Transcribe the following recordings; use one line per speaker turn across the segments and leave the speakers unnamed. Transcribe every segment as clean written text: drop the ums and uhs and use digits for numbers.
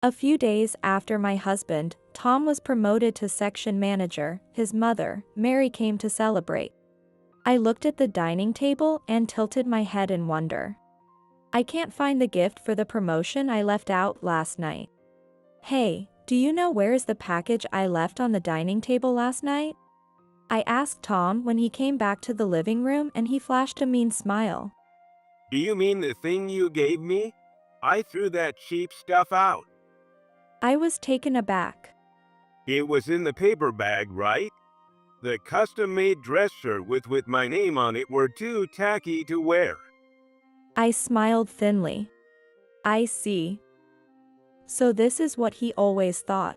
A few days after my husband, Tom was promoted to section manager, his mother, Mary, came to celebrate. I looked at the dining table and tilted my head in wonder. I can't find the gift for the promotion I left out last night. Hey, do you know where's the package I left on the dining table last night? I asked Tom when he came back to the living room, and he flashed a mean smile.
Do you mean the thing you gave me? I threw that cheap stuff out.
I was taken aback.
It was in the paper bag, right? The custom-made dress shirt with my name on it were too tacky to wear.
I smiled thinly. I see. So this is what he always thought.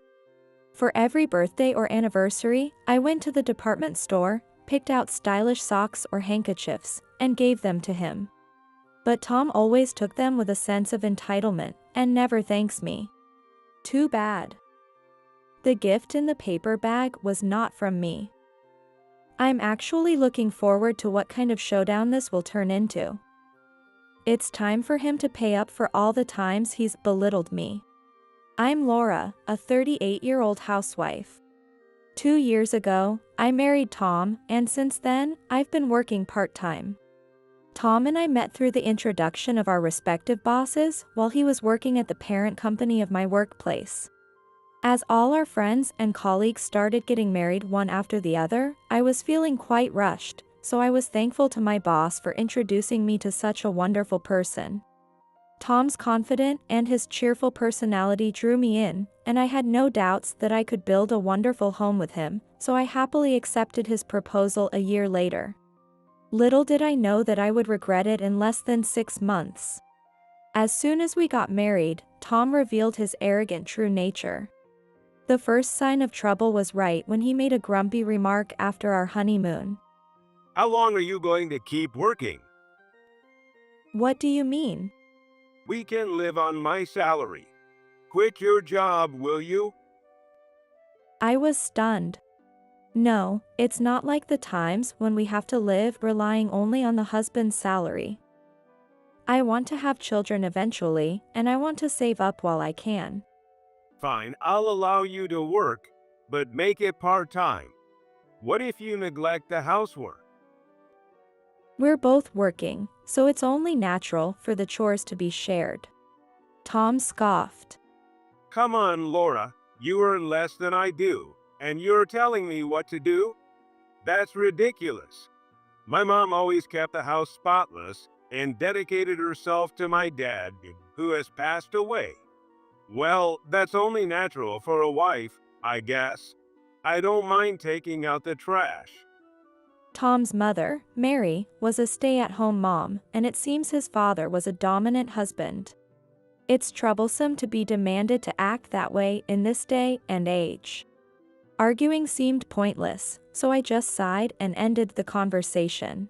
For every birthday or anniversary, I went to the department store, picked out stylish socks or handkerchiefs, and gave them to him. But Tom always took them with a sense of entitlement, and never thanks me. Too bad. The gift in the paper bag was not from me. I'm actually looking forward to what kind of showdown this will turn into. It's time for him to pay up for all the times he's belittled me. I'm Laura, a 38-year-old housewife. 2 years ago, I married Tom, and since then, I've been working part-time. Tom and I met through the introduction of our respective bosses while he was working at the parent company of my workplace. As all our friends and colleagues started getting married one after the other, I was feeling quite rushed, so I was thankful to my boss for introducing me to such a wonderful person. Tom's confident and his cheerful personality drew me in, and I had no doubts that I could build a wonderful home with him, so I happily accepted his proposal a year later. Little did I know that I would regret it in less than 6 months. As soon as we got married, Tom revealed his arrogant true nature. The first sign of trouble was right when he made a grumpy remark after our honeymoon.
How long are you going to keep working?
What do you mean?
We can live on my salary. Quit your job, will you?
I was stunned. No, it's not like the times when we have to live relying only on the husband's salary. I want to have children eventually, and I want to save up while I can.
Fine, I'll allow you to work, but make it part-time. What if you neglect the housework?
We're both working, so it's only natural for the chores to be shared. Tom scoffed.
Come on, Laura, you earn less than I do, and you're telling me what to do? That's ridiculous. My mom always kept the house spotless and dedicated herself to my dad, who has passed away. Well, that's only natural for a wife, I guess. I don't mind taking out the trash.
Tom's mother, Mary, was a stay-at-home mom, and it seems his father was a dominant husband. It's troublesome to be demanded to act that way in this day and age. Arguing seemed pointless, so I just sighed and ended the conversation.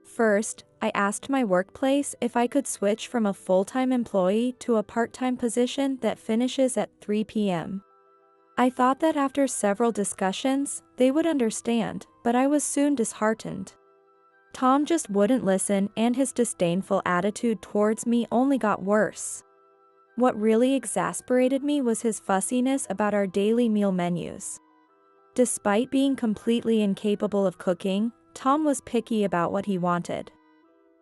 First, I asked my workplace if I could switch from a full-time employee to a part-time position that finishes at 3 p.m. I thought that after several discussions, they would understand, but I was soon disheartened. Tom just wouldn't listen, and his disdainful attitude towards me only got worse. What really exasperated me was his fussiness about our daily meal menus. Despite being completely incapable of cooking, Tom was picky about what he wanted.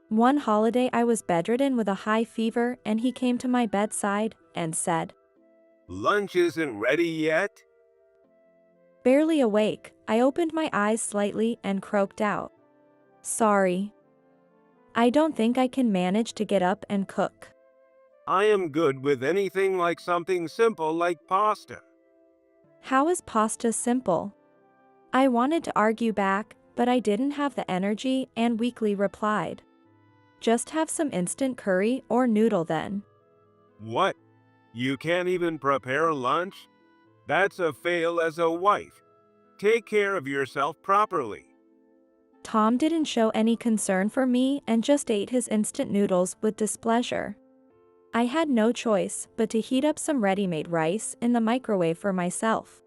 One holiday I was bedridden with a high fever, and he came to my bedside and said,
Lunch isn't ready yet?
Barely awake, I opened my eyes slightly and croaked out, Sorry. I don't think I can manage to get up and cook.
I am good with anything like something simple like pasta.
How is pasta simple? I wanted to argue back, but I didn't have the energy and weakly replied, Just have some instant curry or noodle then.
What? You can't even prepare lunch? That's a fail as a wife. Take care of yourself properly.
Tom didn't show any concern for me and just ate his instant noodles with displeasure. I had no choice but to heat up some ready-made rice in the microwave for myself.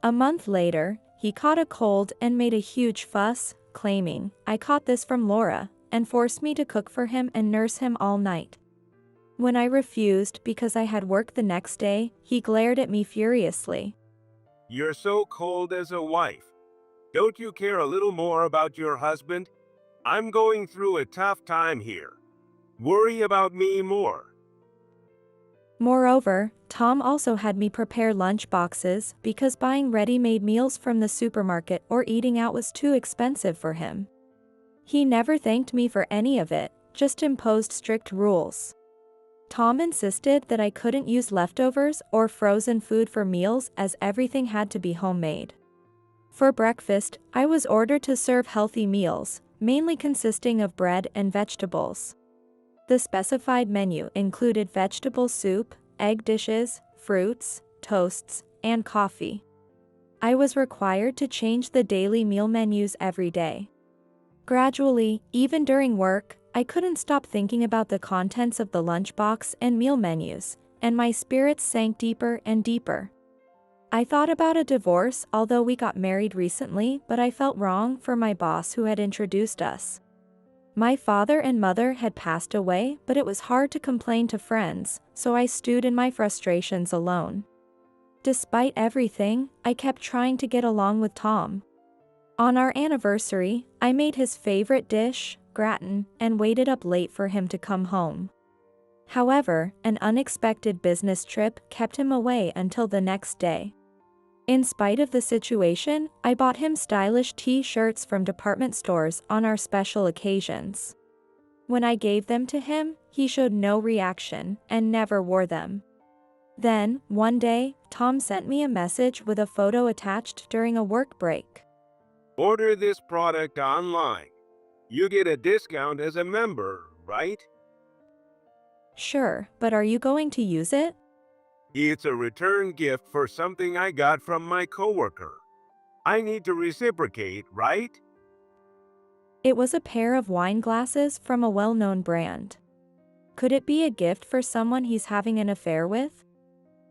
A month later, he caught a cold and made a huge fuss, claiming, I caught this from Laura, and forced me to cook for him and nurse him all night. When I refused because I had work the next day, he glared at me furiously.
You're so cold as a wife. Don't you care a little more about your husband? I'm going through a tough time here. Worry about me more.
Moreover, Tom also had me prepare lunch boxes because buying ready-made meals from the supermarket or eating out was too expensive for him. He never thanked me for any of it, just imposed strict rules. Tom insisted that I couldn't use leftovers or frozen food for meals as everything had to be homemade. For breakfast, I was ordered to serve healthy meals, mainly consisting of bread and vegetables. The specified menu included vegetable soup, egg dishes, fruits, toasts, and coffee. I was required to change the daily meal menus every day. Gradually, even during work, I couldn't stop thinking about the contents of the lunchbox and meal menus, and my spirits sank deeper and deeper. I thought about a divorce, although we got married recently, but I felt wrong for my boss who had introduced us. My father and mother had passed away, but it was hard to complain to friends, so I stewed in my frustrations alone. Despite everything, I kept trying to get along with Tom. On our anniversary, I made his favorite dish, gratin, and waited up late for him to come home. However, an unexpected business trip kept him away until the next day. In spite of the situation, I bought him stylish t-shirts from department stores on our special occasions. When I gave them to him, he showed no reaction and never wore them. Then, one day, Tom sent me a message with a photo attached during a work break.
Order this product online. You get a discount as a member, right?
Sure, but are you going to use it?
It's a return gift for something I got from my coworker. I need to reciprocate, right?
It was a pair of wine glasses from a well-known brand. Could it be a gift for someone he's having an affair with?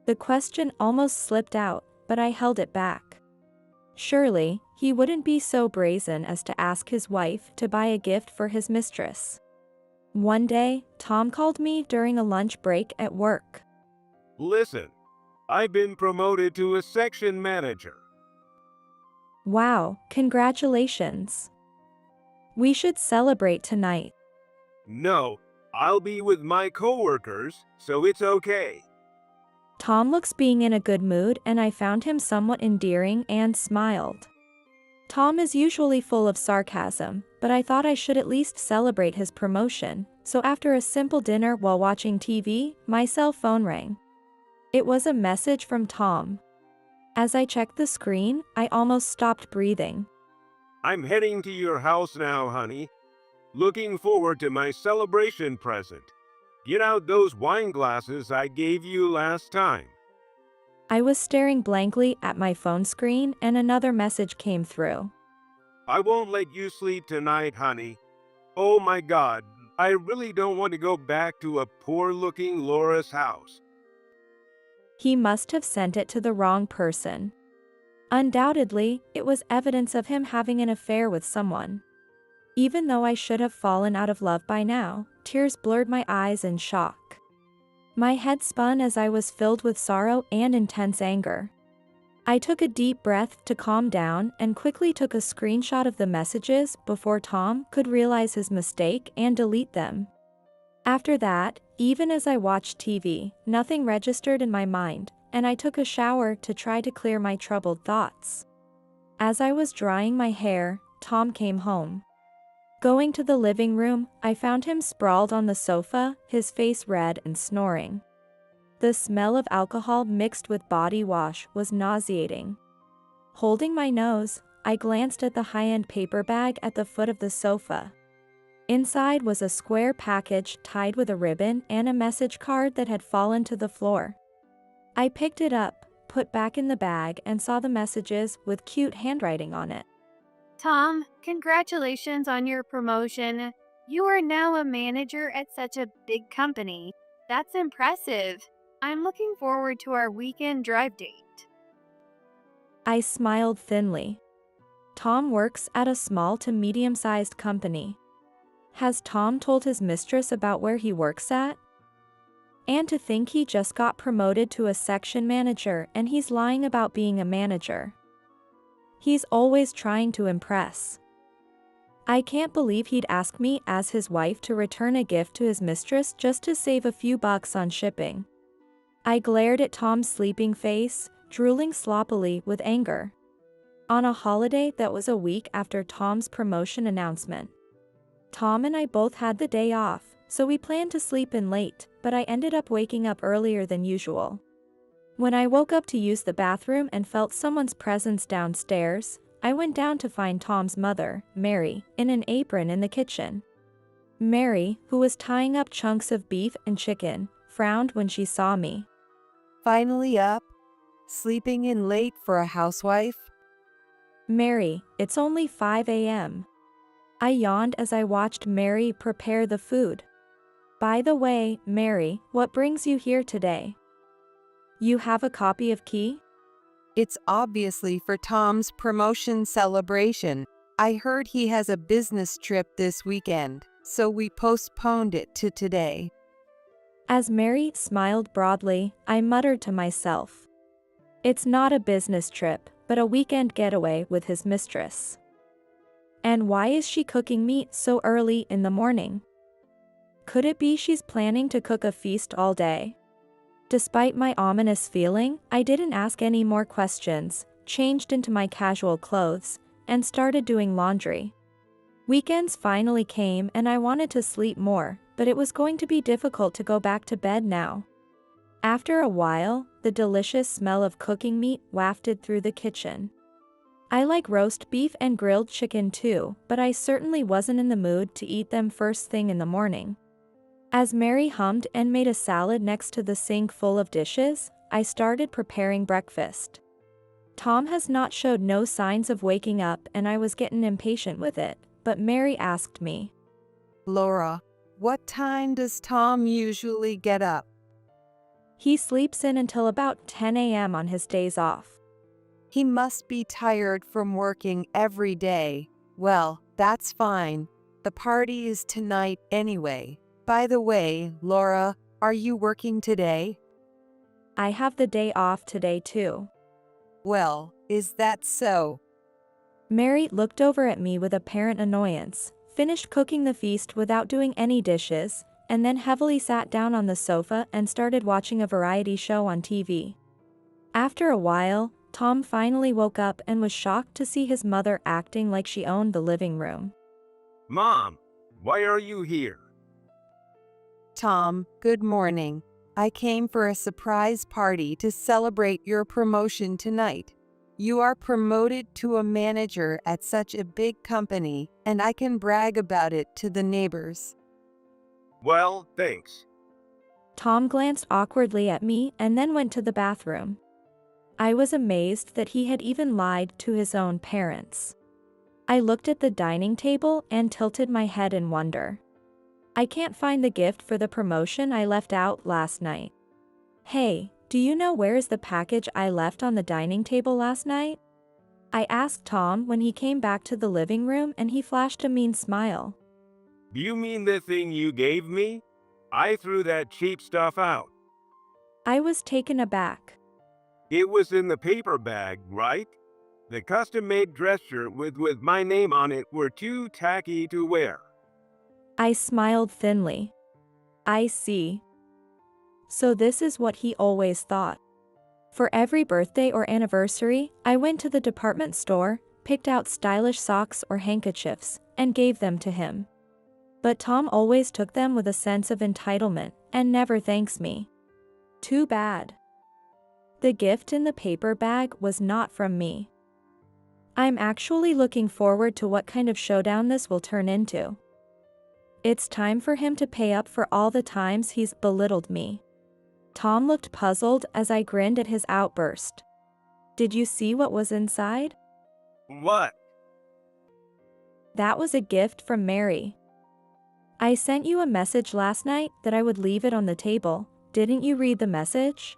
The question almost slipped out, but I held it back. Surely, he wouldn't be so brazen as to ask his wife to buy a gift for his mistress. One day, Tom called me during a lunch break at work.
Listen, I've been promoted to a section manager.
Wow, congratulations. We should celebrate tonight.
No, I'll be with my coworkers, so it's okay.
Tom looks being in a good mood and I found him somewhat endearing and smiled. Tom is usually full of sarcasm, but I thought I should at least celebrate his promotion, so after a simple dinner while watching TV, my cell phone rang. It was a message from Tom. As I checked the screen, I almost stopped breathing.
I'm heading to your house now, honey. Looking forward to my celebration present. Get out those wine glasses I gave you last time.
I was staring blankly at my phone screen and another message came through.
I won't let you sleep tonight, honey. Oh my God, I really don't want to go back to a poor-looking Laura's house.
He must have sent it to the wrong person. Undoubtedly, it was evidence of him having an affair with someone. Even though I should have fallen out of love by now, tears blurred my eyes in shock. My head spun as I was filled with sorrow and intense anger. I took a deep breath to calm down and quickly took a screenshot of the messages before Tom could realize his mistake and delete them. After that, even as I watched TV, nothing registered in my mind, and I took a shower to try to clear my troubled thoughts. As I was drying my hair, Tom came home. Going to the living room, I found him sprawled on the sofa, his face red and snoring. The smell of alcohol mixed with body wash was nauseating. Holding my nose, I glanced at the high-end paper bag at the foot of the sofa. Inside was a square package tied with a ribbon and a message card that had fallen to the floor. I picked it up, put back in the bag and saw the messages with cute handwriting on it.
Tom, congratulations on your promotion. You are now a manager at such a big company. That's impressive. I'm looking forward to our weekend drive date.
I smiled thinly. Tom works at a small to medium-sized company. Has Tom told his mistress about where he works at? And to think he just got promoted to a section manager and he's lying about being a manager. He's always trying to impress. I can't believe he'd ask me as his wife to return a gift to his mistress just to save a few bucks on shipping. I glared at Tom's sleeping face, drooling sloppily with anger. On a holiday that was a week after Tom's promotion announcement. Tom and I both had the day off, so we planned to sleep in late, but I ended up waking up earlier than usual. When I woke up to use the bathroom and felt someone's presence downstairs, I went down to find Tom's mother, Mary, in an apron in the kitchen. Mary, who was tying up chunks of beef and chicken, frowned when she saw me.
Finally up? Sleeping in late for a housewife?
Mary, it's only 5 a.m. I yawned as I watched Mary prepare the food. By the way, Mary, what brings you here today? You have a copy of Key?
It's obviously for Tom's promotion celebration. I heard he has a business trip this weekend, so we postponed it to today.
As Mary smiled broadly, I muttered to myself. It's not a business trip, but a weekend getaway with his mistress. And why is she cooking meat so early in the morning? Could it be she's planning to cook a feast all day? Despite my ominous feeling, I didn't ask any more questions, changed into my casual clothes, and started doing laundry. Weekends finally came and I wanted to sleep more, but it was going to be difficult to go back to bed now. After a while, the delicious smell of cooking meat wafted through the kitchen. I like roast beef and grilled chicken too, but I certainly wasn't in the mood to eat them first thing in the morning. As Mary hummed and made a salad next to the sink full of dishes, I started preparing breakfast. Tom has not showed no signs of waking up and I was getting impatient with it, but Mary asked me.
Laura, what time does Tom usually get up?
He sleeps in until about 10 a.m. on his days off.
He must be tired from working every day. Well, that's fine. The party is tonight anyway. By the way, Laura, are you working today?
I have the day off today too.
Well, is that so?
Mary looked over at me with apparent annoyance, finished cooking the feast without doing any dishes, and then heavily sat down on the sofa and started watching a variety show on TV. After a while, Tom finally woke up and was shocked to see his mother acting like she owned the living room.
Mom, why are you here?
Tom, good morning. I came for a surprise party to celebrate your promotion tonight. You are promoted to a manager at such a big company, and I can brag about it to the neighbors.
Well, thanks.
Tom glanced awkwardly at me and then went to the bathroom. I was amazed that he had even lied to his own parents. I looked at the dining table and tilted my head in wonder. I can't find the gift for the promotion I left out last night. Hey, do you know where's the package I left on the dining table last night? I asked Tom when he came back to the living room and he flashed a mean smile.
Do you mean the thing you gave me? I threw that cheap stuff out.
I was taken aback.
It was in the paper bag, right? The custom-made dress shirt with my name on it were too tacky to wear.
I smiled thinly. I see. So this is what he always thought. For every birthday or anniversary, I went to the department store, picked out stylish socks or handkerchiefs, and gave them to him. But Tom always took them with a sense of entitlement, and never thanks me. Too bad. The gift in the paper bag was not from me. I'm actually looking forward to what kind of showdown this will turn into. It's time for him to pay up for all the times he's belittled me. Tom looked puzzled as I grinned at his outburst. Did you see what was inside?
What?
That was a gift from Mary. I sent you a message last night that I would leave it on the table. Didn't you read the message?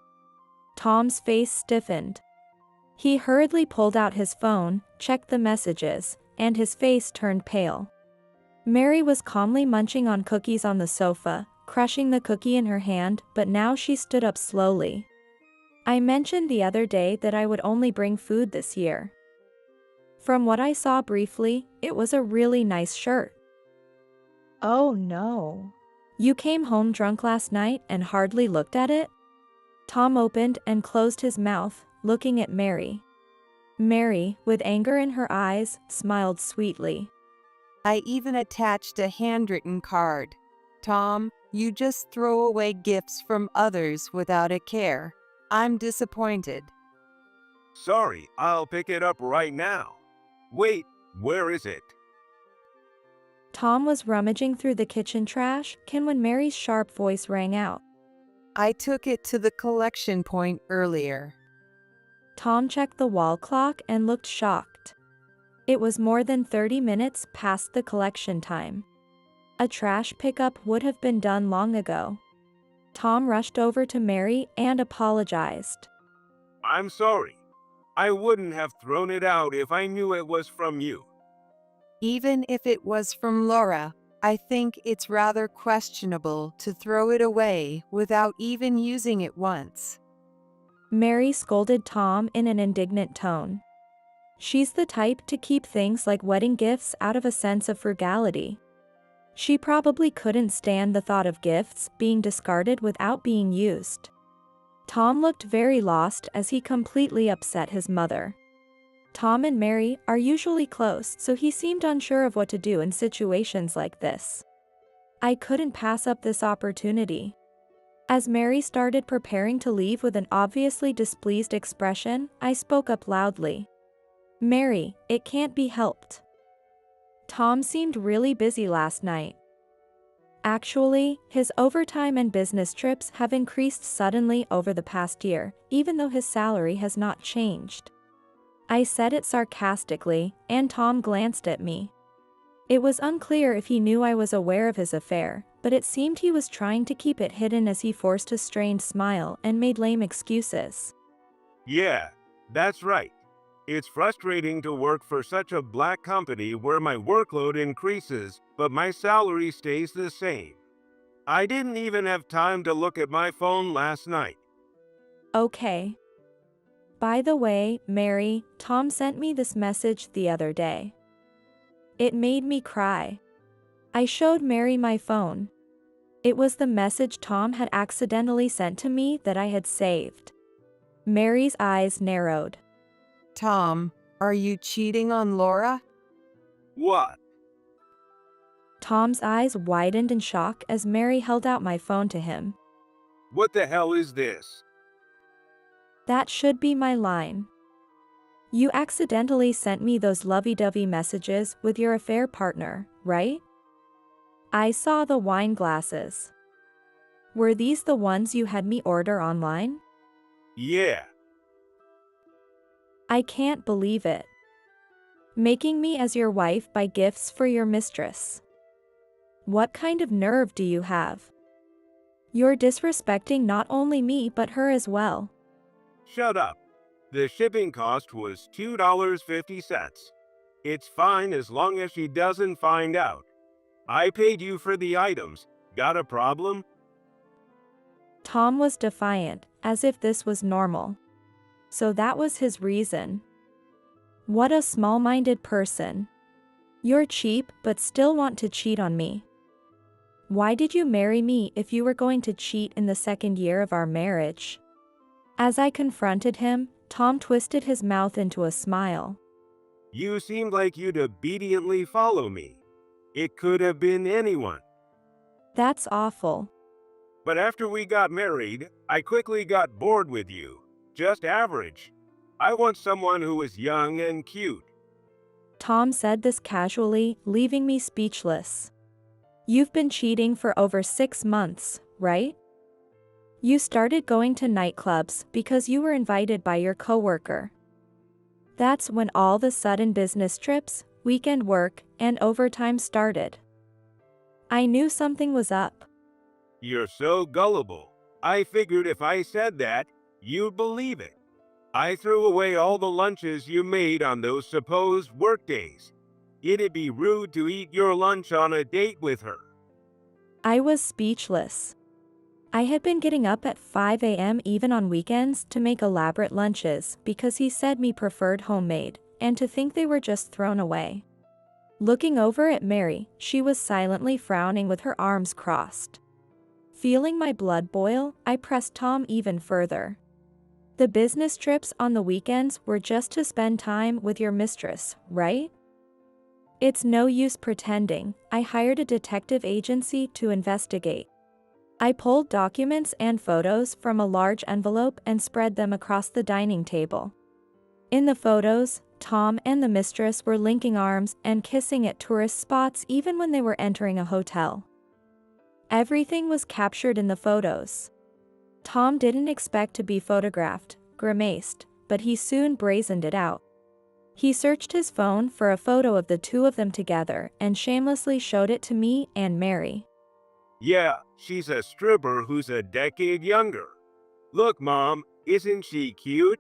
Tom's face stiffened. He hurriedly pulled out his phone, checked the messages, and his face turned pale. Mary was calmly munching on cookies on the sofa, crushing the cookie in her hand, but now she stood up slowly. I mentioned the other day that I would only bring food this year. From what I saw briefly, it was a really nice shirt.
Oh no.
You came home drunk last night and hardly looked at it? Tom opened and closed his mouth, looking at Mary. Mary, with anger in her eyes, smiled sweetly.
I even attached a handwritten card. Tom, you just throw away gifts from others without a care. I'm disappointed.
Sorry, I'll pick it up right now. Wait, where is it?
Tom was rummaging through the kitchen trash when Mary's sharp voice rang out.
I took it to the collection point earlier.
Tom checked the wall clock and looked shocked. It was more than 30 minutes past the collection time. A trash pickup would have been done long ago. Tom rushed over to Mary and apologized.
I'm sorry. I wouldn't have thrown it out if I knew it was from you.
Even if it was from Laura, I think it's rather questionable to throw it away without even using it once.
Mary scolded Tom in an indignant tone. She's the type to keep things like wedding gifts out of a sense of frugality. She probably couldn't stand the thought of gifts being discarded without being used. Tom looked very lost as he completely upset his mother. Tom and Mary are usually close, so he seemed unsure of what to do in situations like this. I couldn't pass up this opportunity. As Mary started preparing to leave with an obviously displeased expression, I spoke up loudly. Mary, it can't be helped. Tom seemed really busy last night. Actually, his overtime and business trips have increased suddenly over the past year, even though his salary has not changed. I said it sarcastically, and Tom glanced at me. It was unclear if he knew I was aware of his affair, but it seemed he was trying to keep it hidden as he forced a strained smile and made lame excuses.
Yeah, that's right. It's frustrating to work for such a black company where my workload increases, but my salary stays the same. I didn't even have time to look at my phone last night.
Okay. By the way, Mary, Tom sent me this message the other day. It made me cry. I showed Mary my phone. It was the message Tom had accidentally sent to me that I had saved. Mary's eyes narrowed.
Tom, are you cheating on Laura?
What?
Tom's eyes widened in shock as Mary held out my phone to him.
What the hell is this?
That should be my line. You accidentally sent me those lovey-dovey messages with your affair partner, right? I saw the wine glasses. Were these the ones you had me order online?
Yeah.
I can't believe it. Making me as your wife buy gifts for your mistress. What kind of nerve do you have? You're disrespecting not only me but her as well.
Shut up. The shipping cost was $2.50. It's fine as long as she doesn't find out. I paid you for the items. Got a problem?
Tom was defiant, as if this was normal. So that was his reason. What a small-minded person. You're cheap but still want to cheat on me. Why did you marry me if you were going to cheat in the second year of our marriage? As I confronted him, Tom twisted his mouth into a smile.
You seemed like you'd obediently follow me. It could have been anyone.
That's awful.
But after we got married, I quickly got bored with you. Just average. I want someone who is young and cute.
Tom said this casually, leaving me speechless. You've been cheating for over 6 months, right? You started going to nightclubs because you were invited by your coworker. That's when all the sudden business trips, weekend work, and overtime started. I knew something was up.
You're so gullible. I figured if I said that, you'd believe it. I threw away all the lunches you made on those supposed work days. It'd be rude to eat your lunch on a date with her.
I was speechless. I had been getting up at 5 a.m. even on weekends to make elaborate lunches because he said me preferred homemade, and to think they were just thrown away. Looking over at Mary, she was silently frowning with her arms crossed. Feeling my blood boil, I pressed Tom even further. The business trips on the weekends were just to spend time with your mistress, right? It's no use pretending. I hired a detective agency to investigate. I pulled documents and photos from a large envelope and spread them across the dining table. In the photos, Tom and the mistress were linking arms and kissing at tourist spots even when they were entering a hotel. Everything was captured in the photos. Tom didn't expect to be photographed, grimaced, but he soon brazened it out. He searched his phone for a photo of the two of them together and shamelessly showed it to me and Mary.
Yeah, she's a stripper who's a decade younger. Look, Mom, isn't she cute?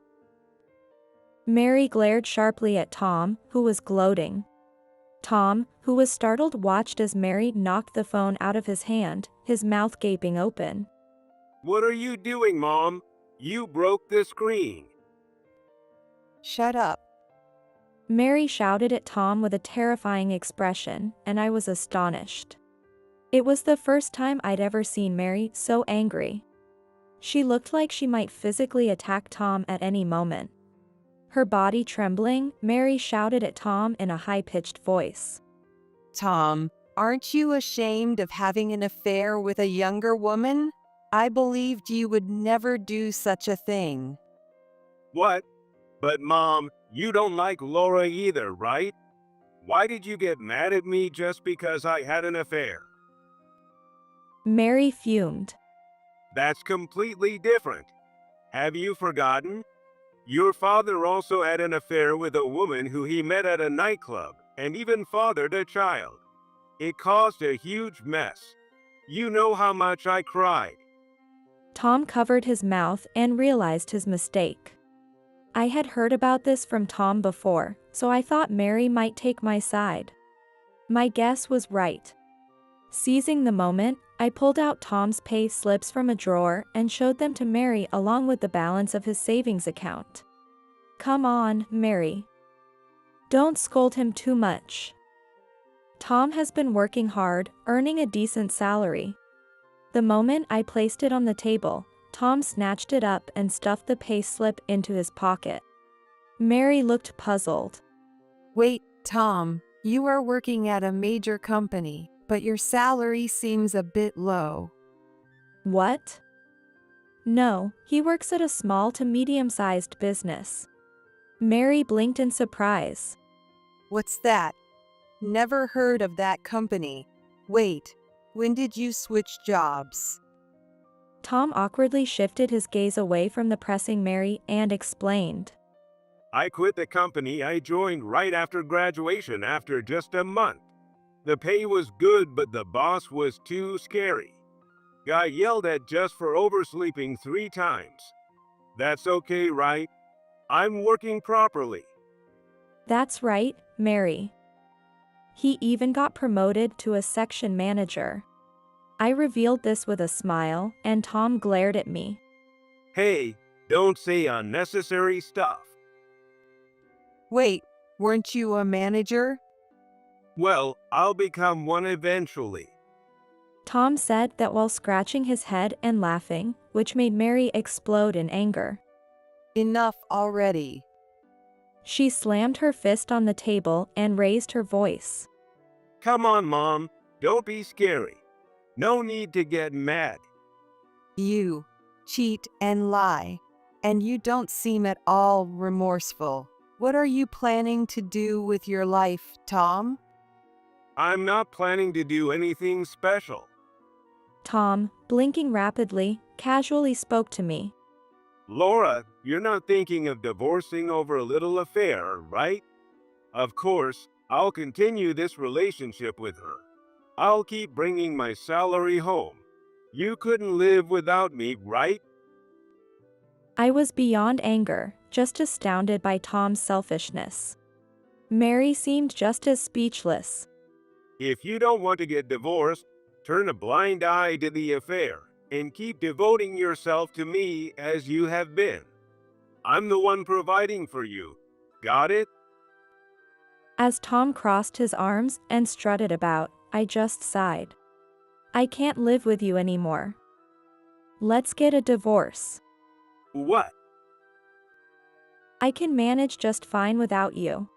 Mary glared sharply at Tom, who was gloating. Tom, who was startled, watched as Mary knocked the phone out of his hand, his mouth gaping open.
What are you doing, Mom? You broke the screen.
Shut up.
Mary shouted at Tom with a terrifying expression, and I was astonished. It was the first time I'd ever seen Mary so angry. She looked like she might physically attack Tom at any moment. Her body trembling, Mary shouted at Tom in a high-pitched voice.
Tom, aren't you ashamed of having an affair with a younger woman? I believed you would never do such a thing.
What? But Mom, you don't like Laura either, right? Why did you get mad at me just because I had an affair?
Mary fumed.
That's completely different. Have you forgotten? Your father also had an affair with a woman who he met at a nightclub and even fathered a child. It caused a huge mess. You know how much I cried.
Tom covered his mouth and realized his mistake. I had heard about this from Tom before, so I thought Mary might take my side. My guess was right. Seizing the moment, I pulled out Tom's pay slips from a drawer and showed them to Mary along with the balance of his savings account. Come on, Mary. Don't scold him too much. Tom has been working hard, earning a decent salary. The moment I placed it on the table, Tom snatched it up and stuffed the pay slip into his pocket. Mary looked puzzled.
Wait, Tom, you are working at a major company, but your salary seems a bit low.
What? No, he works at a small to medium-sized business. Mary blinked in surprise.
What's that? Never heard of that company. Wait, when did you switch jobs?
Tom awkwardly shifted his gaze away from the pressing Mary and explained.
I quit the company I joined right after graduation after just a month. The pay was good, but the boss was too scary. Got yelled at just for oversleeping 3 times. That's okay, right? I'm working properly.
That's right, Mary. He even got promoted to a section manager. I revealed this with a smile, and Tom glared at me.
Hey, don't say unnecessary stuff.
Wait, weren't you a manager?
Well, I'll become one eventually.
Tom said that while scratching his head and laughing, which made Mary explode in anger.
Enough already.
She slammed her fist on the table and raised her voice.
Come on, Mom, don't be scary. No need to get mad.
You cheat and lie, and you don't seem at all remorseful. What are you planning to do with your life, Tom?
I'm not planning to do anything special.
Tom, blinking rapidly, casually spoke to me.
Laura, you're not thinking of divorcing over a little affair, right? Of course, I'll continue this relationship with her. I'll keep bringing my salary home. You couldn't live without me, right?
I was beyond anger, just astounded by Tom's selfishness. Mary seemed just as speechless.
If you don't want to get divorced, turn a blind eye to the affair and keep devoting yourself to me as you have been. I'm the one providing for you. Got it?
As Tom crossed his arms and strutted about, I just sighed. I can't live with you anymore. Let's get a divorce.
What?
I can manage just fine without you.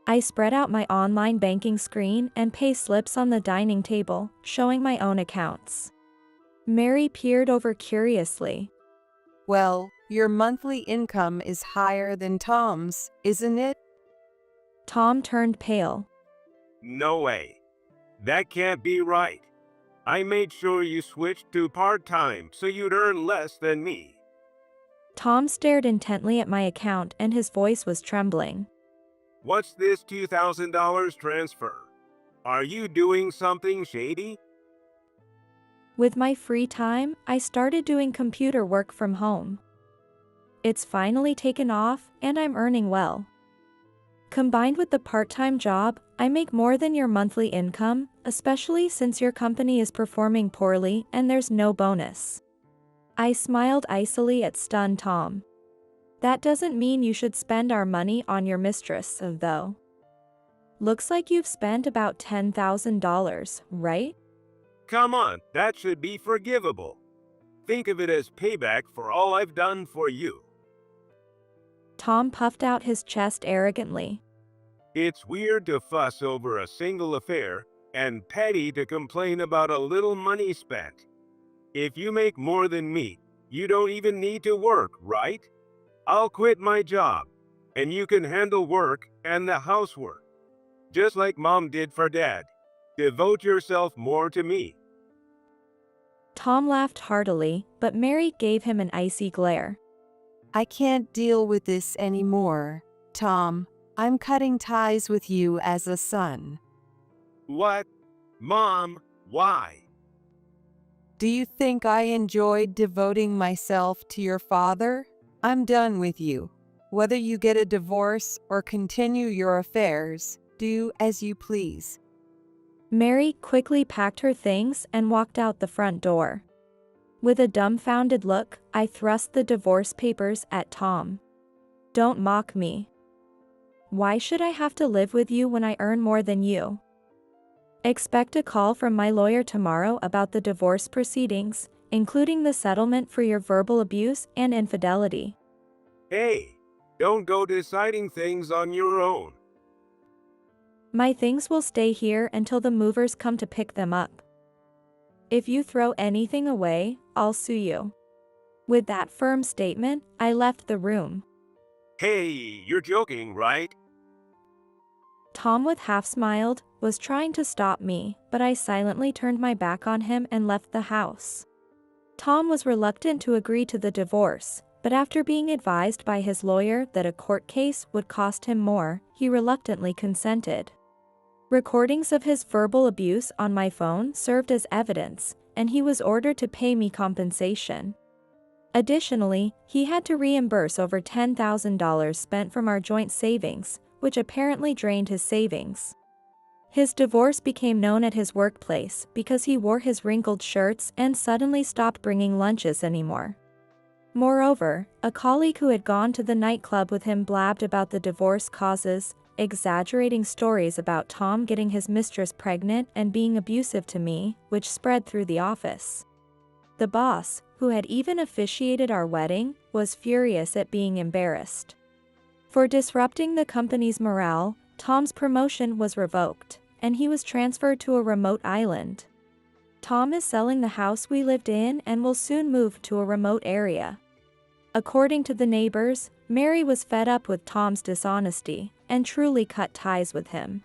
I spread out my online banking screen and pay slips on the dining table, showing my own accounts. Mary peered over curiously.
Well, your monthly income is higher than Tom's, isn't it?
Tom turned pale.
No way. That can't be right. I made sure you switched to part-time so you'd earn less than me.
Tom stared intently at my account and his voice was trembling.
What's this $2,000 transfer? Are you doing something shady?
With my free time, I started doing computer work from home. It's finally taken off, and I'm earning well. Combined with the part-time job, I make more than your monthly income, especially since your company is performing poorly and there's no bonus. I smiled icily at stunned Tom. That doesn't mean you should spend our money on your mistress, though. Looks like you've spent about $10,000, right?
Come on, that should be forgivable. Think of it as payback for all I've done for you.
Tom puffed out his chest arrogantly.
It's weird to fuss over a single affair and petty to complain about a little money spent. If you make more than me, you don't even need to work, right? I'll quit my job, and you can handle work and the housework. Just like Mom did for Dad. Devote yourself more to me.
Tom laughed heartily, but Mary gave him an icy glare.
I can't deal with this anymore, Tom. I'm cutting ties with you as a son.
What? Mom, why?
Do you think I enjoyed devoting myself to your father? I'm done with you. Whether you get a divorce or continue your affairs, do as you please.
Mary quickly packed her things and walked out the front door. With a dumbfounded look, I thrust the divorce papers at Tom. Don't mock me. Why should I have to live with you when I earn more than you? Expect a call from my lawyer tomorrow about the divorce proceedings, including the settlement for your verbal abuse and infidelity.
Hey, don't go deciding things on your own.
My things will stay here until the movers come to pick them up. If you throw anything away, I'll sue you. With that firm statement, I left the room.
Hey, you're joking, right?
Tom, with half smiled, was trying to stop me, but I silently turned my back on him and left the house. Tom was reluctant to agree to the divorce, but after being advised by his lawyer that a court case would cost him more, he reluctantly consented. Recordings of his verbal abuse on my phone served as evidence, and he was ordered to pay me compensation. Additionally, he had to reimburse over $10,000 spent from our joint savings, which apparently drained his savings. His divorce became known at his workplace because he wore his wrinkled shirts and suddenly stopped bringing lunches anymore. Moreover, a colleague who had gone to the nightclub with him blabbed about the divorce causes, exaggerating stories about Tom getting his mistress pregnant and being abusive to me, which spread through the office. The boss, who had even officiated our wedding, was furious at being embarrassed. For disrupting the company's morale, Tom's promotion was revoked, and he was transferred to a remote island. Tom is selling the house we lived in and will soon move to a remote area. According to the neighbors, Mary was fed up with Tom's dishonesty and truly cut ties with him.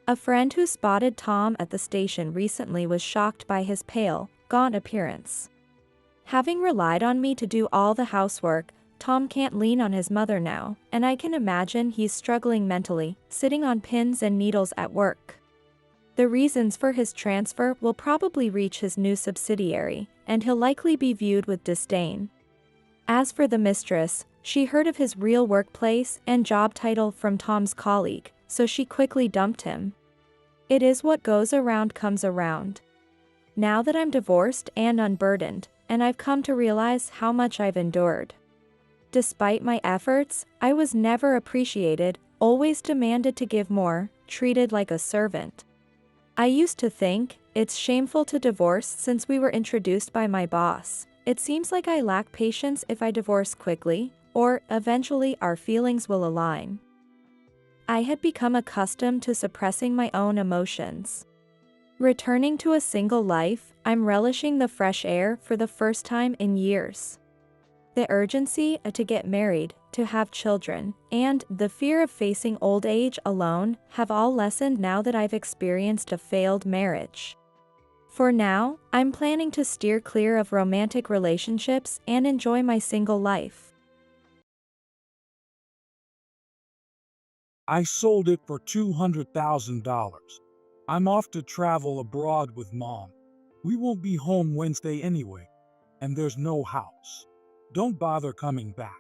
A friend who spotted Tom at the station recently was shocked by his pale, gaunt appearance. Having relied on me to do all the housework, Tom can't lean on his mother now, and I can imagine he's struggling mentally, sitting on pins and needles at work. The reasons for his transfer will probably reach his new subsidiary, and he'll likely be viewed with disdain. As for the mistress, she heard of his real workplace and job title from Tom's colleague, so she quickly dumped him. It is what goes around comes around. Now that I'm divorced and unburdened, and I've come to realize how much I've endured. Despite my efforts, I was never appreciated, always demanded to give more, treated like a servant. I used to think, it's shameful to divorce since we were introduced by my boss. It seems like I lack patience if I divorce quickly, or eventually our feelings will align. I had become accustomed to suppressing my own emotions. Returning to a single life, I'm relishing the fresh air for the first time in years. The urgency to get married, to have children, and the fear of facing old age alone have all lessened now that I've experienced a failed marriage. For now, I'm planning to steer clear of romantic relationships and enjoy my single life.
I sold it for $200,000. I'm off to travel abroad with Mom. We won't be home Wednesday anyway, and there's no house. Don't bother coming back.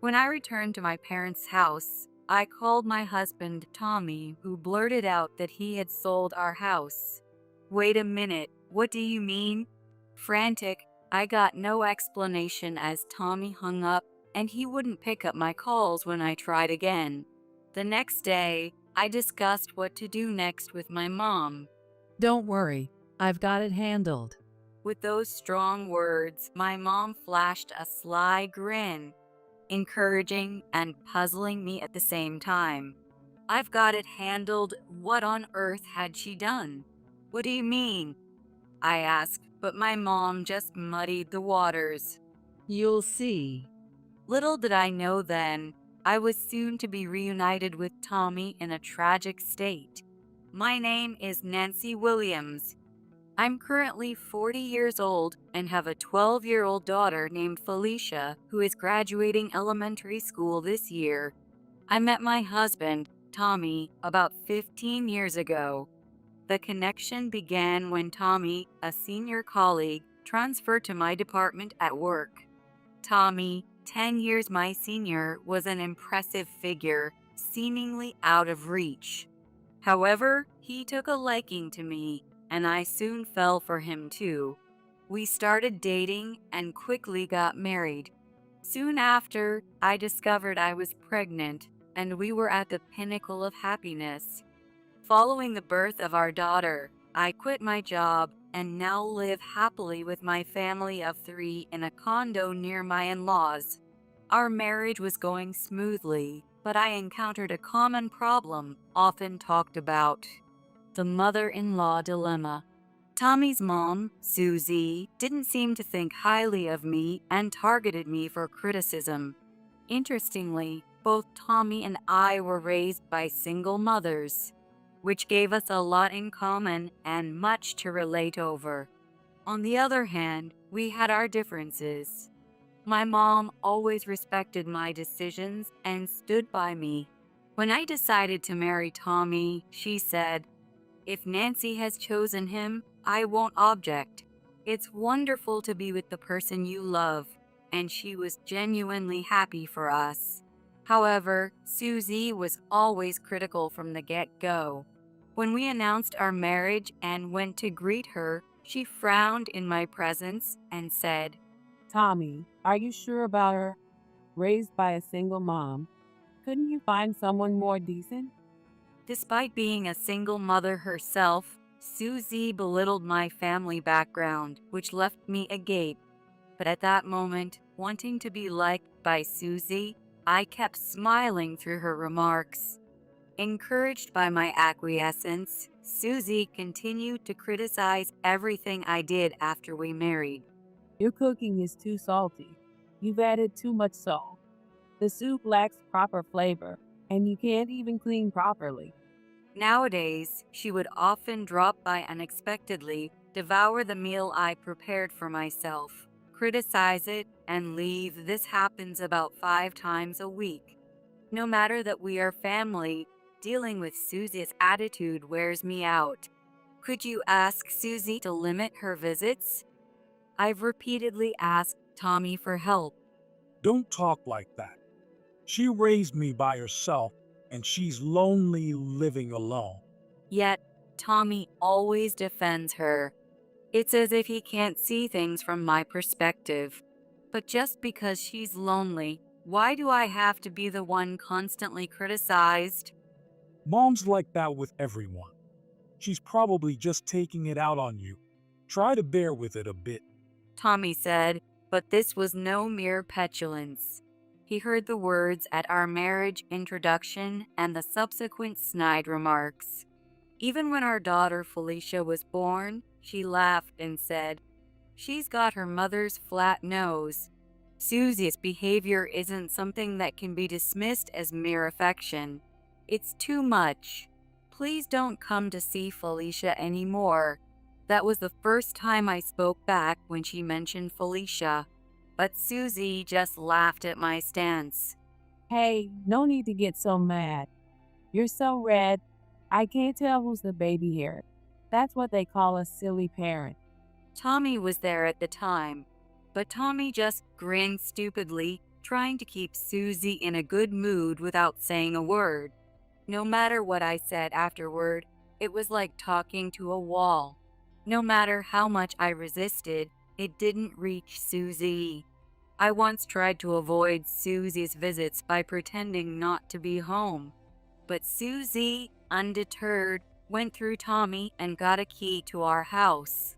When I returned to my parents' house, I called my husband, Tommy, who blurted out that he had sold our house. Wait a minute, what do you mean? Frantic, I got no explanation as Tommy hung up, and he wouldn't pick up my calls when I tried again. The next day, I discussed what to do next with my mom.
Don't worry, I've got it handled.
With those strong words, my mom flashed a sly grin, encouraging and puzzling me at the same time. I've got it handled. What on earth had she done? What do you mean? I asked, but my mom just muddied the waters.
You'll see.
Little did I know then, I was soon to be reunited with Tommy in a tragic state. My name is Nancy Williams. I'm currently 40 years old and have a 12-year-old daughter named Felicia who is graduating elementary school this year. I met my husband, Tommy, about 15 years ago. The connection began when Tommy, a senior colleague, transferred to my department at work. Tommy, 10 years my senior, was an impressive figure, seemingly out of reach. However, he took a liking to me, and I soon fell for him too. We started dating and quickly got married. Soon after, I discovered I was pregnant, and we were at the pinnacle of happiness. Following the birth of our daughter, I quit my job and now live happily with my family of 3 in a condo near my in-laws. Our marriage was going smoothly, but I encountered a common problem often talked about: the mother-in-law dilemma. Tommy's mom, Susie, didn't seem to think highly of me and targeted me for criticism. Interestingly, both Tommy and I were raised by single mothers, which gave us a lot in common and much to relate over. On the other hand, we had our differences. My mom always respected my decisions and stood by me. When I decided to marry Tommy, she said, "If Nancy has chosen him, I won't object. It's wonderful to be with the person you love," and she was genuinely happy for us. However, Susie was always critical from the get-go. When we announced our marriage and went to greet her, she frowned in my presence and said,
"Tommy, are you sure about her? Raised by a single mom. Couldn't you find someone more decent?"
Despite being a single mother herself, Susie belittled my family background, which left me agape. But at that moment, wanting to be liked by Susie, I kept smiling through her remarks. Encouraged by my acquiescence, Susie continued to criticize everything I did after we married.
"Your cooking is too salty. You've added too much salt. The soup lacks proper flavor, and you can't even clean properly."
Nowadays, she would often drop by unexpectedly, devour the meal I prepared for myself, criticize it, and leave. This happens about 5 times a week. No matter that we are family, dealing with Susie's attitude wears me out. Could you ask Susie to limit her visits? I've repeatedly asked Tommy for help.
Don't talk like that. She raised me by herself, and she's lonely living alone.
Yet, Tommy always defends her. It's as if he can't see things from my perspective. But just because she's lonely, why do I have to be the one constantly criticized?
Mom's like that with everyone. She's probably just taking it out on you. Try to bear with it a bit.
Tommy said, but this was no mere petulance. He heard the words at our marriage introduction and the subsequent snide remarks. Even when our daughter Felicia was born, she laughed and said, "She's got her mother's flat nose." Susie's behavior isn't something that can be dismissed as mere affection. It's too much. Please don't come to see Felicia anymore. That was the first time I spoke back when she mentioned Felicia. But Susie just laughed at my stance.
Hey, no need to get so mad. You're so red. I can't tell who's the baby here. That's what they call a silly parent.
Tommy was there at the time, but Tommy just grinned stupidly, trying to keep Susie in a good mood without saying a word. No matter what I said afterward, it was like talking to a wall. No matter how much I resisted, it didn't reach Susie. I once tried to avoid Susie's visits by pretending not to be home. But Susie, undeterred, went through Tommy and got a key to our house.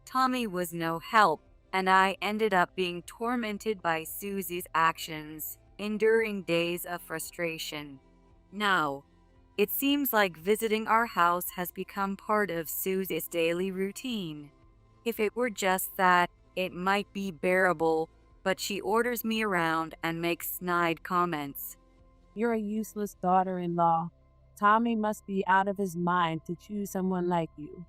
Tommy was no help, and I ended up being tormented by Susie's actions, enduring days of frustration. Now, it seems like visiting our house has become part of Susie's daily routine. If it were just that, it might be bearable, but she orders me around and makes snide comments.
You're a useless daughter-in-law. Tommy must be out of his mind to choose someone like you.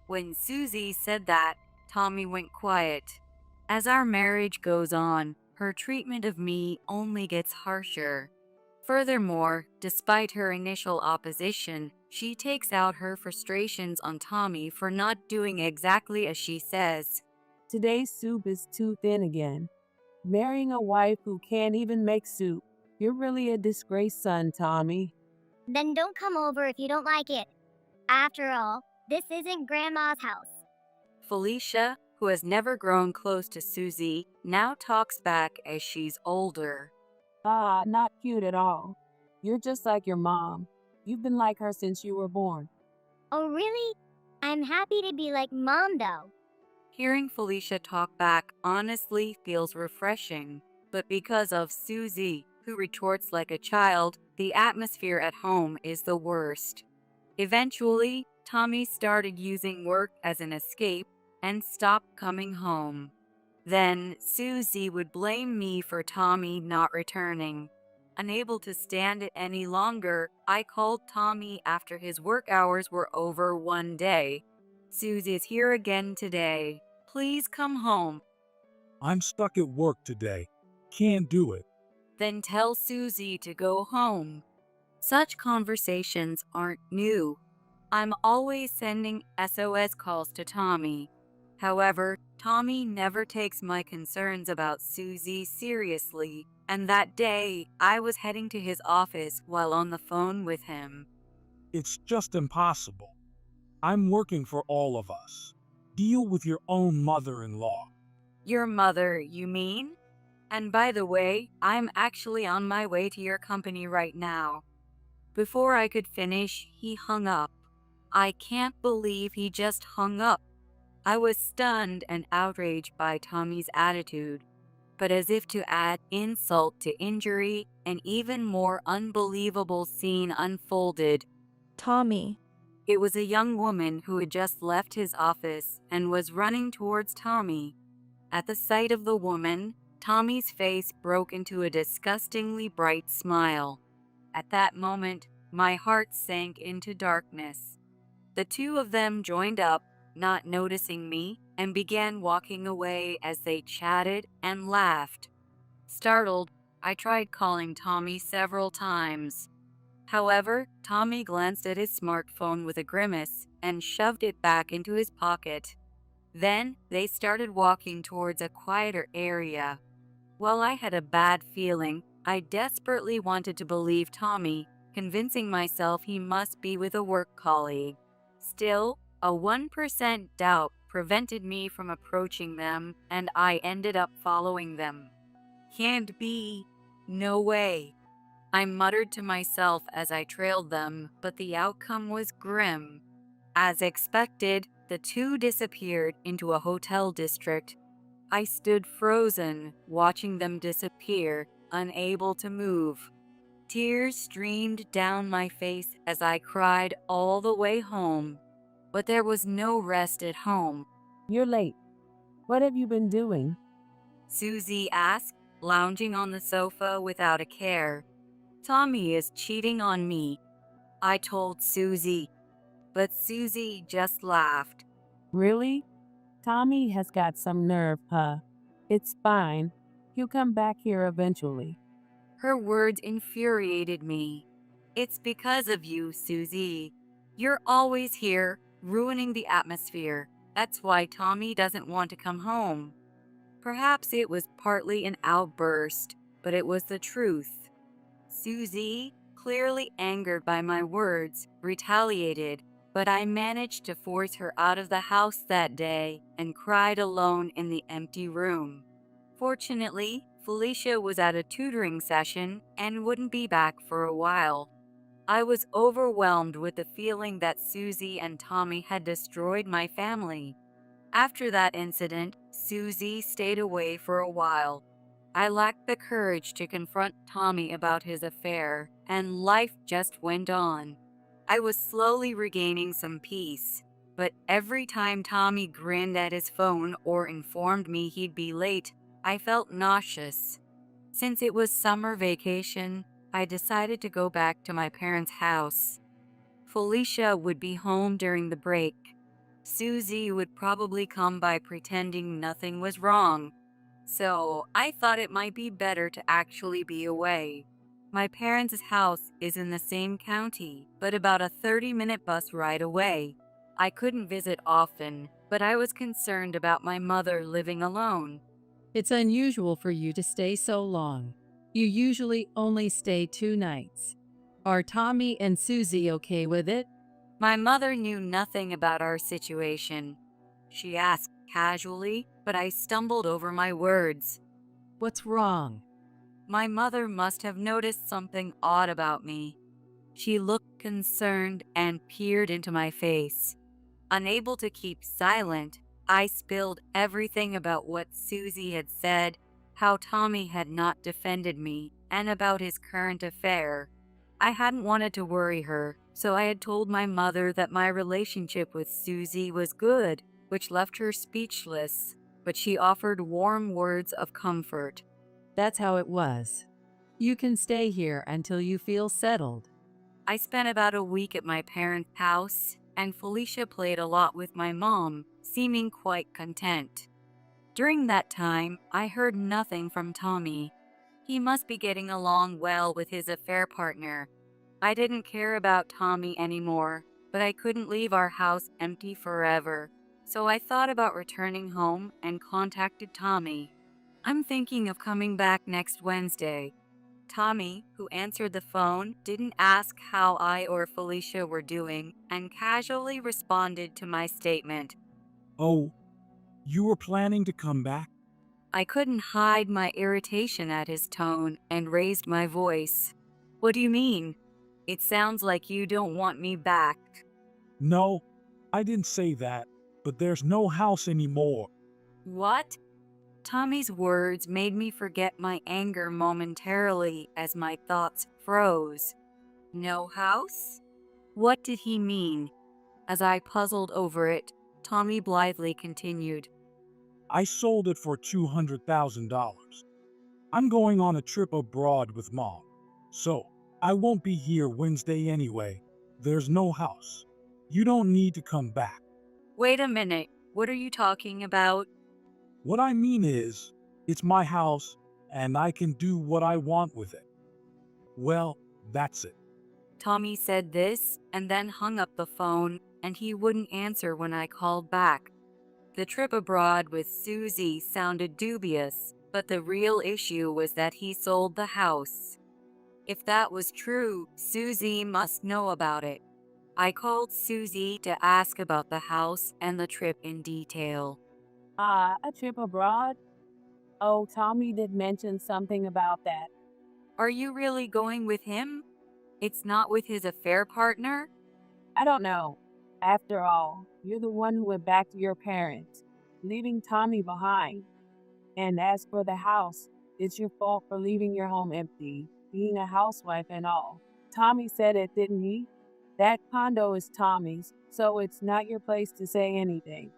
When Susie said that, Tommy went quiet. As our marriage goes on, her treatment of me only gets harsher. Furthermore, despite her initial opposition, she takes out her frustrations on Tommy for not doing exactly as she says.
Today's soup is too thin again. Marrying a wife who can't even make soup. You're really a disgraced son, Tommy.
Then don't come over if you don't like it. After all, this isn't Grandma's house.
Felicia, who has never grown close to Susie, now talks back as she's older.
Ah, not cute at all. You're just like your mom. You've been like her since you were born.
Oh, really? I'm happy to be like Mom, though.
Hearing Felicia talk back honestly feels refreshing, but because of Susie, who retorts like a child, the atmosphere at home is the worst. Eventually, Tommy started using work as an escape and stopped coming home. Then Susie would blame me for Tommy not returning. Unable to stand it any longer, I called Tommy after his work hours were over one day. "Susie's here again today. Please come home."
I'm stuck at work today. Can't do it.
"Then tell Susie to go home." Such conversations aren't new. I'm always sending SOS calls to Tommy. However, Tommy never takes my concerns about Susie seriously, and that day I was heading to his office while on the phone with him.
It's just impossible. I'm working for all of us. Deal with your own mother-in-law.
"Your mother, you mean? And by the way, I'm actually on my way to your company right now." Before I could finish, he hung up. I can't believe he just hung up. I was stunned and outraged by Tommy's attitude. But as if to add insult to injury, an even more unbelievable scene unfolded.
Tommy.
It was a young woman who had just left his office and was running towards Tommy. At the sight of the woman, Tommy's face broke into a disgustingly bright smile. At that moment, my heart sank into darkness. The two of them joined up, not noticing me, and began walking away as they chatted and laughed. Startled, I tried calling Tommy several times. However, Tommy glanced at his smartphone with a grimace and shoved it back into his pocket. Then they started walking towards a quieter area. While I had a bad feeling, I desperately wanted to believe Tommy, convincing myself he must be with a work colleague. Still, a 1% doubt prevented me from approaching them, and I ended up following them. Can't be. No way. I muttered to myself as I trailed them, but the outcome was grim. As expected, the two disappeared into a hotel district. I stood frozen, watching them disappear, unable to move. Tears streamed down my face as I cried all the way home. But there was no rest at home.
You're late. What have you been doing?
Susie asked, lounging on the sofa without a care. Tommy is cheating on me, I told Susie. But Susie just laughed.
Really? Tommy has got some nerve, huh? It's fine. He'll come back here eventually.
Her words infuriated me. It's because of you, Susie. You're always here, ruining the atmosphere. That's why Tommy doesn't want to come home. Perhaps it was partly an outburst, but it was the truth. Susie, clearly angered by my words, retaliated, but I managed to force her out of the house that day and cried alone in the empty room. Fortunately, Felicia was at a tutoring session and wouldn't be back for a while. I was overwhelmed with the feeling that Susie and Tommy had destroyed my family. After that incident, Susie stayed away for a while. I lacked the courage to confront Tommy about his affair, and life just went on. I was slowly regaining some peace, but every time Tommy grinned at his phone or informed me he'd be late, I felt nauseous. Since it was summer vacation, I decided to go back to my parents' house. Felicia would be home during the break. Susie would probably come by pretending nothing was wrong. So I thought it might be better to actually be away. My parents' house is in the same county, but about a 30-minute bus ride away. I couldn't visit often, but I was concerned about my mother living alone.
It's unusual for you to stay so long. You usually only stay 2 nights. Are Tommy and Susie okay with it?
My mother knew nothing about our situation. She asked casually, but I stumbled over my words.
What's wrong?
My mother must have noticed something odd about me. She looked concerned and peered into my face. Unable to keep silent, I spilled everything about what Susie had said, how Tommy had not defended me, and about his current affair. I hadn't wanted to worry her, so I had told my mother that my relationship with Susie was good, which left her speechless, but she offered warm words of comfort.
That's how it was. You can stay here until you feel settled.
I spent about a week at my parents' house, and Felicia played a lot with my mom, seeming quite content. During that time, I heard nothing from Tommy. He must be getting along well with his affair partner. I didn't care about Tommy anymore, but I couldn't leave our house empty forever. So I thought about returning home and contacted Tommy. I'm thinking of coming back next Wednesday. Tommy, who answered the phone, didn't ask how I or Felicia were doing and casually responded to my statement.
Oh, you were planning to come back?
I couldn't hide my irritation at his tone and raised my voice. What do you mean? It sounds like you don't want me back.
No, I didn't say that, but there's no house anymore.
What? Tommy's words made me forget my anger momentarily as my thoughts froze. No house? What did he mean? As I puzzled over it, Tommy blithely continued.
I sold it for $200,000. I'm going on a trip abroad with Mom, so I won't be here Wednesday anyway. There's no house. You don't need to come back.
Wait a minute, what are you talking about?
What I mean is, it's my house, and I can do what I want with it. Well, that's it.
Tommy said this and then hung up the phone, and he wouldn't answer when I called back. The trip abroad with Susie sounded dubious, but the real issue was that he sold the house. If that was true, Susie must know about it. I called Susie to ask about the house and the trip in detail.
A trip abroad? Oh, Tommy did mention something about that.
Are you really going with him? It's not with his affair partner?
I don't know. After all, you're the one who went back to your parents, leaving Tommy behind. And as for the house, it's your fault for leaving your home empty, being a housewife and all. Tommy said it, didn't he? That condo is Tommy's, so it's not your place to say anything.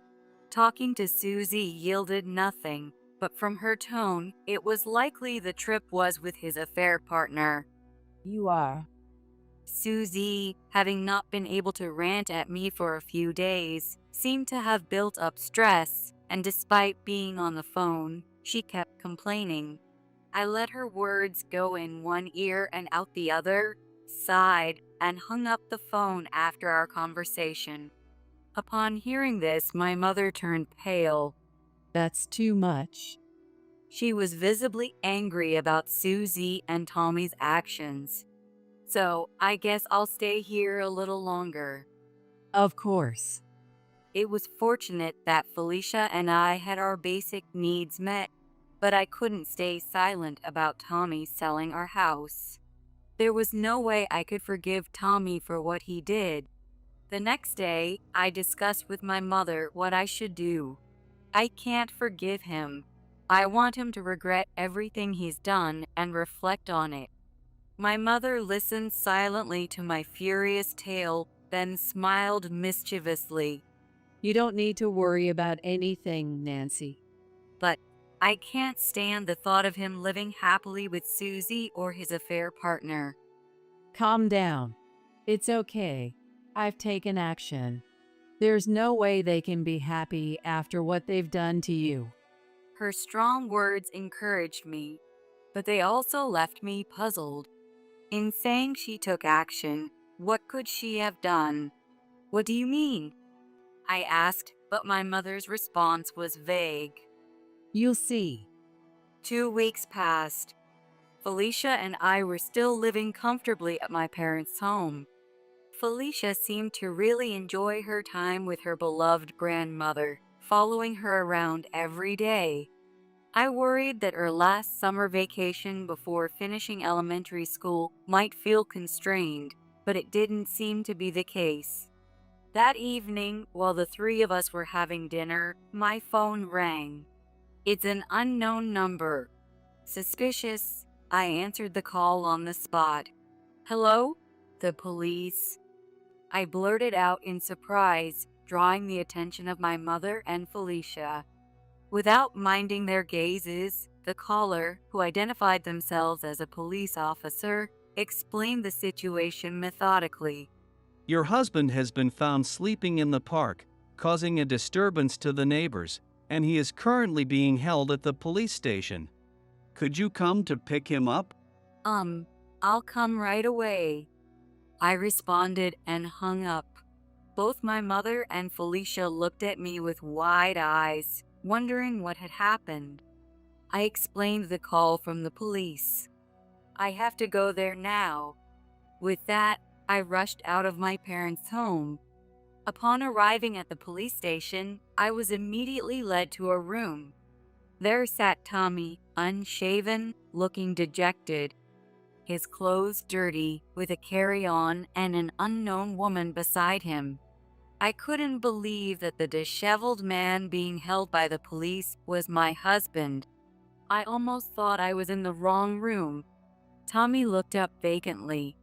Talking to Susie yielded nothing, but from her tone, it was likely the trip was with his affair partner.
You are.
Susie, having not been able to rant at me for a few days, seemed to have built up stress, and despite being on the phone, she kept complaining. I let her words go in one ear and out the other, sighed, and hung up the phone after our conversation. Upon hearing this, my mother turned pale.
That's too much.
She was visibly angry about Susie and Tommy's actions. So, I guess I'll stay here a little longer.
Of course.
It was fortunate that Felicia and I had our basic needs met, but I couldn't stay silent about Tommy selling our house. There was no way I could forgive Tommy for what he did. The next day, I discussed with my mother what I should do. I can't forgive him. I want him to regret everything he's done and reflect on it. My mother listened silently to my furious tale, then smiled mischievously.
You don't need to worry about anything, Nancy.
But I can't stand the thought of him living happily with Susie or his affair partner.
Calm down. It's okay. I've taken action. There's no way they can be happy after what they've done to you.
Her strong words encouraged me, but they also left me puzzled. In saying she took action, what could she have done? What do you mean? I asked, but my mother's response was vague.
You'll see.
2 weeks passed. Felicia and I were still living comfortably at my parents' home. Felicia seemed to really enjoy her time with her beloved grandmother, following her around every day. I worried that her last summer vacation before finishing elementary school might feel constrained, but it didn't seem to be the case. That evening, while the three of us were having dinner, my phone rang. It's an unknown number. Suspicious, I answered the call on the spot. Hello? The police. I blurted out in surprise, drawing the attention of my mother and Felicia. Without minding their gazes, the caller, who identified themselves as a police officer, explained the situation methodically.
Your husband has been found sleeping in the park, causing a disturbance to the neighbors, and he is currently being held at the police station. Could you come to pick him up?
I'll come right away. I responded and hung up. Both my mother and Felicia looked at me with wide eyes, wondering what had happened. I explained the call from the police. I have to go there now. With that, I rushed out of my parents' home. Upon arriving at the police station, I was immediately led to a room. There sat Tommy, unshaven, looking dejected. His clothes dirty, with a carry-on and an unknown woman beside him. I couldn't believe that the disheveled man being held by the police was my husband. I almost thought I was in the wrong room. Tommy looked up vacantly,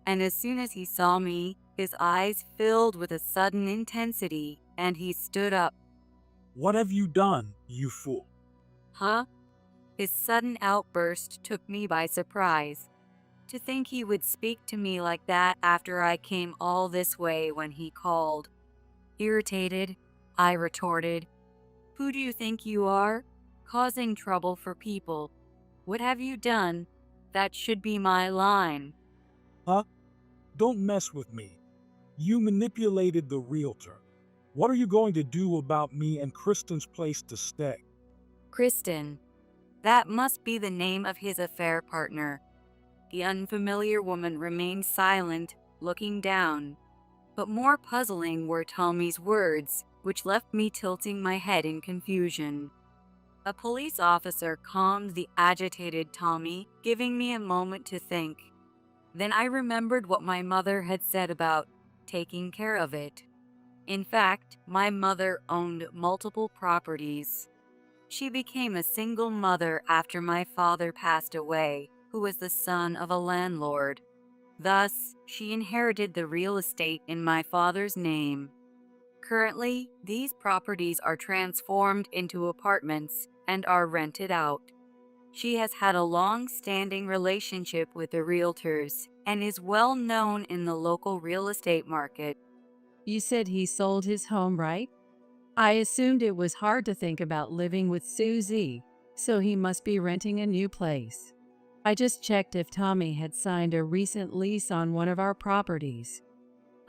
and as soon as he saw me, his eyes filled with a sudden intensity, and he stood up.
What have you done, you fool?
Huh? His sudden outburst took me by surprise. To think he would speak to me like that after I came all this way when he called. Irritated, I retorted, "Who do you think you are? Causing trouble for people. What have you done? That should be my line."
Huh? Don't mess with me. You manipulated the realtor. What are you going to do about me and Kristen's place to stay?
Kristen. That must be the name of his affair partner. The unfamiliar woman remained silent, looking down. But more puzzling were Tommy's words, which left me tilting my head in confusion. A police officer calmed the agitated Tommy, giving me a moment to think. Then I remembered what my mother had said about taking care of it. In fact, my mother owned multiple properties. She became a single mother after my father passed away, who was the son of a landlord. Thus, she inherited the real estate in my father's name. Currently, these properties are transformed into apartments and are rented out. She has had a long-standing relationship with the realtors and is well known in the local real estate market.
You said he sold his home, right? I assumed it was hard to think about living with Susie, so he must be renting a new place. I just checked if Tommy had signed a recent lease on one of our properties.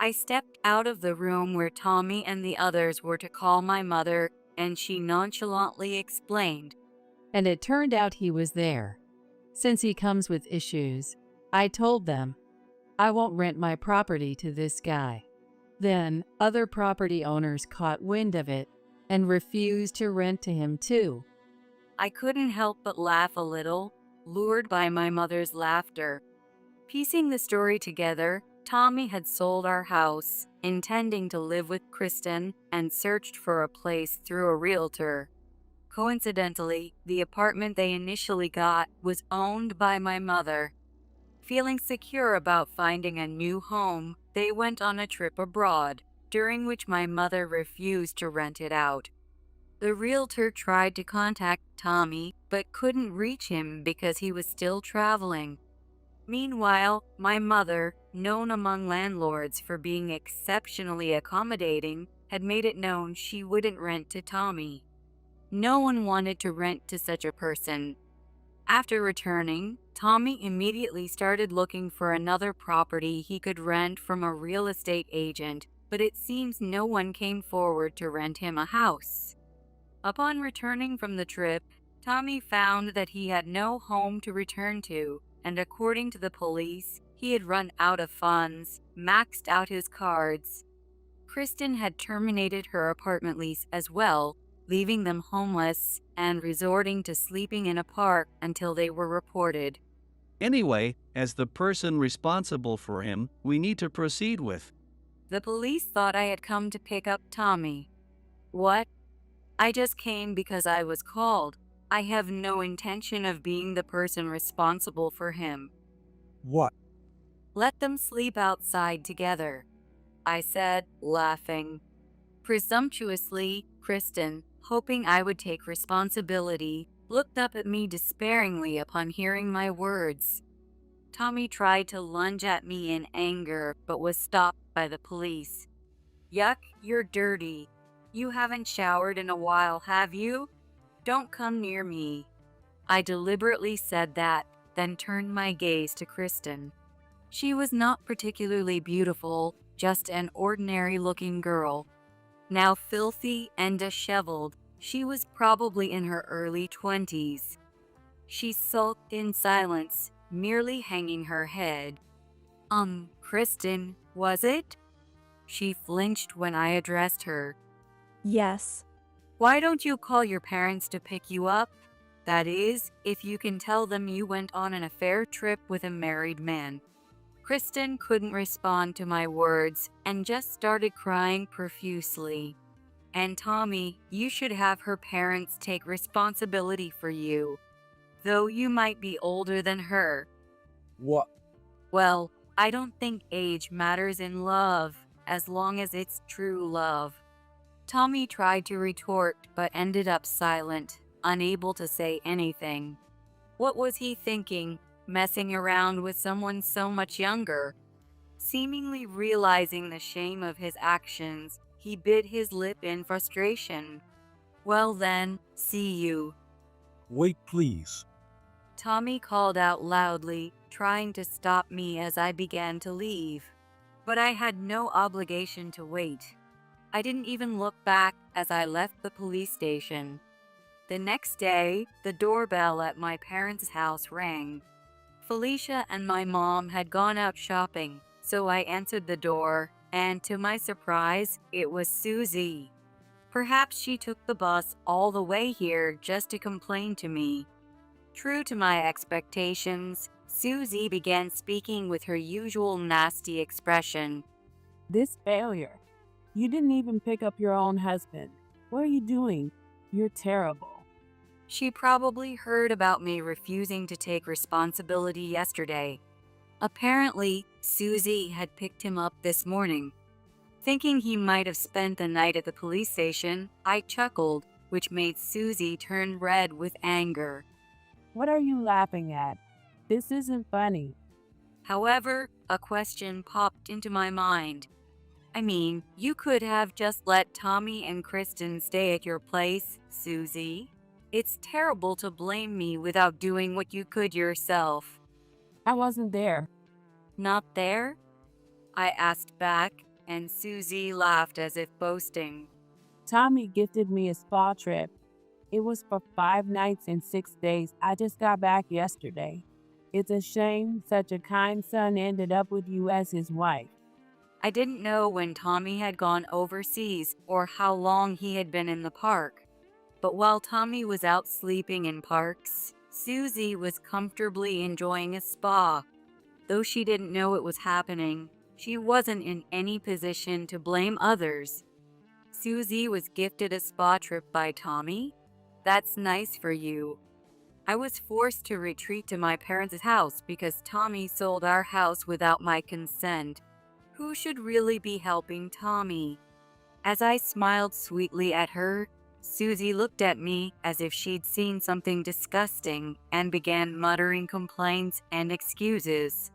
I stepped out of the room where Tommy and the others were to call my mother, and she nonchalantly explained.
And it turned out he was there. Since he comes with issues, I told them, I won't rent my property to this guy. Then, other property owners caught wind of it and refused to rent to him too.
I couldn't help but laugh a little, lured by my mother's laughter. Piecing the story together, Tommy had sold our house, intending to live with Kristen, and searched for a place through a realtor. Coincidentally, the apartment they initially got was owned by my mother. Feeling secure about finding a new home, they went on a trip abroad, during which my mother refused to rent it out. The realtor tried to contact Tommy, but couldn't reach him because he was still traveling. Meanwhile, my mother, known among landlords for being exceptionally accommodating, had made it known she wouldn't rent to Tommy. No one wanted to rent to such a person. After returning, Tommy immediately started looking for another property he could rent from a real estate agent, but it seems no one came forward to rent him a house. Upon returning from the trip, Tommy found that he had no home to return to, and according to the police, he had run out of funds, maxed out his cards. Kristen had terminated her apartment lease as well, leaving them homeless and resorting to sleeping in a park until they were reported.
Anyway, as the person responsible for him, we need to proceed with.
The police thought I had come to pick up Tommy. What? I just came because I was called. I have no intention of being the person responsible for him.
What?
Let them sleep outside together, I said, laughing. Presumptuously, Kristen, hoping I would take responsibility, looked up at me despairingly upon hearing my words. Tommy tried to lunge at me in anger, but was stopped by the police. Yuck, you're dirty. You haven't showered in a while, have you? Don't come near me. I deliberately said that, then turned my gaze to Kristen. She was not particularly beautiful, just an ordinary-looking girl. Now filthy and disheveled, she was probably in her early 20s. She sulked in silence, merely hanging her head. Kristen, was it? She flinched when I addressed her.
Yes.
Why don't you call your parents to pick you up? That is, if you can tell them you went on an affair trip with a married man. Kristen couldn't respond to my words and just started crying profusely. And Tommy, you should have her parents take responsibility for you, though you might be older than her.
What?
Well, I don't think age matters in love, as long as it's true love. Tommy tried to retort, but ended up silent, unable to say anything. What was he thinking, messing around with someone so much younger? Seemingly realizing the shame of his actions, he bit his lip in frustration. Well then, see you.
Wait, please.
Tommy called out loudly, trying to stop me as I began to leave. But I had no obligation to wait. I didn't even look back as I left the police station. The next day, the doorbell at my parents' house rang. Felicia and my mom had gone out shopping, so I answered the door and to my surprise, it was Susie. Perhaps she took the bus all the way here just to complain to me. True to my expectations, Susie began speaking with her usual nasty expression.
This failure. You didn't even pick up your own husband. What are you doing? You're terrible.
She probably heard about me refusing to take responsibility yesterday. Apparently, Susie had picked him up this morning. Thinking he might have spent the night at the police station, I chuckled, which made Susie turn red with anger.
What are you laughing at? This isn't funny.
However, a question popped into my mind. I mean, you could have just let Tommy and Kristen stay at your place, Susie. It's terrible to blame me without doing what you could yourself.
I wasn't there.
Not there? I asked back, and Susie laughed as if boasting.
Tommy gifted me a spa trip. It was for 5 nights and 6 days. I just got back yesterday. It's a shame such a kind son ended up with you as his wife.
I didn't know when Tommy had gone overseas or how long he had been in the park. But while Tommy was out sleeping in parks, Susie was comfortably enjoying a spa. Though she didn't know it was happening, she wasn't in any position to blame others. Susie was gifted a spa trip by Tommy? That's nice for you. I was forced to retreat to my parents' house because Tommy sold our house without my consent. Who should really be helping Tommy? As I smiled sweetly at her, Susie looked at me as if she'd seen something disgusting and began muttering complaints and excuses.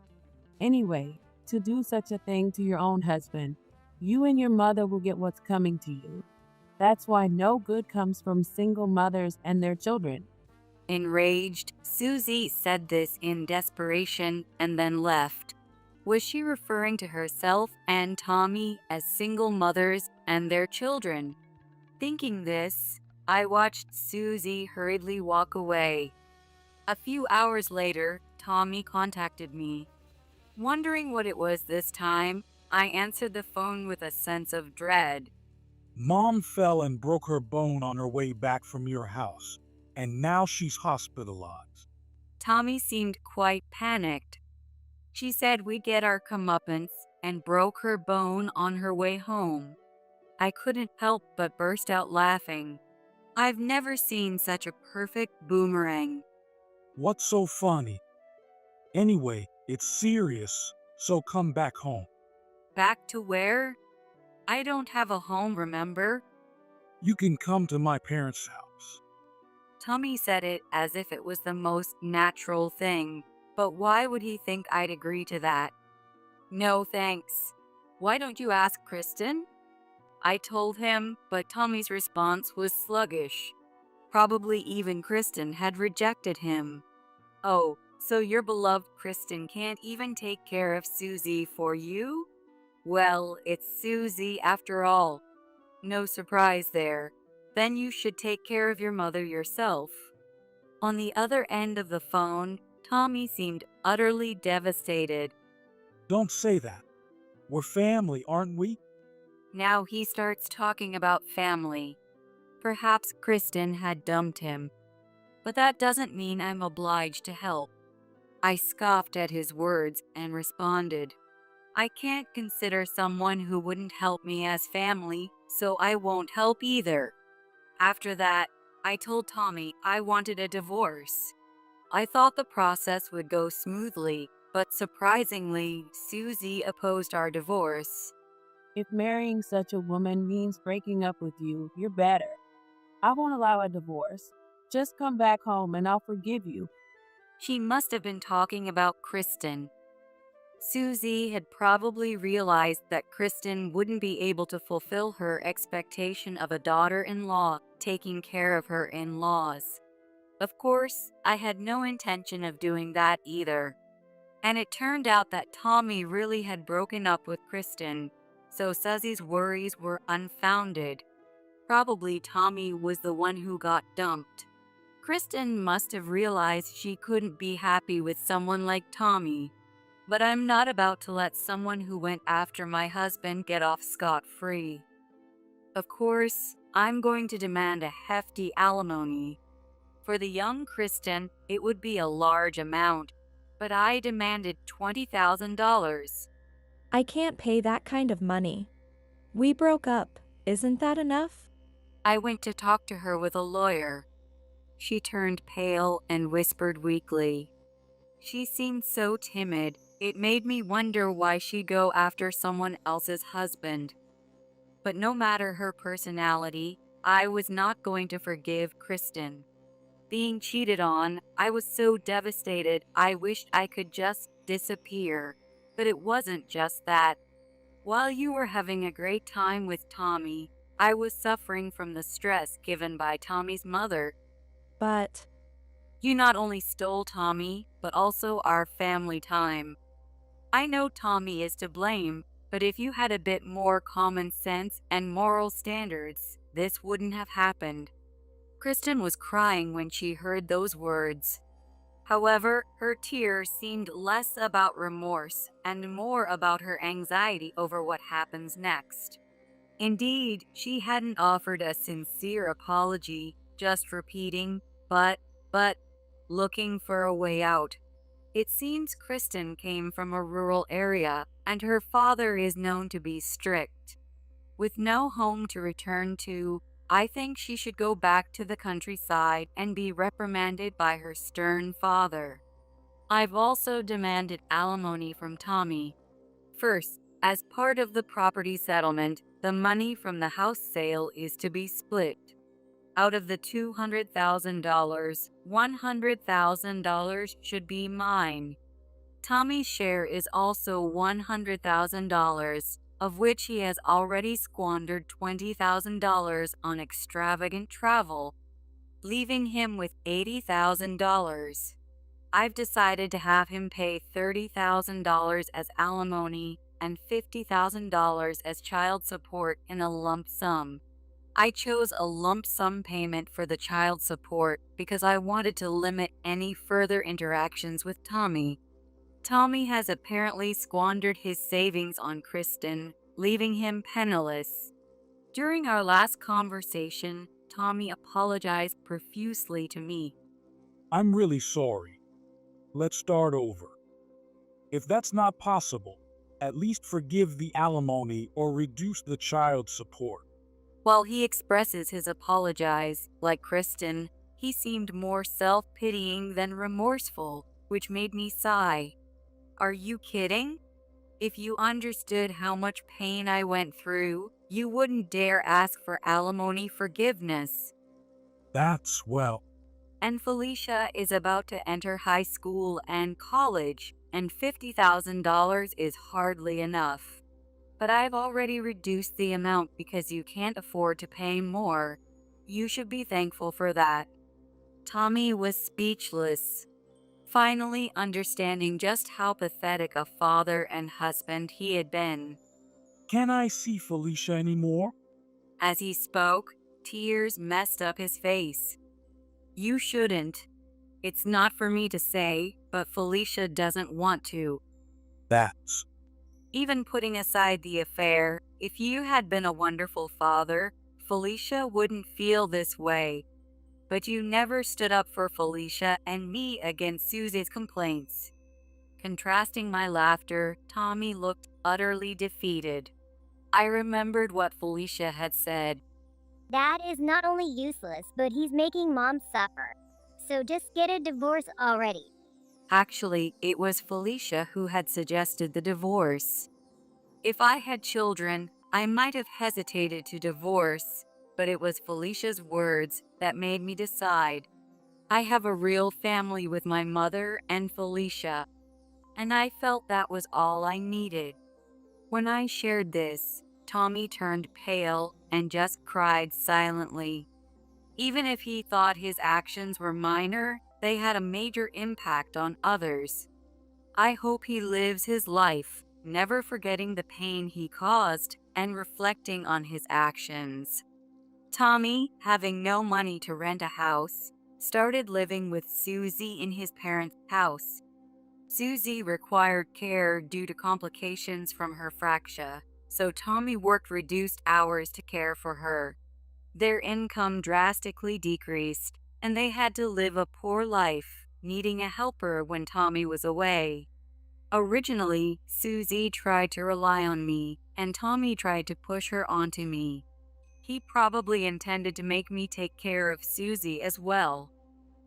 Anyway, to do such a thing to your own husband, you and your mother will get what's coming to you. That's why no good comes from single mothers and their children.
Enraged, Susie said this in desperation and then left. Was she referring to herself and Tommy as single mothers and their children? Thinking this, I watched Susie hurriedly walk away. A few hours later, Tommy contacted me. Wondering what it was this time, I answered the phone with a sense of dread.
Mom fell and broke her bone on her way back from your house, and now she's hospitalized.
Tommy seemed quite panicked. She said we'd get our comeuppance and broke her bone on her way home. I couldn't help but burst out laughing. I've never seen such a perfect boomerang.
What's so funny? Anyway, it's serious, so come back home.
Back to where? I don't have a home, remember?
You can come to my parents' house.
Tommy said it as if it was the most natural thing, but why would he think I'd agree to that? No thanks. Why don't you ask Kristen? I told him, but Tommy's response was sluggish. Probably even Kristen had rejected him. Oh, so your beloved Kristen can't even take care of Susie for you? Well, it's Susie after all. No surprise there. Then you should take care of your mother yourself. On the other end of the phone, Tommy seemed utterly devastated.
Don't say that. We're family, aren't we?
Now he starts talking about family. Perhaps Kristen had dumped him. But that doesn't mean I'm obliged to help. I scoffed at his words and responded, I can't consider someone who wouldn't help me as family, so I won't help either. After that, I told Tommy I wanted a divorce. I thought the process would go smoothly, but surprisingly, Susie opposed our divorce.
If marrying such a woman means breaking up with you, you're better. I won't allow a divorce. Just come back home and I'll forgive you.
She must have been talking about Kristen. Susie had probably realized that Kristen wouldn't be able to fulfill her expectation of a daughter-in-law taking care of her in-laws. Of course, I had no intention of doing that either. And it turned out that Tommy really had broken up with Kristen, so Susie's worries were unfounded. Probably Tommy was the one who got dumped. Kristen must have realized she couldn't be happy with someone like Tommy. but I'm not about to let someone who went after my husband get off scot-free. Of course, I'm going to demand a hefty alimony. For the young Kristen, it would be a large amount, but I demanded $20,000.
I can't pay that kind of money. We broke up, isn't that enough?
I went to talk to her with a lawyer. She turned pale and whispered weakly. She seemed so timid, it made me wonder why she'd go after someone else's husband. But no matter her personality, I was not going to forgive Kristen. Being cheated on, I was so devastated I wished I could just disappear. But it wasn't just that. While you were having a great time with Tommy, I was suffering from the stress given by Tommy's mother.
But
You not only stole Tommy, but also our family time. I know Tommy is to blame, but if you had a bit more common sense and moral standards, this wouldn't have happened. Kristen was crying when she heard those words. However, her tears seemed less about remorse and more about her anxiety over what happens next. Indeed, she hadn't offered a sincere apology, just repeating, but, looking for a way out. It seems Kristen came from a rural area, and her father is known to be strict. With no home to return to, I think she should go back to the countryside and be reprimanded by her stern father. I've also demanded alimony from Tommy. First, as part of the property settlement, the money from the house sale is to be split. Out of the $200,000, $100,000 should be mine. Tommy's share is also $100,000, of which he has already squandered $20,000 on extravagant travel, leaving him with $80,000. I've decided to have him pay $30,000 as alimony and $50,000 as child support in a lump sum. I chose a lump sum payment for the child support because I wanted to limit any further interactions with Tommy. Tommy has apparently squandered his savings on Kristen, leaving him penniless. During our last conversation, Tommy apologized profusely to me.
I'm really sorry. Let's start over. If that's not possible, at least forgive the alimony or reduce the child support.
While he expresses his apologies, like Kristen, he seemed more self-pitying than remorseful, which made me sigh. Are you kidding? If you understood how much pain I went through, you wouldn't dare ask for alimony forgiveness.
That's well.
And Felicia is about to enter high school and college, and $50,000 is hardly enough. But I've already reduced the amount because you can't afford to pay more. You should be thankful for that. Tommy was speechless, finally understanding just how pathetic a father and husband he had been.
Can I see Felicia anymore?
As he spoke, tears messed up his face. You shouldn't. It's not for me to say, but Felicia doesn't want to.
That's...
Even putting aside the affair, if you had been a wonderful father, Felicia wouldn't feel this way. But you never stood up for Felicia and me against Susie's complaints. Contrasting my laughter, Tommy looked utterly defeated. I remembered what Felicia had said.
Dad is not only useless, but he's making Mom suffer. So just get a divorce already.
Actually, it was Felicia who had suggested the divorce. If I had children, I might have hesitated to divorce, but it was Felicia's words that made me decide. I have a real family with my mother and Felicia, and I felt that was all I needed. When I shared this, Tommy turned pale and just cried silently. Even if he thought his actions were minor, they had a major impact on others. I hope he lives his life, never forgetting the pain he caused and reflecting on his actions. Tommy, having no money to rent a house, started living with Susie in his parents' house. Susie required care due to complications from her fracture, so Tommy worked reduced hours to care for her. Their income drastically decreased, and they had to live a poor life, needing a helper when Tommy was away. Originally, Susie tried to rely on me, and Tommy tried to push her onto me. He probably intended to make me take care of Susie as well.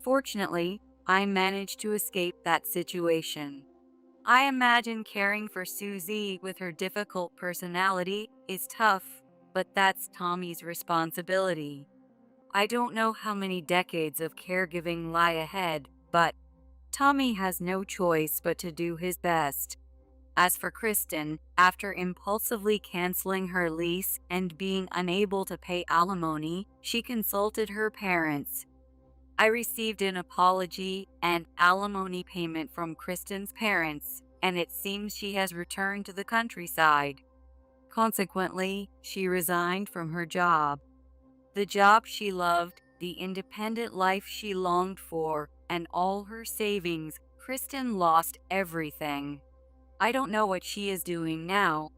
Fortunately, I managed to escape that situation. I imagine caring for Susie with her difficult personality is tough, but that's Tommy's responsibility. I don't know how many decades of caregiving lie ahead, but Tommy has no choice but to do his best. As for Kristen, after impulsively canceling her lease and being unable to pay alimony, she consulted her parents. I received an apology and alimony payment from Kristen's parents, and it seems she has returned to the countryside. Consequently, she resigned from her job. The job she loved, the independent life she longed for, and all her savings. Kristen lost everything. I don't know what she is doing now,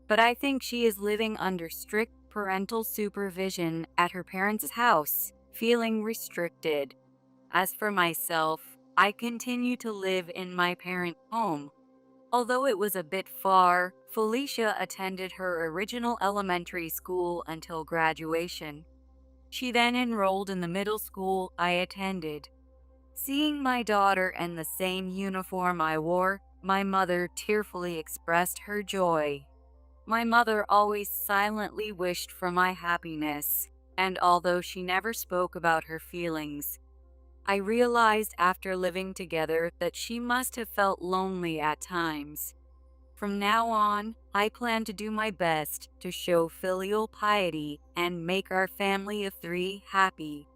but I think she is living under strict parental supervision at her parents' house, feeling restricted. As for myself, I continue to live in my parents' home. Although it was a bit far, Felicia attended her original elementary school until graduation. She then enrolled in the middle school I attended. Seeing my daughter in the same uniform I wore, my mother tearfully expressed her joy. My mother always silently wished for my happiness, and although she never spoke about her feelings, I realized after living together that she must have felt lonely at times. From now on, I plan to do my best to show filial piety and make our family of 3 happy.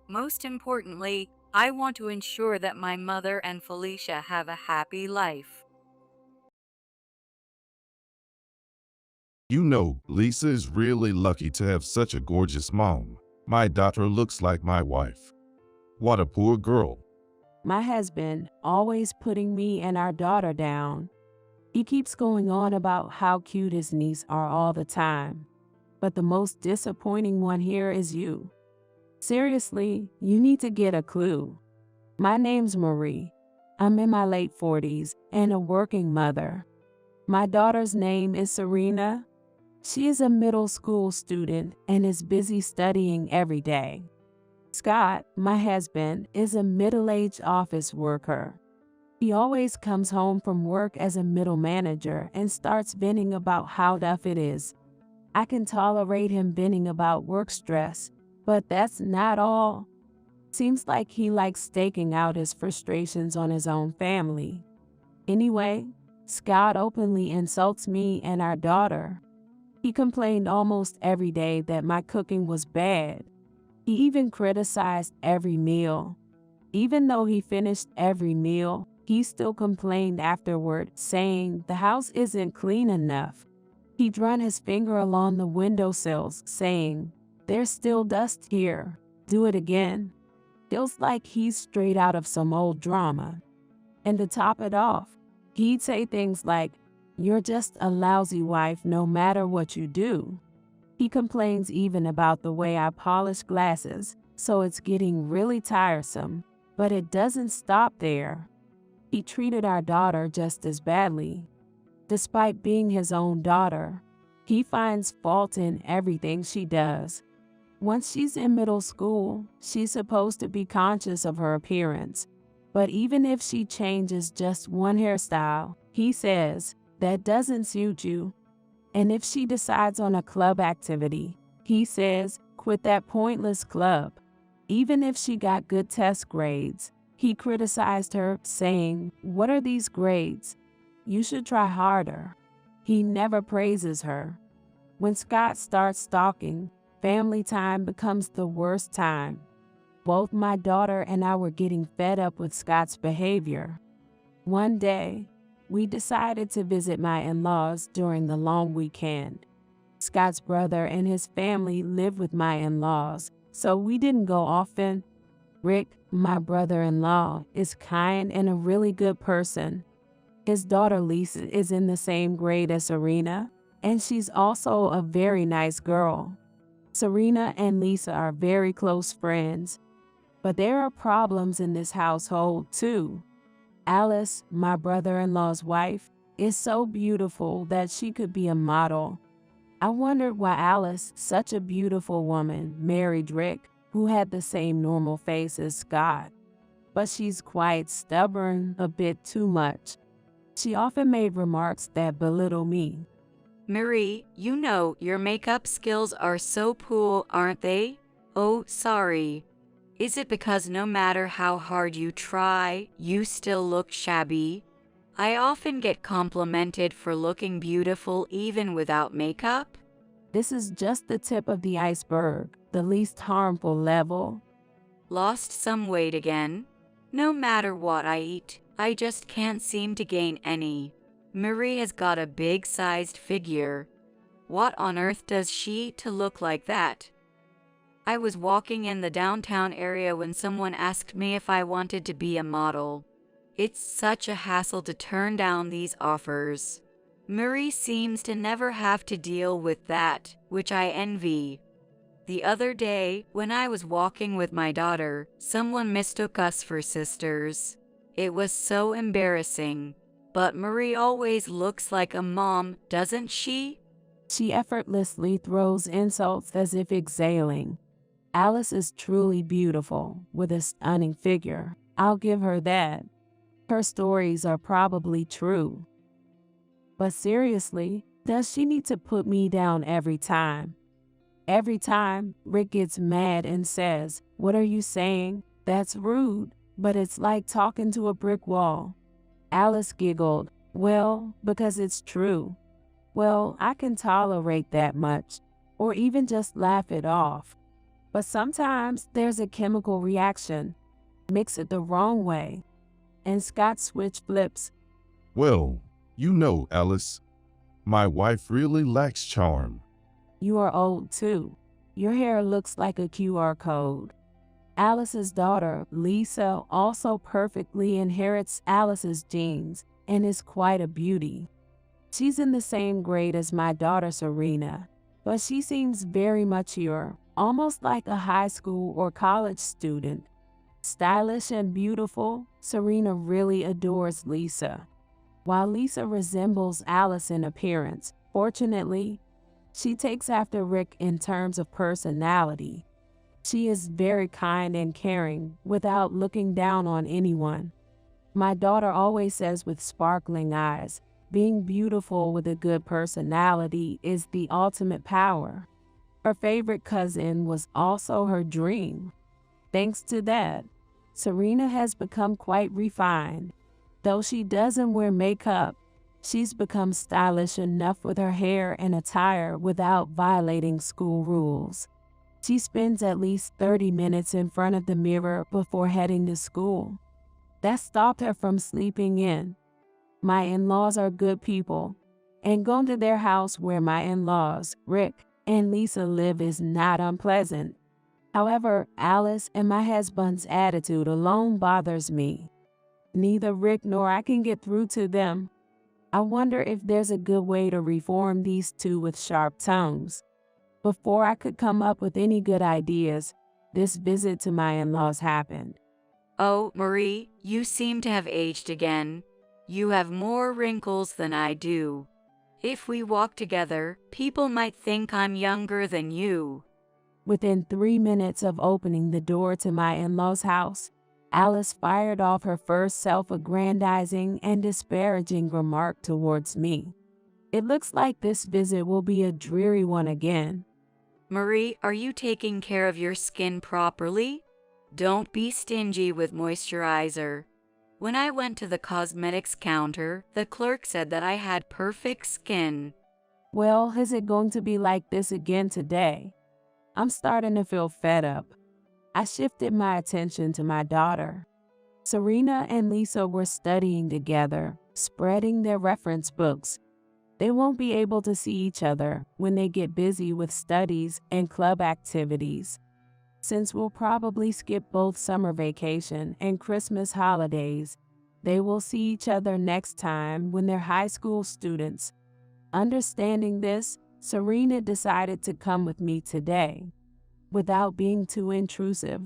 Most importantly, I want to ensure that my mother and Felicia have a happy life.
You know, Lisa is really lucky to have such a gorgeous mom. My daughter looks like my wife. What a poor girl.
My husband always putting me and our daughter down. He keeps going on about how cute his niece are all the time. But the most disappointing one here is you. Seriously, you need to get a clue. My name's Marie. I'm in my late 40s and a working mother. My daughter's name is Serena. She is a middle school student and is busy studying every day. Scott, my husband, is a middle-aged office worker. He always comes home from work as a middle manager and starts venting about how tough it is. I can tolerate him venting about work stress, but that's not all. Seems like he likes staking out his frustrations on his own family. Anyway, Scott openly insults me and our daughter. He complained almost every day that my cooking was bad. He even criticized every meal. Even though he finished every meal, he still complained afterward, saying the house isn't clean enough. He'd run his finger along the windowsills, saying, "There's still dust here. Do it again." Feels like he's straight out of some old drama. And to top it off, he'd say things like, "You're just a lousy wife no matter what you do." He complains even about the way I polish glasses, so it's getting really tiresome. But it doesn't stop there. He treated our daughter just as badly. Despite being his own daughter, he finds fault in everything she does. Once she's in middle school, she's supposed to be conscious of her appearance. But even if she changes just one hairstyle, he says, "That doesn't suit you." And if she decides on a club activity, he says, "Quit that pointless club." Even if she got good test grades, he criticized her, saying, "What are these grades? You should try harder." He never praises her. When Scott starts stalking, family time becomes the worst time. Both my daughter and I were getting fed up with Scott's behavior. One day, we decided to visit my in-laws during the long weekend. Scott's brother and his family live with my in-laws, so we didn't go often. Rick, my brother-in-law, is kind and a really good person. His daughter Lisa is in the same grade as Serena, and she's also a very nice girl. Serena and Lisa are very close friends, but there are problems in this household too. Alice, my brother-in-law's wife, is so beautiful that she could be a model. I wondered why Alice, such a beautiful woman, married Rick, who had the same normal face as Scott. But she's quite stubborn, a bit too much. She often made remarks that belittle me.
Marie, you know your makeup skills are so poor, aren't they? Oh, sorry. Is it because no matter how hard you try, you still look shabby? I often get complimented for looking beautiful even without makeup.
This is just the tip of the iceberg, the least harmful level.
Lost some weight again. No matter what I eat, I just can't seem to gain any. Marie has got a big-sized figure. What on earth does she eat to look like that? I was walking in the downtown area when someone asked me if I wanted to be a model. It's such a hassle to turn down these offers. Marie seems to never have to deal with that, which I envy. The other day, when I was walking with my daughter, someone mistook us for sisters. It was so embarrassing. But Marie always looks like a mom, doesn't she?
She effortlessly throws insults as if exhaling. Alice is truly beautiful, with a stunning figure. I'll give her that. Her stories are probably true. But seriously, does she need to put me down every time? Every time, Rick gets mad and says, "What are you saying? That's rude." But it's like talking to a brick wall. Alice giggled. "Well, because it's true." Well, I can tolerate that much, or even just laugh it off. But sometimes there's a chemical reaction. Mix it the wrong way, and Scott switch flips.
Well, you know, Alice, my wife really lacks charm.
You are old too. Your hair looks like a QR code. Alice's daughter, Lisa, also perfectly inherits Alice's genes and is quite a beauty. She's in the same grade as my daughter Serena, but she seems very mature, almost like a high school or college student. Stylish and beautiful, Serena really adores Lisa. While Lisa resembles Alice in appearance, fortunately, she takes after Rick in terms of personality. She is very kind and caring without looking down on anyone. My daughter always says with sparkling eyes, being beautiful with a good personality is the ultimate power. Her favorite cousin was also her dream. Thanks to that, Serena has become quite refined. Though she doesn't wear makeup, she's become stylish enough with her hair and attire without violating school rules. She spends at least 30 minutes in front of the mirror before heading to school. That stopped her from sleeping in. My in-laws are good people, and going to their house where my in-laws, Rick and Lisa, live is not unpleasant. However, Alice and my husband's attitude alone bothers me. Neither Rick nor I can get through to them. I wonder if there's a good way to reform these two with sharp tongues. Before I could come up with any good ideas, this visit to my in-laws happened.
Oh, Marie, you seem to have aged again. You have more wrinkles than I do. If we walk together, people might think I'm younger than you.
Within 3 minutes of opening the door to my in-laws' house, Alice fired off her first self-aggrandizing and disparaging remark towards me. It looks like this visit will be a dreary one again.
Marie, are you taking care of your skin properly? Don't be stingy with moisturizer. When I went to the cosmetics counter, the clerk said that I had perfect skin.
Well, is it going to be like this again today? I'm starting to feel fed up. I shifted my attention to my daughter. Serena and Lisa were studying together, spreading their reference books. They won't be able to see each other when they get busy with studies and club activities. Since we'll probably skip both summer vacation and Christmas holidays, they will see each other next time when they're high school students. Understanding this, Serena decided to come with me today. Without being too intrusive,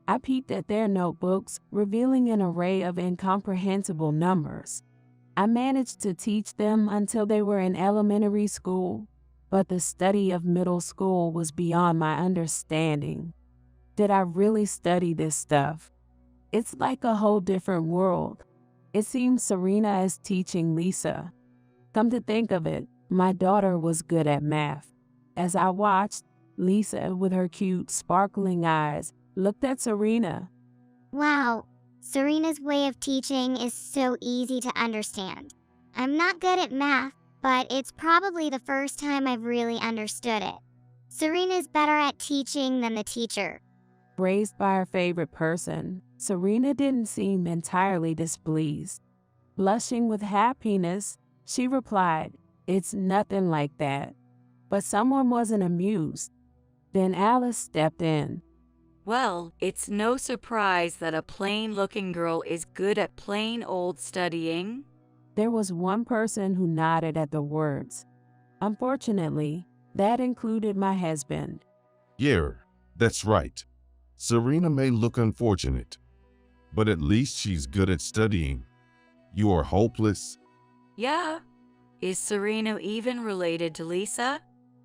I peeked at their notebooks, revealing an array of incomprehensible numbers. I managed to teach them until they were in elementary school, but the study of middle school was beyond my understanding. Did I really study this stuff? It's like a whole different world. It seems Serena is teaching Lisa. Come to think of it, my daughter was good at math. As I watched, Lisa, with her cute, sparkling eyes, looked at Serena.
Wow, Serena's way of teaching is so easy to understand. I'm not good at math, but it's probably the first time I've really understood it. Serena's better at teaching than the teacher.
Raised by her favorite person, Serena didn't seem entirely displeased. Blushing with happiness, she replied, "It's nothing like that." But someone wasn't amused. Then Alice stepped in.
Well, it's no surprise that a plain-looking girl is good at plain old studying.
There was one person who nodded at the words. Unfortunately, that included my husband.
Yeah, that's right. Serena may look unfortunate, but at least she's good at studying. You are hopeless.
Yeah. Is Serena even related to Lisa?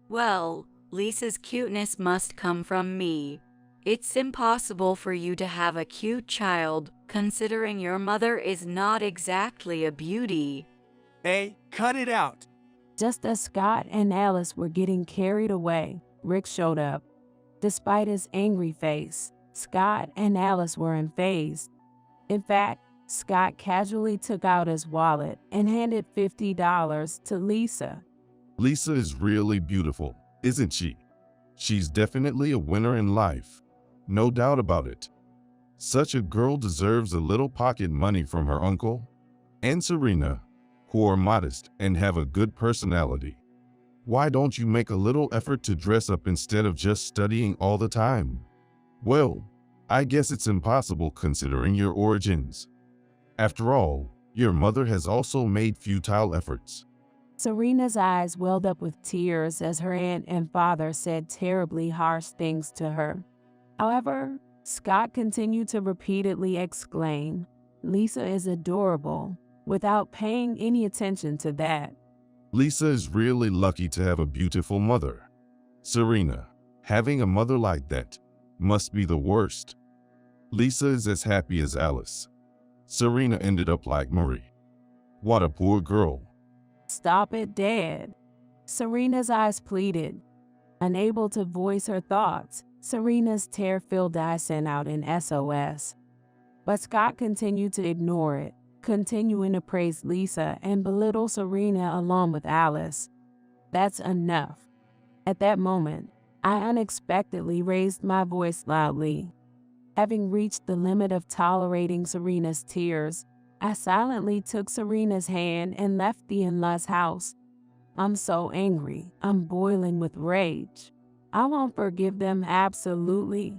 Well, Lisa's cuteness must come from me. It's impossible for you to have a cute child, considering your mother is not exactly a beauty.
Hey, cut it out.
Just as Scott and Alice were getting carried away, Rick showed up. Despite his angry face, Scott and Alice were unfazed. In fact, Scott casually took out his wallet and handed $50 to Lisa.
Lisa is really beautiful, isn't she? She's definitely a winner in life. No doubt about it. Such a girl deserves a little pocket money from her uncle and Serena, who are modest and have a good personality. Why don't you make a little effort to dress up instead of just studying all the time? Well, I guess it's impossible considering your origins. After all, your mother has also made futile efforts.
Serena's eyes welled up with tears as her aunt and father said terribly harsh things to her. However, Scott continued to repeatedly exclaim, "Lisa is adorable," without paying any attention to that.
Lisa is really lucky to have a beautiful mother. Serena, having a mother like that must be the worst. Lisa is as happy as Alice. Serena ended up like Marie. What a poor girl.
Stop it, Dad. Serena's eyes pleaded. Unable to voice her thoughts, Serena's tear-filled eyes sent out an SOS. But Scott continued to ignore it, continuing to praise Lisa and belittle Serena along with Alice. That's enough. At that moment, I unexpectedly raised my voice loudly. Having reached the limit of tolerating Serena's tears, I silently took Serena's hand and left the in-law's house. I'm so angry. I'm boiling with rage. I won't forgive them absolutely.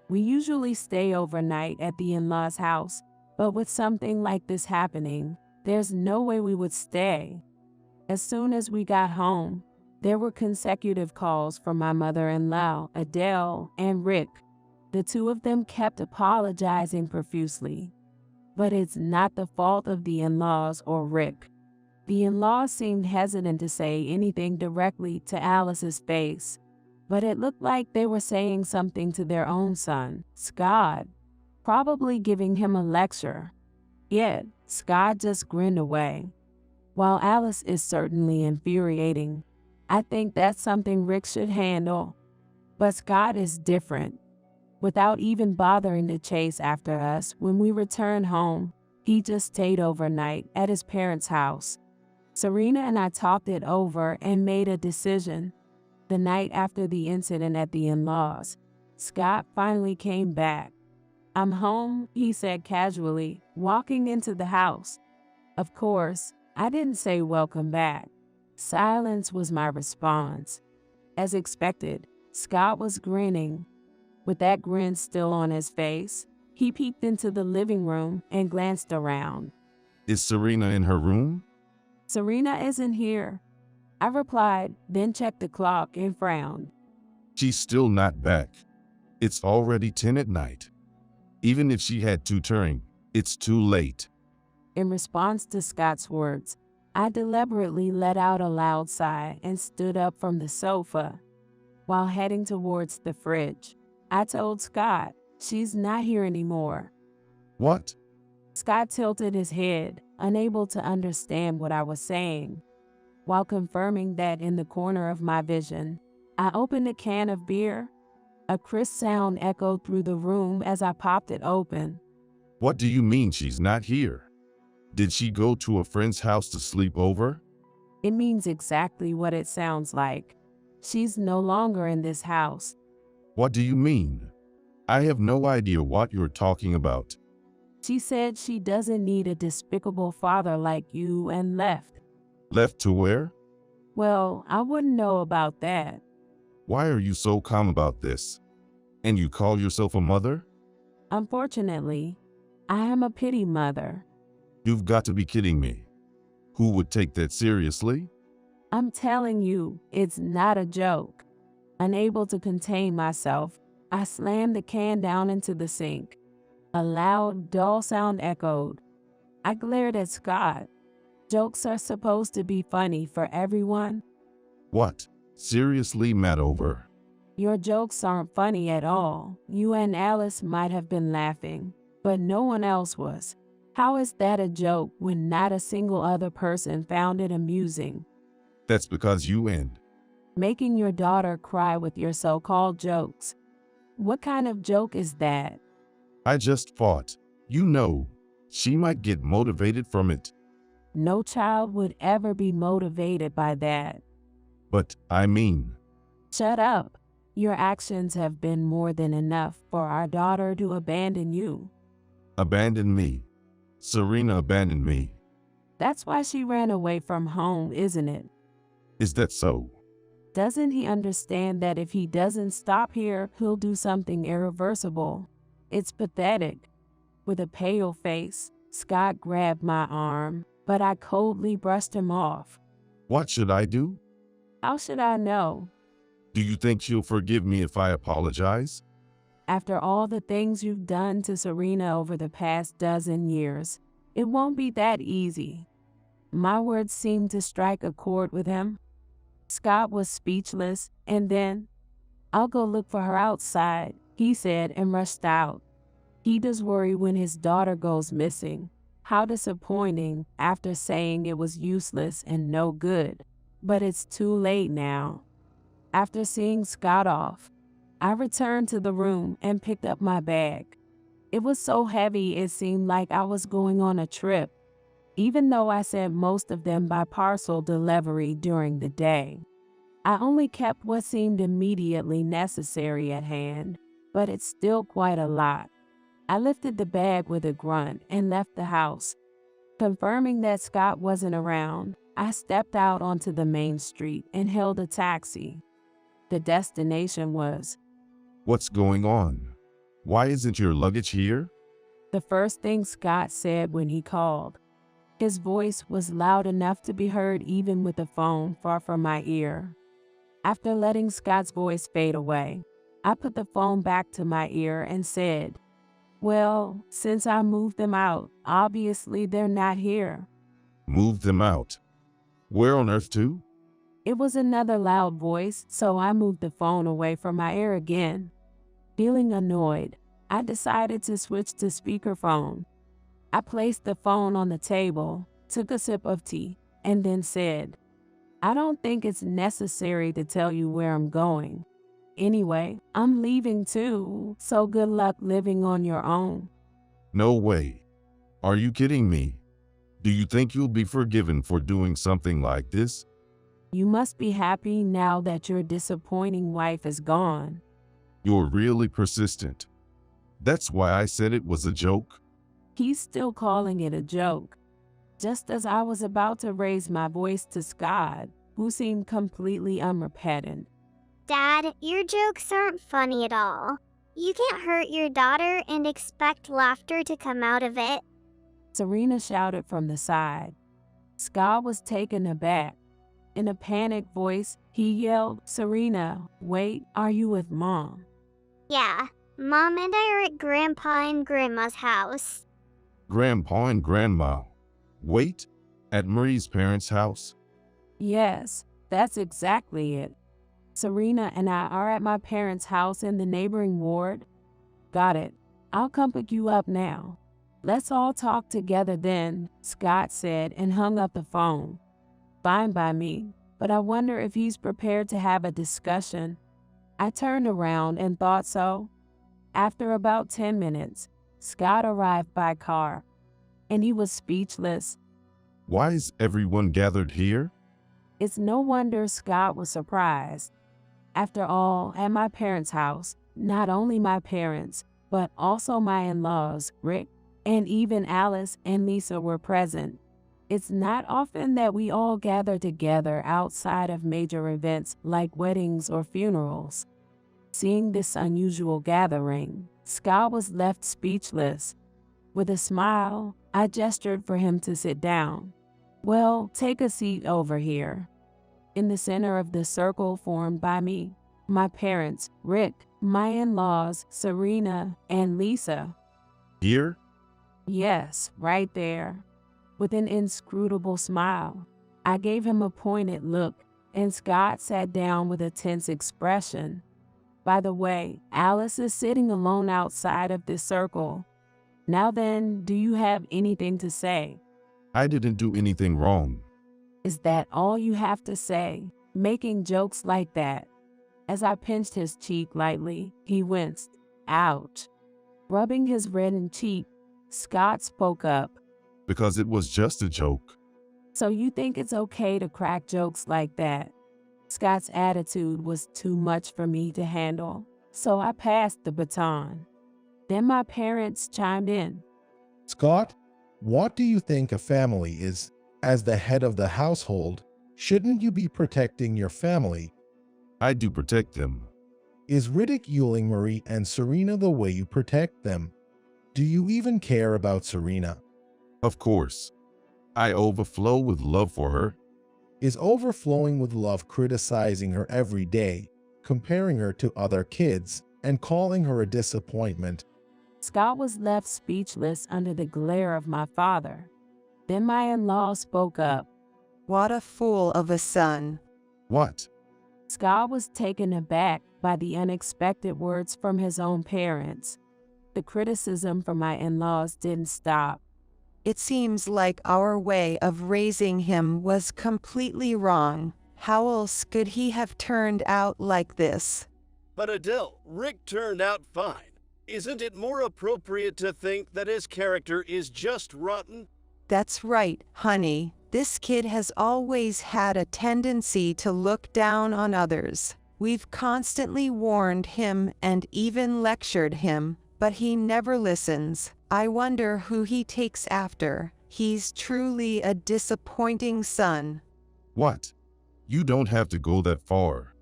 We usually stay overnight at the in-law's house, but with something like this happening, there's no way we would stay. As soon as we got home, there were consecutive calls from my mother-in-law, Adele, and Rick. The two of them kept apologizing profusely. But it's not the fault of the in-laws or Rick. The in-laws seemed hesitant to say anything directly to Alice's face, but it looked like they were saying something to their own son, Scott, probably giving him a lecture. Yet, Scott just grinned away. While Alice is certainly infuriating, I think that's something Rick should handle. But Scott is different. Without even bothering to chase after us when we returned home, he just stayed overnight at his parents' house. Serena and I talked it over and made a decision. The night after the incident at the in-laws, Scott finally came back. "I'm home," he said casually, walking into the house. Of course, I didn't say welcome back. Silence was my response. As expected, Scott was grinning. With that grin still on his face, he peeked into the living room and glanced around.
Is Serena in her room?
Serena isn't here, I replied, then checked the clock and frowned.
She's still not back. It's already 10 at night. Even if she had tutoring, it's too late.
In response to Scott's words, I deliberately let out a loud sigh and stood up from the sofa. While heading towards the fridge, I told Scott, she's not here anymore.
What?
Scott tilted his head, unable to understand what I was saying. While confirming that in the corner of my vision, I opened a can of beer. A crisp sound echoed through the room as I popped it open.
What do you mean she's not here? Did she go to a friend's house to sleep over?
It means exactly what it sounds like. She's no longer in this house.
What do you mean? I have no idea what you're talking about.
She said she doesn't need a despicable father like you and left.
Left to where?
Well, I wouldn't know about that.
Why are you so calm about this? And you call yourself a mother?
Unfortunately, I am a pity mother.
You've got to be kidding me. Who would take that seriously?
I'm telling you, it's not a joke. Unable to contain myself, I slammed the can down into the sink. A loud, dull sound echoed. I glared at Scott. Jokes are supposed to be funny for everyone.
What? Seriously, Madover?
Your jokes aren't funny at all. You and Alice might have been laughing, but no one else was. How is that a joke when not a single other person found it amusing?
That's because you and
Making your daughter cry with your so-called jokes. What kind of joke is that?
I just thought, she might get motivated from it.
No child would ever be motivated by that.
But, I mean.
Shut up. Your actions have been more than enough for our daughter to abandon you.
Abandon me. Serena abandoned me.
That's why she ran away from home, isn't it?
Is that so?
Doesn't he understand that if he doesn't stop here, he'll do something irreversible? It's pathetic. With a pale face, Scott grabbed my arm, but I coldly brushed him off.
What should I do?
How should I know?
Do you think she'll forgive me if I apologize?
After all the things you've done to Serena over the past dozen years, it won't be that easy. My words seemed to strike a chord with him. Scott was speechless, and then, I'll go look for her outside, he said and rushed out. He does worry when his daughter goes missing. How disappointing after saying it was useless and no good. But it's too late now. After seeing Scott off, I returned to the room and picked up my bag. It was so heavy it seemed like I was going on a trip, even though I sent most of them by parcel delivery during the day. I only kept what seemed immediately necessary at hand, but it's still quite a lot. I lifted the bag with a grunt and left the house. Confirming that Scott wasn't around, I stepped out onto the main street and hailed a taxi. The destination was,
What's going on? Why isn't your luggage here?
the first thing Scott said when he called. His voice was loud enough to be heard even with the phone far from my ear. After letting Scott's voice fade away, I put the phone back to my ear and said, well, since I moved them out, obviously they're not here.
Moved them out? Where on earth to?
It was another loud voice, so I moved the phone away from my ear again. Feeling annoyed, I decided to switch to speakerphone. I placed the phone on the table, took a sip of tea, and then said, I don't think it's necessary to tell you where I'm going. Anyway, I'm leaving too, so good luck living on your own.
No way. Are you kidding me? Do you think you'll be forgiven for doing something like this?
You must be happy now that your disappointing wife is gone.
You're really persistent. That's why I said it was a joke.
He's still calling it a joke. Just as I was about to raise my voice to Scott, who seemed completely unrepentant.
Dad, your jokes aren't funny at all. You can't hurt your daughter and expect laughter to come out of it.
Serena shouted from the side. Scott was taken aback. In a panicked voice, he yelled, "Serena, wait, are you with Mom?"
Yeah, Mom and I are at Grandpa and Grandma's house.
Grandpa and Grandma. Wait, at Marie's parents' house?
Yes, that's exactly it. Serena and I are at my parents' house in the neighboring ward. Got it. I'll come pick you up now. Let's all talk together then, Scott said and hung up the phone. Fine by me, but I wonder if he's prepared to have a discussion. I turned around and thought so. After about 10 minutes, Scott arrived by car, and he was speechless.
Why is everyone gathered here?
It's no wonder Scott was surprised. After all, at my parents' house, not only my parents, but also my in-laws, Rick, and even Alice and Lisa were present. It's not often that we all gather together outside of major events like weddings or funerals. Seeing this unusual gathering, Scott was left speechless. With a smile, I gestured for him to sit down. Well, take a seat over here. In the center of the circle formed by me, my parents, Rick, my in-laws, Serena, and Lisa.
Here?
Yes, right there. With an inscrutable smile, I gave him a pointed look, and Scott sat down with a tense expression. By the way, Alice is sitting alone outside of this circle. Now then, do you have anything to say?
I didn't do anything wrong.
Is that all you have to say? Making jokes like that? As I pinched his cheek lightly, he winced. Ouch. Rubbing his reddened cheek, Scott spoke up.
Because it was just a joke.
So you think it's okay to crack jokes like that? Scott's attitude was too much for me to handle, so I passed the baton. Then my parents chimed in.
Scott, what do you think a family is? As the head of the household, shouldn't you be protecting your family?
I do protect them.
Is ridiculing Marie and Serena the way you protect them? Do you even care about Serena?
Of course. I overflow with love for her.
Is overflowing with love criticizing her every day, comparing her to other kids, and calling her a disappointment?
Scott was left speechless under the glare of my father. Then my in-law spoke up.
What a fool of a son.
What?
Scott was taken aback by the unexpected words from his own parents. The criticism from my in-laws didn't stop.
It seems like our way of raising him was completely wrong. How else could he have turned out like this?
But Adele, Rick turned out fine. Isn't it more appropriate to think that his character is just rotten?
That's right, honey. This kid has always had a tendency to look down on others. We've constantly warned him and even lectured him, but he never listens. I wonder who he takes after. He's truly a disappointing son.
What? You don't have to go that far.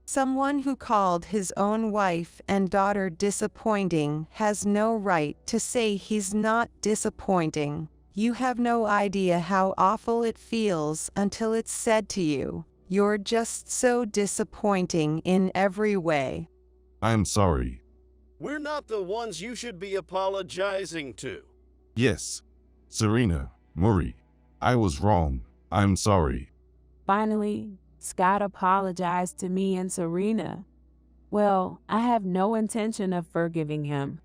Someone who called his own wife and daughter disappointing has no right to say he's not disappointing. You have no idea how awful it feels until it's said to you. You're just so disappointing in every way.
I'm sorry.
We're not the ones you should be apologizing to.
Yes. Serena, Murray, I was wrong. I'm sorry.
Finally, Scott apologized to me and Serena. Well, I have no intention of forgiving him.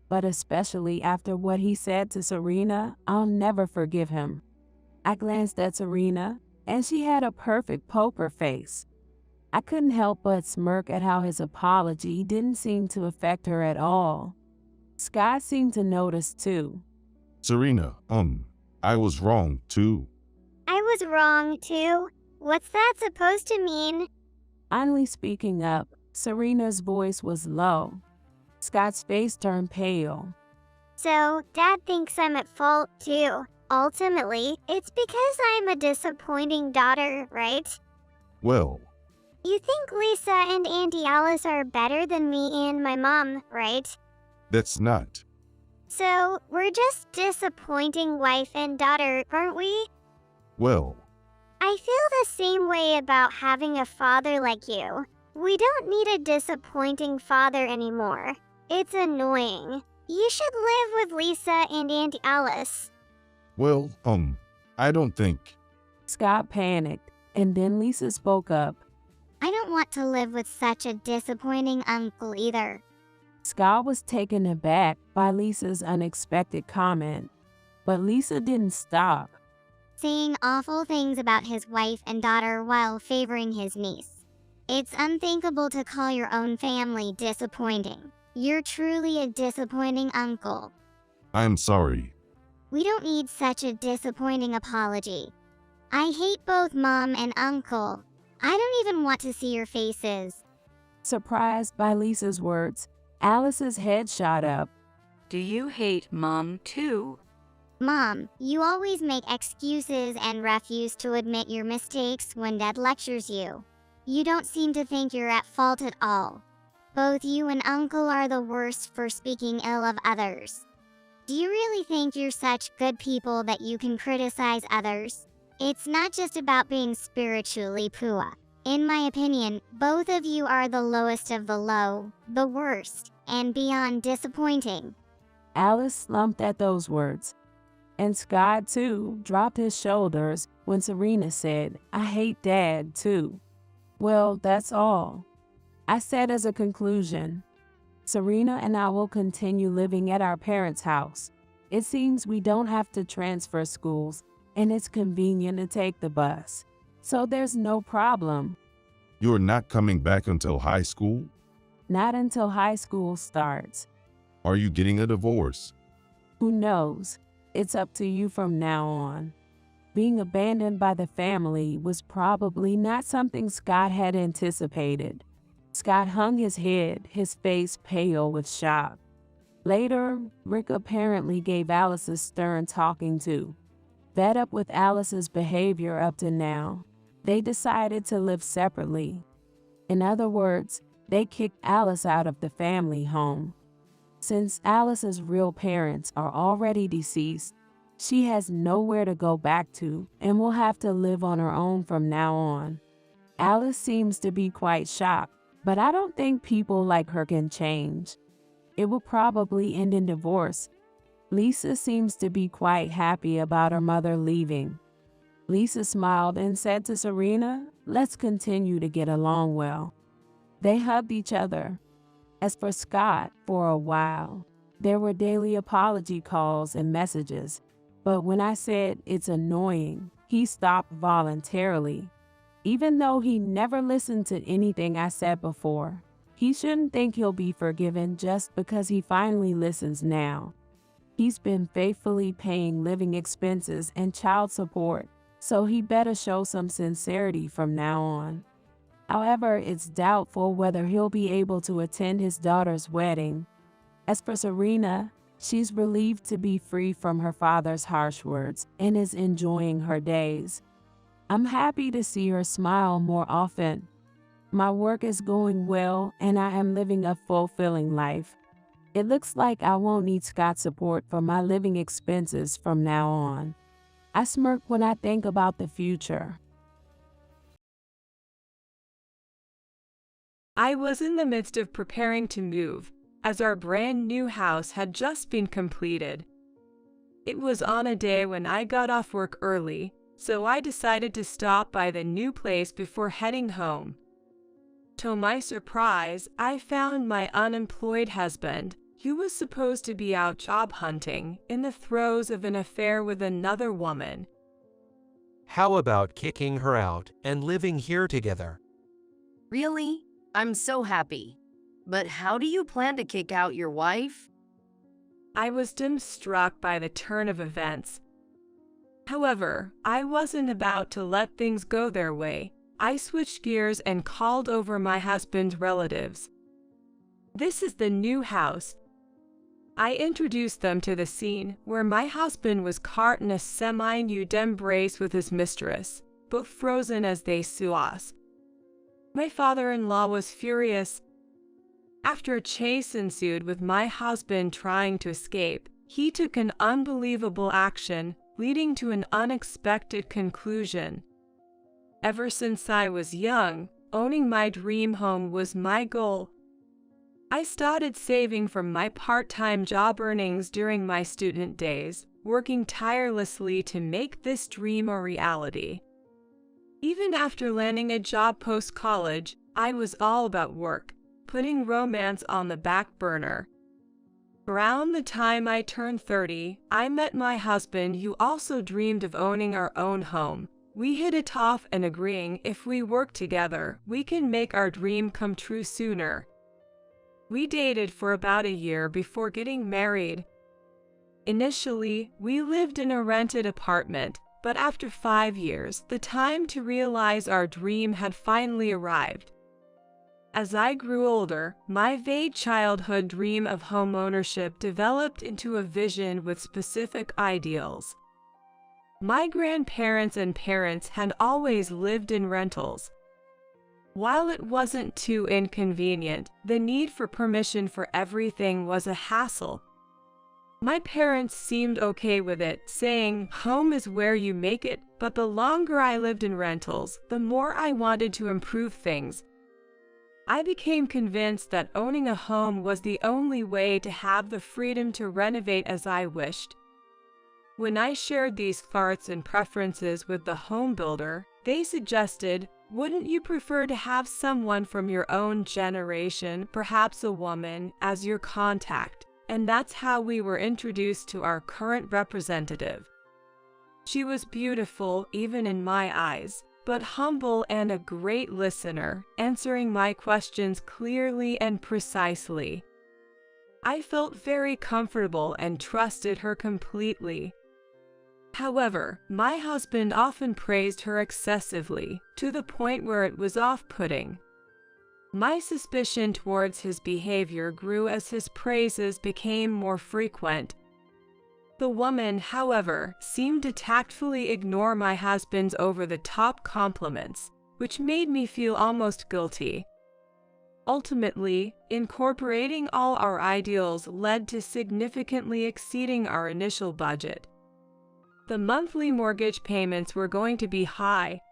But especially after what he said to Serena, I'll never forgive him. I glanced at Serena, and she had a perfect poker face. I couldn't help but smirk at how his apology didn't seem to affect her at all. Scott seemed to notice too.
Serena, I was wrong too.
I was wrong too. What's that supposed to mean?
Finally speaking up, Serena's voice was low. Scott's face turned pale.
So, Dad thinks I'm at fault too. Ultimately, it's because I'm a disappointing daughter, right?
Well,
You think Lisa and Auntie Alice are better than me and my mom, right?
That's not.
So, we're just disappointing wife and daughter, aren't we?
Well,
I feel the same way about having a father like you. We don't need a disappointing father anymore. It's annoying. You should live with Lisa and Auntie Alice.
well, I don't think.
Scott panicked, and then Lisa spoke up.
I don't want to live with such a disappointing uncle either.
Scott was taken aback by Lisa's unexpected comment, but Lisa didn't stop.
Saying awful things about his wife and daughter while favoring his niece. It's unthinkable to call your own family disappointing. You're truly a disappointing uncle.
I'm sorry.
We don't need such a disappointing apology. I hate both mom and uncle. I don't even want to see your faces.
Surprised by Lisa's words, Alice's head shot up.
Do you hate Mom too?
Mom, you always make excuses and refuse to admit your mistakes when Dad lectures you. You don't seem to think you're at fault at all. Both you and Uncle are the worst for speaking ill of others. Do you really think you're such good people that you can criticize others? It's not just about being spiritually poor. In my opinion, both of you are the lowest of the low, the worst, and beyond disappointing.
Alice slumped at those words. And Scott, too, dropped his shoulders when Serena said, I hate Dad, too. Well, that's all. I said as a conclusion. Serena and I will continue living at our parents' house. It seems we don't have to transfer schools, and it's convenient to take the bus. So there's no problem.
You're not coming back until high school?
Not until high school starts.
Are you getting a divorce?
Who knows? It's up to you from now on. Being abandoned by the family was probably not something Scott had anticipated. Scott hung his head, his face pale with shock. Later, Rick apparently gave Alice a stern talking to. Fed up with Alice's behavior up to now, they decided to live separately. In other words, they kicked Alice out of the family home. Since Alice's real parents are already deceased, she has nowhere to go back to and will have to live on her own from now on. Alice seems to be quite shocked, but I don't think people like her can change. It will probably end in divorce. Lisa seems to be quite happy about her mother leaving. Lisa smiled and said to Serena, let's continue to get along well. They hugged each other. As for Scott, for a while, there were daily apology calls and messages. But when I said it's annoying, he stopped voluntarily. Even though he never listened to anything I said before, he shouldn't think he'll be forgiven just because he finally listens now. He's been faithfully paying living expenses and child support, so he better show some sincerity from now on. However, it's doubtful whether he'll be able to attend his daughter's wedding. As for Serena, she's relieved to be free from her father's harsh words and is enjoying her days. I'm happy to see her smile more often. My work is going well and I am living a fulfilling life. It looks like I won't need Scott's support for my living expenses from now on. I smirk when I think about the future.
I was in the midst of preparing to move, as our brand new house had just been completed. It was on a day when I got off work early, so I decided to stop by the new place before heading home. To my surprise, I found my unemployed husband, who was supposed to be out job hunting, in the throes of an affair with another woman.
How about kicking her out and living here together?
Really? I'm so happy. But how do you plan to kick out your wife?
I was dumbstruck by the turn of events. However, I wasn't about to let things go their way. I switched gears and called over my husband's relatives. This is the new house. I introduced them to the scene where my husband was caught in a semi-nude embrace with his mistress, both frozen as they saw us. My father-in-law was furious. After a chase ensued with my husband trying to escape, he took an unbelievable action, leading to an unexpected conclusion. Ever since I was young, owning my dream home was my goal. I started saving from my part-time job earnings during my student days, working tirelessly to make this dream a reality. Even after landing a job post-college, I was all about work, putting romance on the back burner. Around the time I turned 30, I met my husband, who also dreamed of owning our own home. We hit it off and agreeing if we work together, we can make our dream come true sooner. We dated for about a year before getting married. Initially, we lived in a rented apartment, but after 5 years, the time to realize our dream had finally arrived. As I grew older, my vague childhood dream of homeownership developed into a vision with specific ideals. My grandparents and parents had always lived in rentals. While it wasn't too inconvenient, the need for permission for everything was a hassle. My parents seemed okay with it, saying, "Home is where you make it," but the longer I lived in rentals, the more I wanted to improve things. I became convinced that owning a home was the only way to have the freedom to renovate as I wished. When I shared these thoughts and preferences with the home builder, they suggested, "Wouldn't you prefer to have someone from your own generation, perhaps a woman, as your contact?" And that's how we were introduced to our current representative. She was beautiful, even in my eyes, but humble and a great listener, answering my questions clearly and precisely. I felt very comfortable and trusted her completely. However, my husband often praised her excessively, to the point where it was off-putting. My suspicion towards his behavior grew as his praises became more frequent. The woman, however, seemed to tactfully ignore my husband's over-the-top compliments, which made me feel almost guilty. Ultimately, incorporating all our ideals led to significantly exceeding our initial budget. The monthly mortgage payments were going to be high.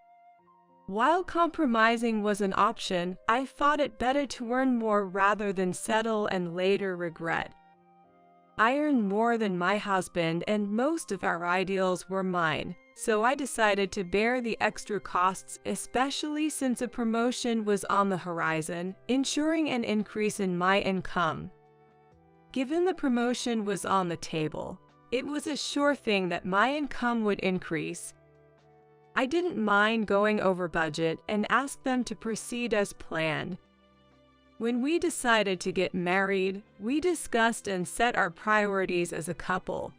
While compromising was an option, I thought it better to earn more rather than settle and later regret. I earned more than my husband, and most of our ideals were mine, so I decided to bear the extra costs, especially since a promotion was on the horizon, ensuring an increase in my income. Given the promotion was on the table, it was a sure thing that my income would increase. I didn't mind going over budget and asked them to proceed as planned. When we decided to get married, we discussed and set our priorities as a couple.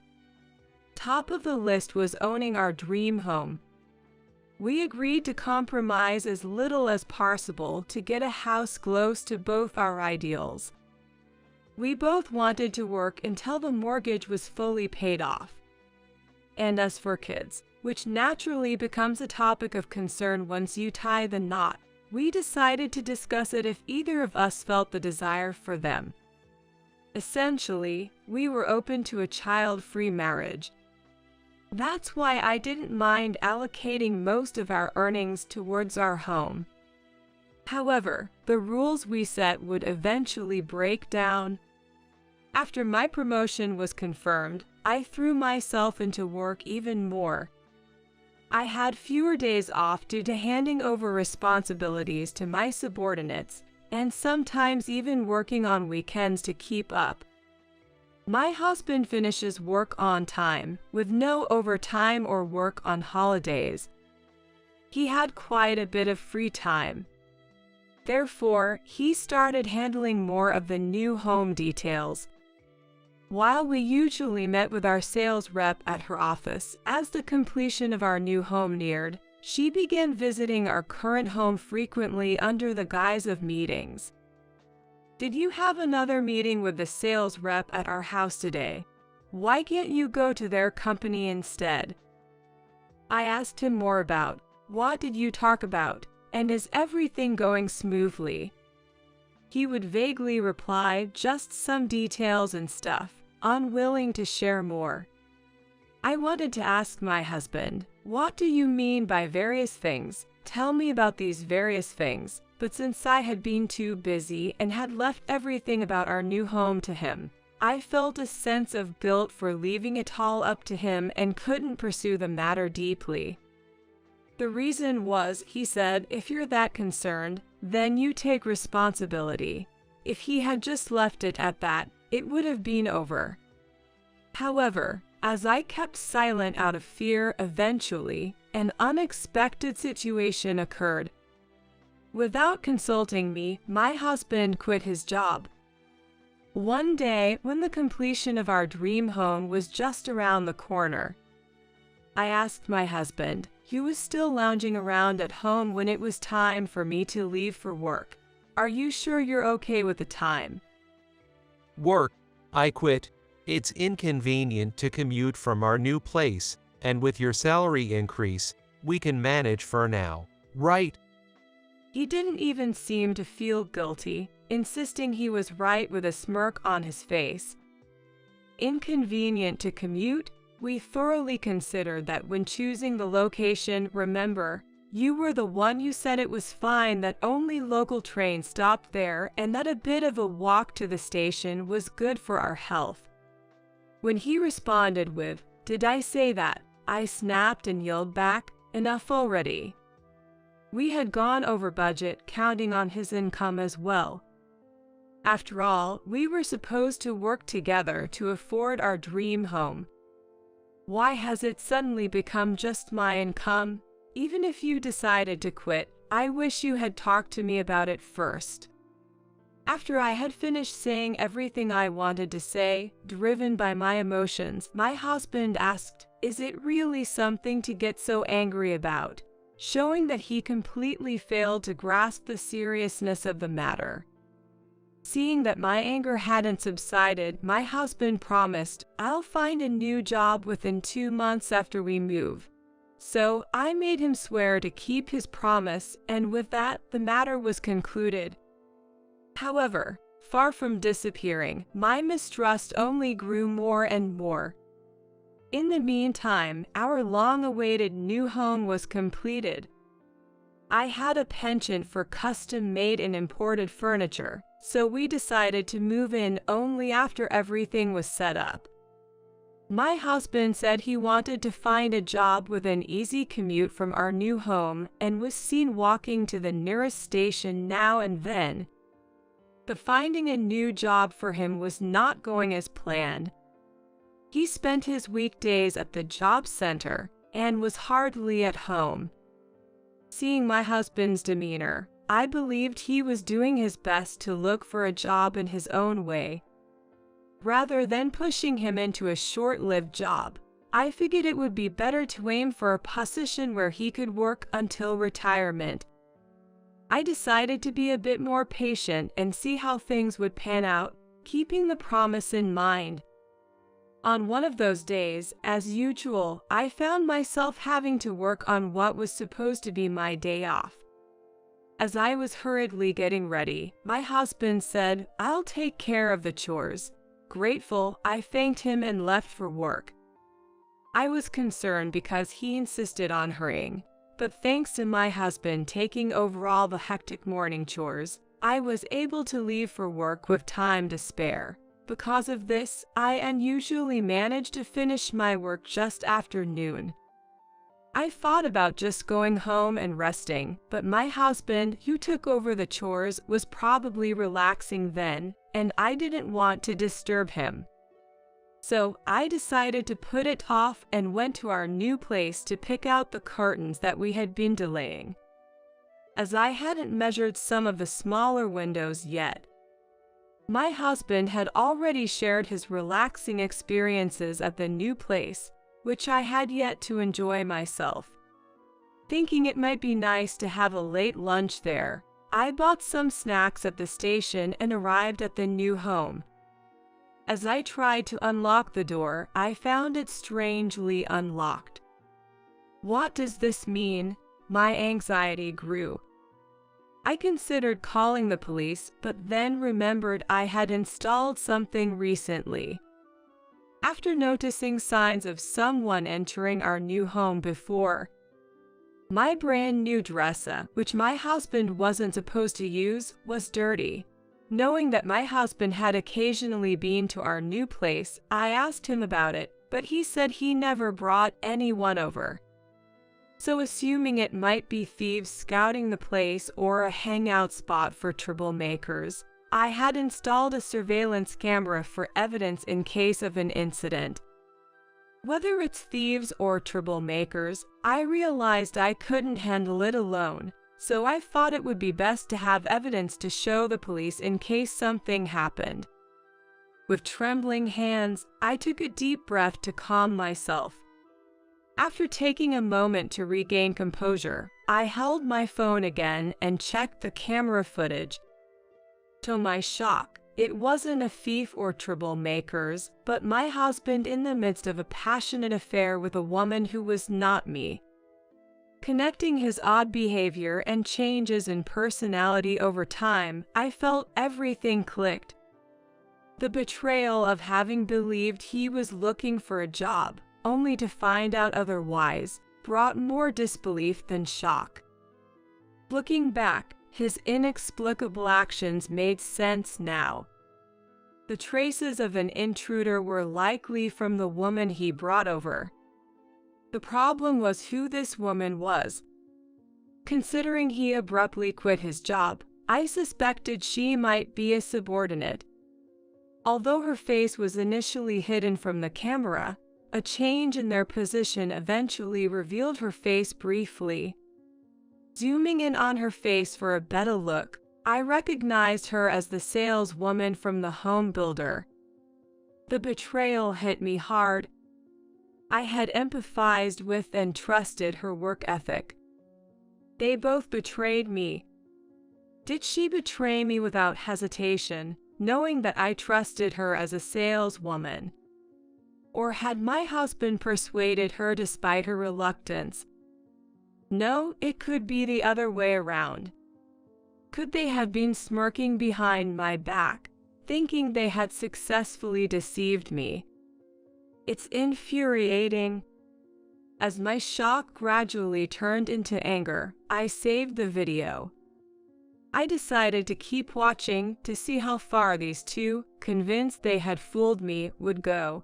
Top of the list was owning our dream home. We agreed to compromise as little as possible to get a house close to both our ideals. We both wanted to work until the mortgage was fully paid off. And as for kids, which naturally becomes a topic of concern once you tie the knot, we decided to discuss it if either of us felt the desire for them. Essentially, we were open to a child-free marriage. That's why I didn't mind allocating most of our earnings towards our home. However, the rules we set would eventually break down. After my promotion was confirmed, I threw myself into work even more. I had fewer days off due to handing over responsibilities to my subordinates, and sometimes even working on weekends to keep up. My husband finishes work on time, with no overtime or work on holidays. He had quite a bit of free time. Therefore, he started handling more of the new home details. While we usually met with our sales rep at her office, as the completion of our new home neared, she began visiting our current home frequently under the guise of meetings. "Did you have another meeting with the sales rep at our house today? Why can't you go to their company instead?" I asked him more about, "What did you talk about?" And is everything going smoothly? He would vaguely reply just some details and stuff, unwilling to share more. I wanted to ask my husband, what do you mean by various things? Tell me about these various things. But since I had been too busy and had left everything about our new home to him, I felt a sense of guilt for leaving it all up to him and couldn't pursue the matter deeply. The reason was, he said, if you're that concerned, then you take responsibility. If he had just left it at that, it would have been over. However, as I kept silent out of fear, eventually, an unexpected situation occurred. Without consulting me, my husband quit his job. One day, when the completion of our dream home was just around the corner, I asked my husband, he was still lounging around at home when it was time for me to leave for work, "Are you sure you're okay with the time?"
Work. I quit. It's inconvenient to commute from our new place, and with your salary increase, we can manage for now, right?
He didn't even seem to feel guilty, insisting he was right with a smirk on his face. Inconvenient to commute? We thoroughly considered that when choosing the location. Remember, you were the one who said it was fine that only local trains stopped there and that a bit of a walk to the station was good for our health. When he responded with, "Did I say that?" I snapped and yelled back, "Enough already." We had gone over budget, counting on his income as well. After all, we were supposed to work together to afford our dream home. Why has it suddenly become just my income? Even if you decided to quit, I wish you had talked to me about it first. After I had finished saying everything I wanted to say, driven by my emotions, my husband asked, "Is it really something to get so angry about?" showing that he completely failed to grasp the seriousness of the matter. Seeing that my anger hadn't subsided, my husband promised, "I'll find a new job within 2 months after we move." So I made him swear to keep his promise, and with that, the matter was concluded. However, far from disappearing, my mistrust only grew more and more. In the meantime, our long-awaited new home was completed. I had a penchant for custom-made and imported furniture, so we decided to move in only after everything was set up. My husband said he wanted to find a job with an easy commute from our new home and was seen walking to the nearest station now and then. But finding a new job for him was not going as planned. He spent his weekdays at the job center and was hardly at home. Seeing my husband's demeanor, I believed he was doing his best to look for a job in his own way. Rather than pushing him into a short-lived job, I figured it would be better to aim for a position where he could work until retirement. I decided to be a bit more patient and see how things would pan out, keeping the promise in mind. On one of those days, as usual, I found myself having to work on what was supposed to be my day off. As I was hurriedly getting ready, my husband said, "I'll take care of the chores." Grateful, I thanked him and left for work. I was concerned because he insisted on hurrying, but thanks to my husband taking over all the hectic morning chores, I was able to leave for work with time to spare. Because of this, I unusually managed to finish my work just after noon. I thought about just going home and resting, but my husband, who took over the chores, was probably relaxing then, and I didn't want to disturb him. So I decided to put it off and went to our new place to pick out the curtains that we had been delaying, as I hadn't measured some of the smaller windows yet. My husband had already shared his relaxing experiences at the new place, which I had yet to enjoy myself. Thinking it might be nice to have a late lunch there, I bought some snacks at the station and arrived at the new home. As I tried to unlock the door, I found it strangely unlocked. What does this mean? My anxiety grew. I considered calling the police, but then remembered I had installed something recently. After noticing signs of someone entering our new home before, my brand new dresser, which my husband wasn't supposed to use, was dirty. Knowing that my husband had occasionally been to our new place, I asked him about it, but he said he never brought anyone over. So assuming it might be thieves scouting the place or a hangout spot for troublemakers, I had installed a surveillance camera for evidence in case of an incident. Whether it's thieves or troublemakers, I realized I couldn't handle it alone, so I thought it would be best to have evidence to show the police in case something happened. With trembling hands, I took a deep breath to calm myself. After taking a moment to regain composure, I held my phone again and checked the camera footage. To my shock, it wasn't a thief or troublemakers, but my husband in the midst of a passionate affair with a woman who was not me. Connecting his odd behavior and changes in personality over time, I felt everything clicked. The betrayal of having believed he was looking for a job, only to find out otherwise, brought more disbelief than shock. Looking back, his inexplicable actions made sense now. The traces of an intruder were likely from the woman he brought over. The problem was who this woman was. Considering he abruptly quit his job, I suspected she might be a subordinate. Although her face was initially hidden from the camera, a change in their position eventually revealed her face briefly. Zooming in on her face for a better look, I recognized her as the saleswoman from the home builder. The betrayal hit me hard. I had empathized with and trusted her work ethic. They both betrayed me. Did she betray me without hesitation, knowing that I trusted her as a saleswoman? Or had my husband persuaded her despite her reluctance? No, it could be the other way around. Could they have been smirking behind my back, thinking they had successfully deceived me? It's infuriating. As my shock gradually turned into anger, I saved the video. I decided to keep watching to see how far these two, convinced they had fooled me, would go.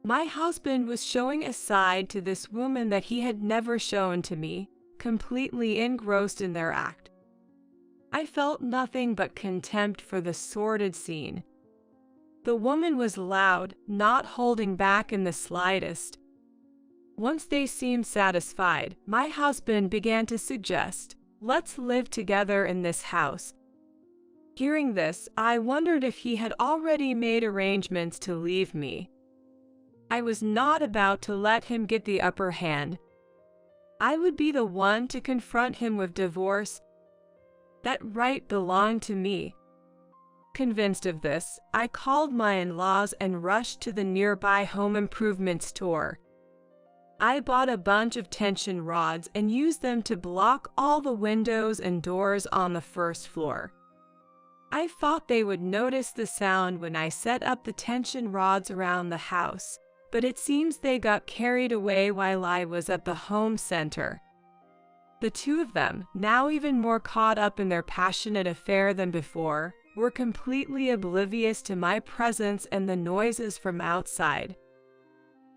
My husband was showing a side to this woman that he had never shown to me, completely engrossed in their act. I felt nothing but contempt for the sordid scene. The woman was loud, not holding back in the slightest. Once they seemed satisfied, my husband began to suggest, "Let's live together in this house." Hearing this, I wondered if he had already made arrangements to leave me. I was not about to let him get the upper hand. I would be the one to confront him with divorce. That right belonged to me. Convinced of this, I called my in-laws and rushed to the nearby home improvement store. I bought a bunch of tension rods and used them to block all the windows and doors on the first floor. I thought they would notice the sound when I set up the tension rods around the house, but it seems they got carried away while I was at the home center. The two of them, now even more caught up in their passionate affair than before, were completely oblivious to my presence and the noises from outside.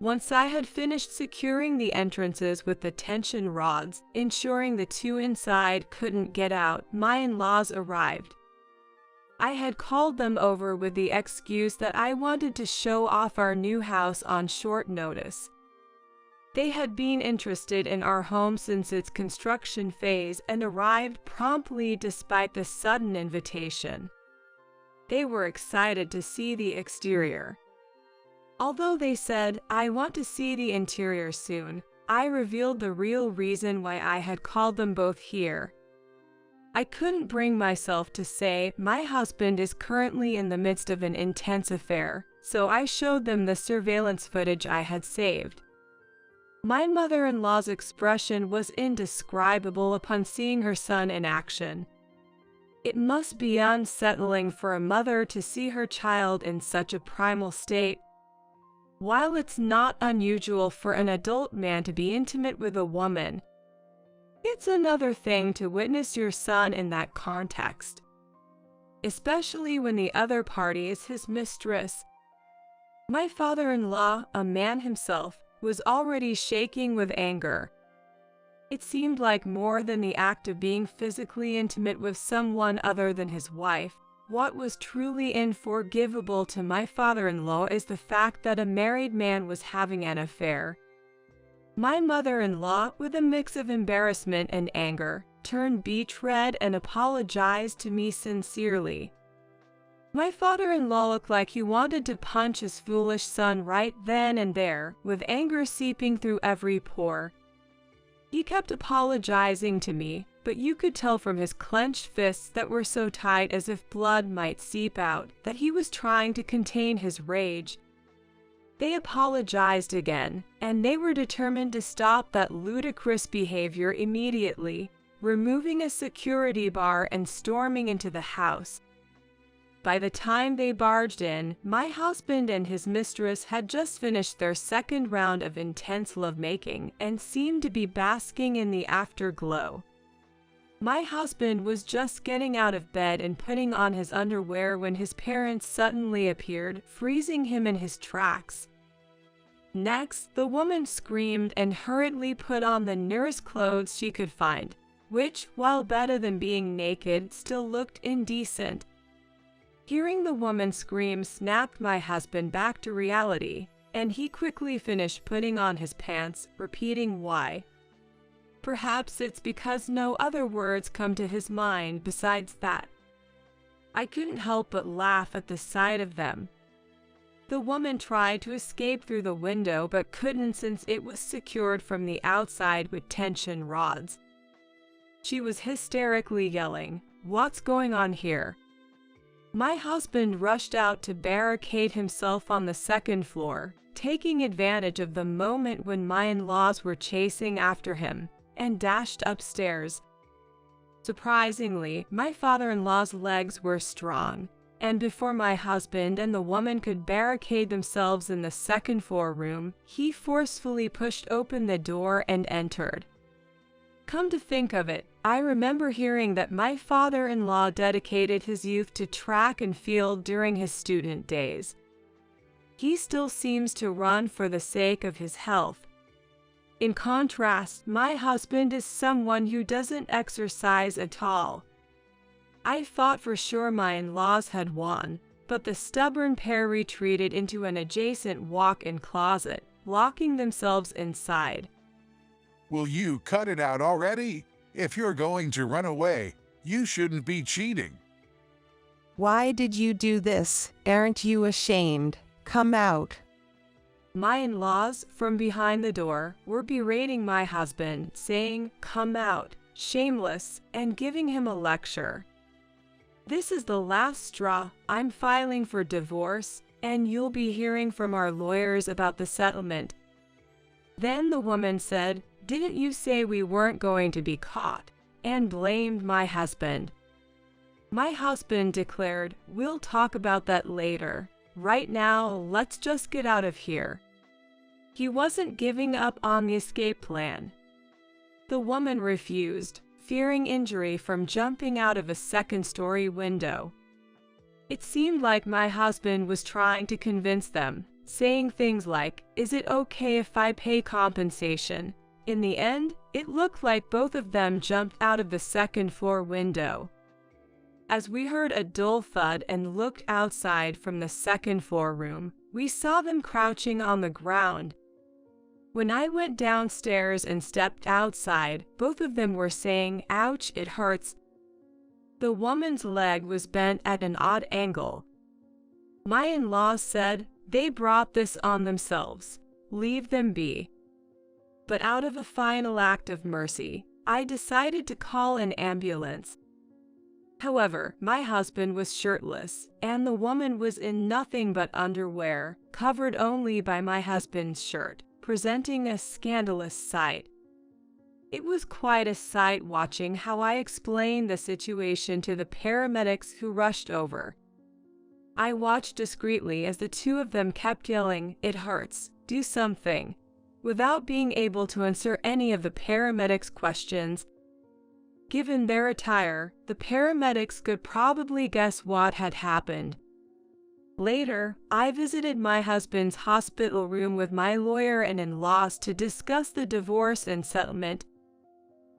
Once I had finished securing the entrances with the tension rods, ensuring the two inside couldn't get out, my in-laws arrived. I had called them over with the excuse that I wanted to show off our new house on short notice. They had been interested in our home since its construction phase and arrived promptly despite the sudden invitation. They were excited to see the exterior. Although they said, "I want to see the interior soon," I revealed the real reason why I had called them both here. I couldn't bring myself to say, "My husband is currently in the midst of an intense affair," so I showed them the surveillance footage I had saved. My mother-in-law's expression was indescribable upon seeing her son in action. It must be unsettling for a mother to see her child in such a primal state. While it's not unusual for an adult man to be intimate with a woman, it's another thing to witness your son in that context, especially when the other party is his mistress. My father-in-law, a man himself, was already shaking with anger. It seemed like more than the act of being physically intimate with someone other than his wife. What was truly unforgivable to my father-in-law is the fact that a married man was having an affair. My mother-in-law, with a mix of embarrassment and anger, turned beach red and apologized to me sincerely. My father-in-law looked like he wanted to punch his foolish son right then and there, with anger seeping through every pore. He kept apologizing to me, but you could tell from his clenched fists that were so tight as if blood might seep out that he was trying to contain his rage. They apologized again, and they were determined to stop that ludicrous behavior immediately, removing a security bar and storming into the house. By the time they barged in, my husband and his mistress had just finished their second round of intense lovemaking and seemed to be basking in the afterglow. My husband was just getting out of bed and putting on his underwear when his parents suddenly appeared, freezing him in his tracks. Next, the woman screamed and hurriedly put on the nearest clothes she could find, which, while better than being naked, still looked indecent. Hearing the woman scream snapped my husband back to reality, and he quickly finished putting on his pants, repeating why. Perhaps it's because no other words come to his mind besides that. I couldn't help but laugh at the sight of them. The woman tried to escape through the window but couldn't since it was secured from the outside with tension rods. She was hysterically yelling, "What's going on here?" My husband rushed out to barricade himself on the second floor, taking advantage of the moment when my in-laws were chasing after him, and dashed upstairs. Surprisingly, my father-in-law's legs were strong, and before my husband and the woman could barricade themselves in the second-floor room, he forcefully pushed open the door and entered. Come to think of it, I remember hearing that my father-in-law dedicated his youth to track and field during his student days. He still seems to run for the sake of his health. In contrast, my husband is someone who doesn't exercise at all. I thought for sure my in-laws had won, but the stubborn pair retreated into an adjacent walk-in closet, locking themselves inside.
Will you cut it out already? If you're going to run away, you shouldn't be cheating.
Why did you do this? Aren't you ashamed? Come out.
My in-laws, from behind the door, were berating my husband, saying, "Come out, shameless," and giving him a lecture. This is the last straw. I'm filing for divorce, and you'll be hearing from our lawyers about the settlement. Then the woman said, "Didn't you say we weren't going to be caught?" and blamed my husband. My husband declared, "We'll talk about that later. Right now, let's just get out of here." He wasn't giving up on the escape plan. The woman refused, fearing injury from jumping out of a second-story window. It seemed like my husband was trying to convince them, saying things like, "Is it okay if I pay compensation?" In the end, it looked like both of them jumped out of the second-floor window. As we heard a dull thud and looked outside from the second-floor room, we saw them crouching on the ground. When I went downstairs and stepped outside, both of them were saying, "Ouch, it hurts." The woman's leg was bent at an odd angle. My in-laws said, "They brought this on themselves. Leave them be." But out of a final act of mercy, I decided to call an ambulance. However, my husband was shirtless, and the woman was in nothing but underwear, covered only by my husband's shirt, presenting a scandalous sight. It was quite a sight watching how I explained the situation to the paramedics who rushed over. I watched discreetly as the two of them kept yelling, "It hurts, do something," without being able to answer any of the paramedics' questions. Given their attire, the paramedics could probably guess what had happened. Later, I visited my husband's hospital room with my lawyer and in-laws to discuss the divorce and settlement.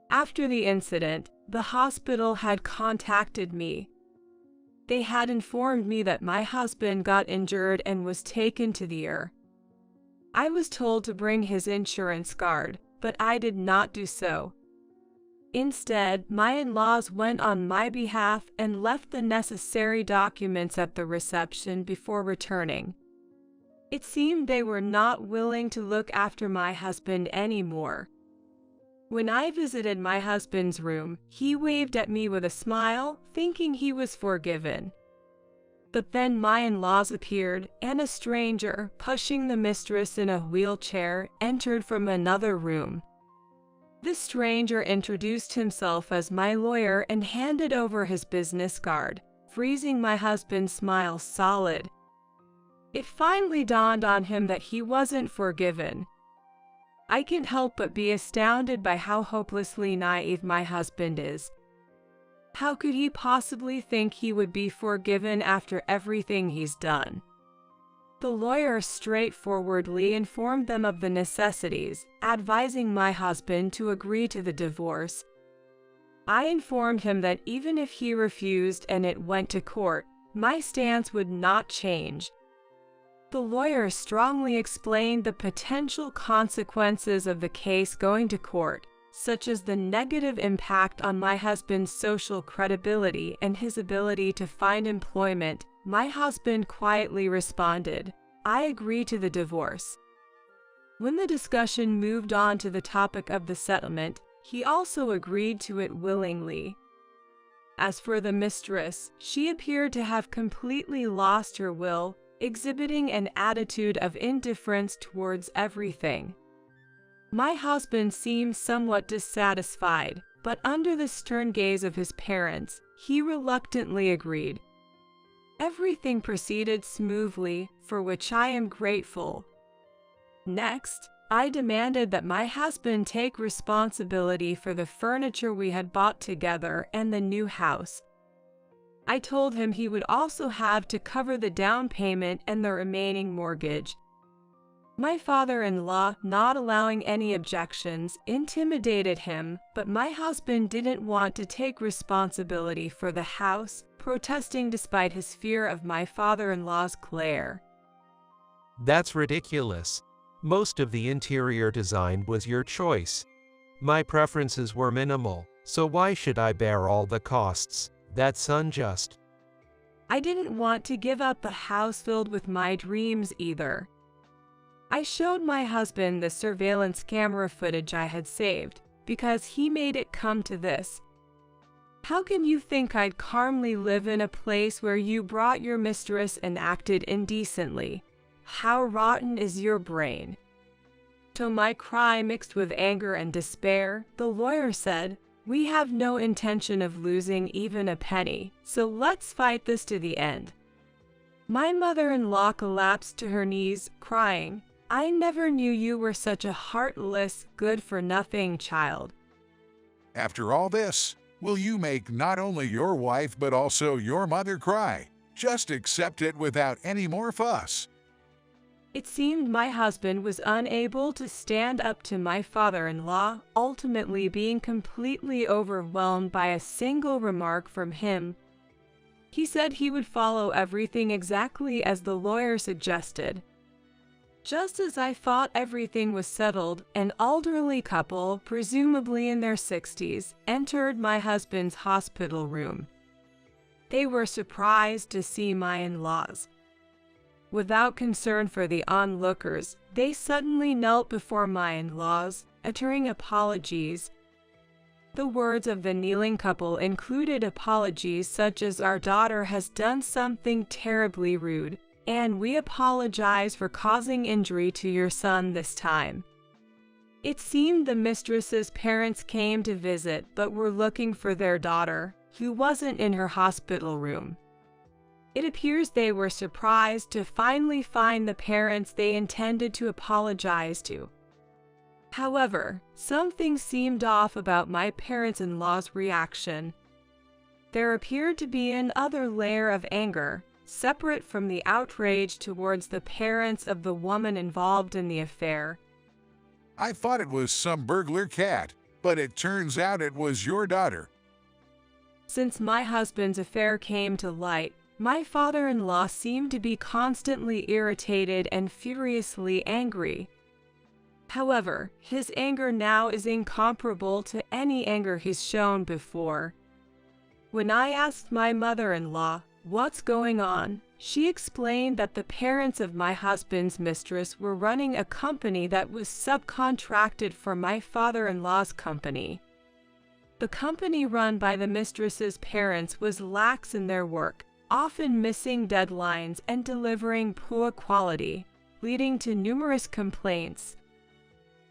After the incident, the hospital had contacted me. They had informed me that my husband got injured and was taken to the ER. I was told to bring his insurance card, but I did not do so. Instead, my in-laws went on my behalf and left the necessary documents at the reception before returning. It seemed they were not willing to look after my husband anymore. When I visited my husband's room, he waved at me with a smile, thinking he was forgiven. But then my in-laws appeared, and a stranger, pushing the mistress in a wheelchair, entered from another room. This stranger introduced himself as my lawyer and handed over his business card, freezing my husband's smile solid. It finally dawned on him that he wasn't forgiven. I can't help but be astounded by how hopelessly naive my husband is. How could he possibly think he would be forgiven after everything he's done? The lawyer straightforwardly informed them of the necessities, advising my husband to agree to the divorce. I informed him that even if he refused and it went to court, my stance would not change. The lawyer strongly explained the potential consequences of the case going to court, such as the negative impact on my husband's social credibility and his ability to find employment. My husband quietly responded, "I agree to the divorce." When the discussion moved on to the topic of the settlement, he also agreed to it willingly. As for the mistress, she appeared to have completely lost her will, exhibiting an attitude of indifference towards everything. My husband seemed somewhat dissatisfied, but under the stern gaze of his parents, he reluctantly agreed. Everything proceeded smoothly, for which I am grateful. Next, I demanded that my husband take responsibility for the furniture we had bought together and the new house. I told him he would also have to cover the down payment and the remaining mortgage. My father-in-law, not allowing any objections, intimidated him, but my husband didn't want to take responsibility for the house, protesting despite his fear of my father-in-law's glare.
That's ridiculous. Most of the interior design was your choice. My preferences were minimal, so why should I bear all the costs? That's unjust.
I didn't want to give up a house filled with my dreams either. I showed my husband the surveillance camera footage I had saved, because he made it come to this. How can you think I'd calmly live in a place where you brought your mistress and acted indecently? How rotten is your brain? To my cry mixed with anger and despair, the lawyer said, "We have no intention of losing even a penny, so let's fight this to the end." My mother-in-law collapsed to her knees, crying, "I never knew you were such a heartless, good-for-nothing child."
After all this, will you make not only your wife but also your mother cry? Just accept it without any more fuss.
It seemed my husband was unable to stand up to my father-in-law, ultimately being completely overwhelmed by a single remark from him. He said he would follow everything exactly as the lawyer suggested. Just as I thought everything was settled, an elderly couple, presumably in their 60s, entered my husband's hospital room. They were surprised to see my in-laws. Without concern for the onlookers, they suddenly knelt before my in-laws, uttering apologies. The words of the kneeling couple included apologies such as, "Our daughter has done something terribly rude, and we apologize for causing injury to your son this time." It seemed the mistress's parents came to visit but were looking for their daughter, who wasn't in her hospital room. It appears they were surprised to finally find the parents they intended to apologize to. However, something seemed off about my parents-in-law's reaction. There appeared to be another layer of anger, separate from the outrage towards the parents of the woman involved in the affair.
I thought it was some burglar cat, but it turns out it was your daughter.
Since my husband's affair came to light, my father-in-law seemed to be constantly irritated and furiously angry. However, his anger now is incomparable to any anger he's shown before. When I asked my mother-in-law what's going on, she explained that the parents of my husband's mistress were running a company that was subcontracted for my father-in-law's company. The company run by the mistress's parents was lax in their work, often missing deadlines and delivering poor quality, leading to numerous complaints.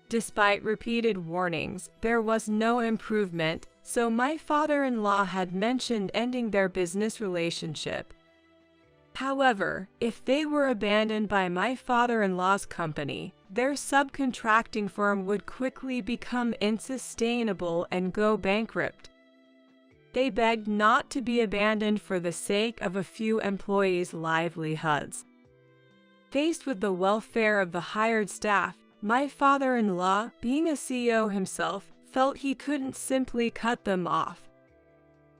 Despite repeated warnings, there was no improvement, so my father-in-law had mentioned ending their business relationship. However, if they were abandoned by my father-in-law's company, their subcontracting firm would quickly become unsustainable and go bankrupt. They begged not to be abandoned for the sake of a few employees' livelihoods. Faced with the welfare of the hired staff, my father-in-law, being a CEO himself, felt he couldn't simply cut them off.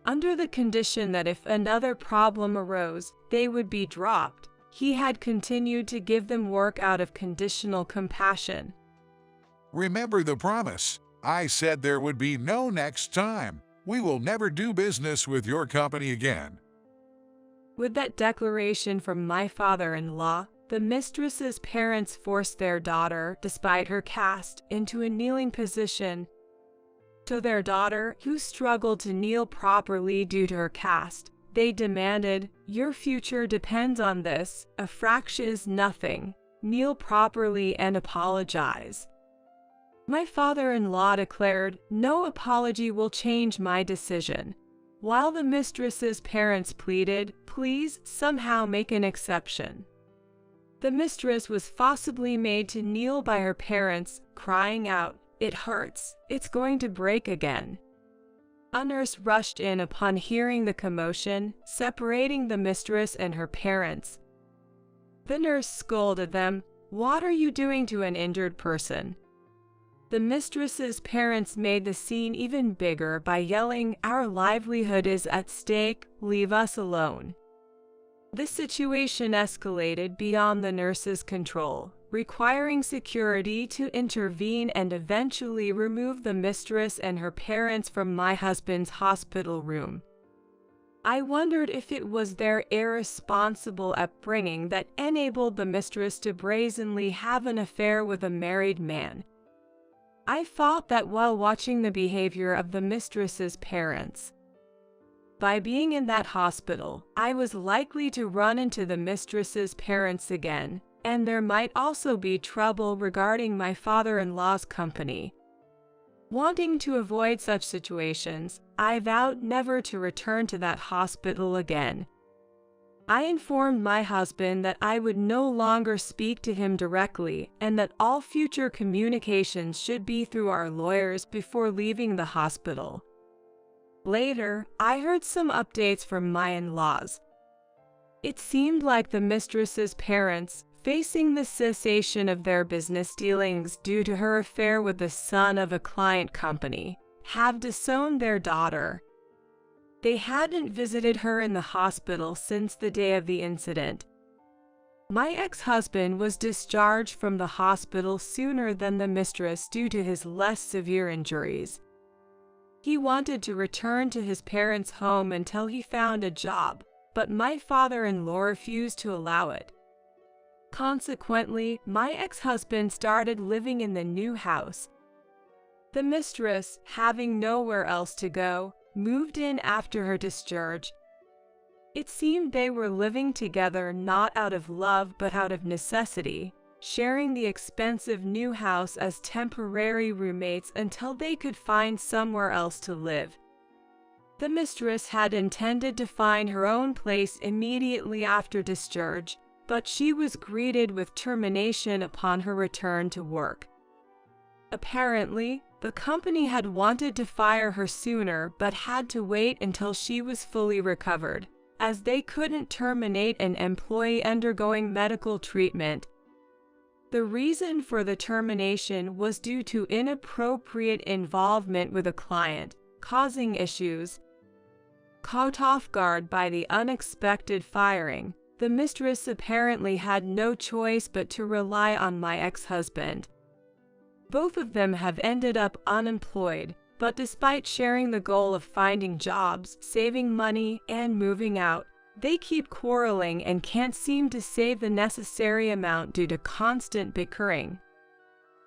Under the condition that if another problem arose, they would be dropped, he had continued to give them work out of conditional compassion.
Remember the promise. I said there would be no next time. We will never do business with your company again.
With that declaration from my father-in-law, the mistress's parents forced their daughter, despite her caste, into a kneeling position. To their daughter, who struggled to kneel properly due to her caste, they demanded, "Your future depends on this, a fraction is nothing. Kneel properly and apologize." My father-in-law declared, "No apology will change my decision." While the mistress's parents pleaded, "Please somehow make an exception." The mistress was forcibly made to kneel by her parents, crying out, "It hurts, it's going to break again." A nurse rushed in upon hearing the commotion, separating the mistress and her parents. The nurse scolded them, "What are you doing to an injured person?" The mistress's parents made the scene even bigger by yelling, "Our livelihood is at stake, leave us alone." This situation escalated beyond the nurse's control, requiring security to intervene and eventually remove the mistress and her parents from my husband's hospital room. I wondered if it was their irresponsible upbringing that enabled the mistress to brazenly have an affair with a married man. I thought that while watching the behavior of the mistress's parents. By being in that hospital, I was likely to run into the mistress's parents again, and there might also be trouble regarding my father-in-law's company. Wanting to avoid such situations, I vowed never to return to that hospital again. I informed my husband that I would no longer speak to him directly and that all future communications should be through our lawyers before leaving the hospital. Later, I heard some updates from my in-laws. It seemed like the mistress's parents, facing the cessation of their business dealings due to her affair with the son of a client company, have disowned their daughter. They hadn't visited her in the hospital since the day of the incident. My ex-husband was discharged from the hospital sooner than the mistress due to his less severe injuries. He wanted to return to his parents' home until he found a job, but my father-in-law refused to allow it. Consequently, my ex-husband started living in the new house. The mistress, having nowhere else to go, moved in after her discharge. It seemed they were living together not out of love but out of necessity. sharing the expensive new house as temporary roommates until they could find somewhere else to live. The mistress had intended to find her own place immediately after discharge, but she was greeted with termination upon her return to work. Apparently, the company had wanted to fire her sooner but had to wait until she was fully recovered, as they couldn't terminate an employee undergoing medical treatment. The reason for the termination was due to inappropriate involvement with a client, causing issues. Caught off guard by the unexpected firing, the mistress apparently had no choice but to rely on my ex-husband. Both of them have ended up unemployed, but despite sharing the goal of finding jobs, saving money, and moving out, they keep quarreling and can't seem to save the necessary amount due to constant bickering.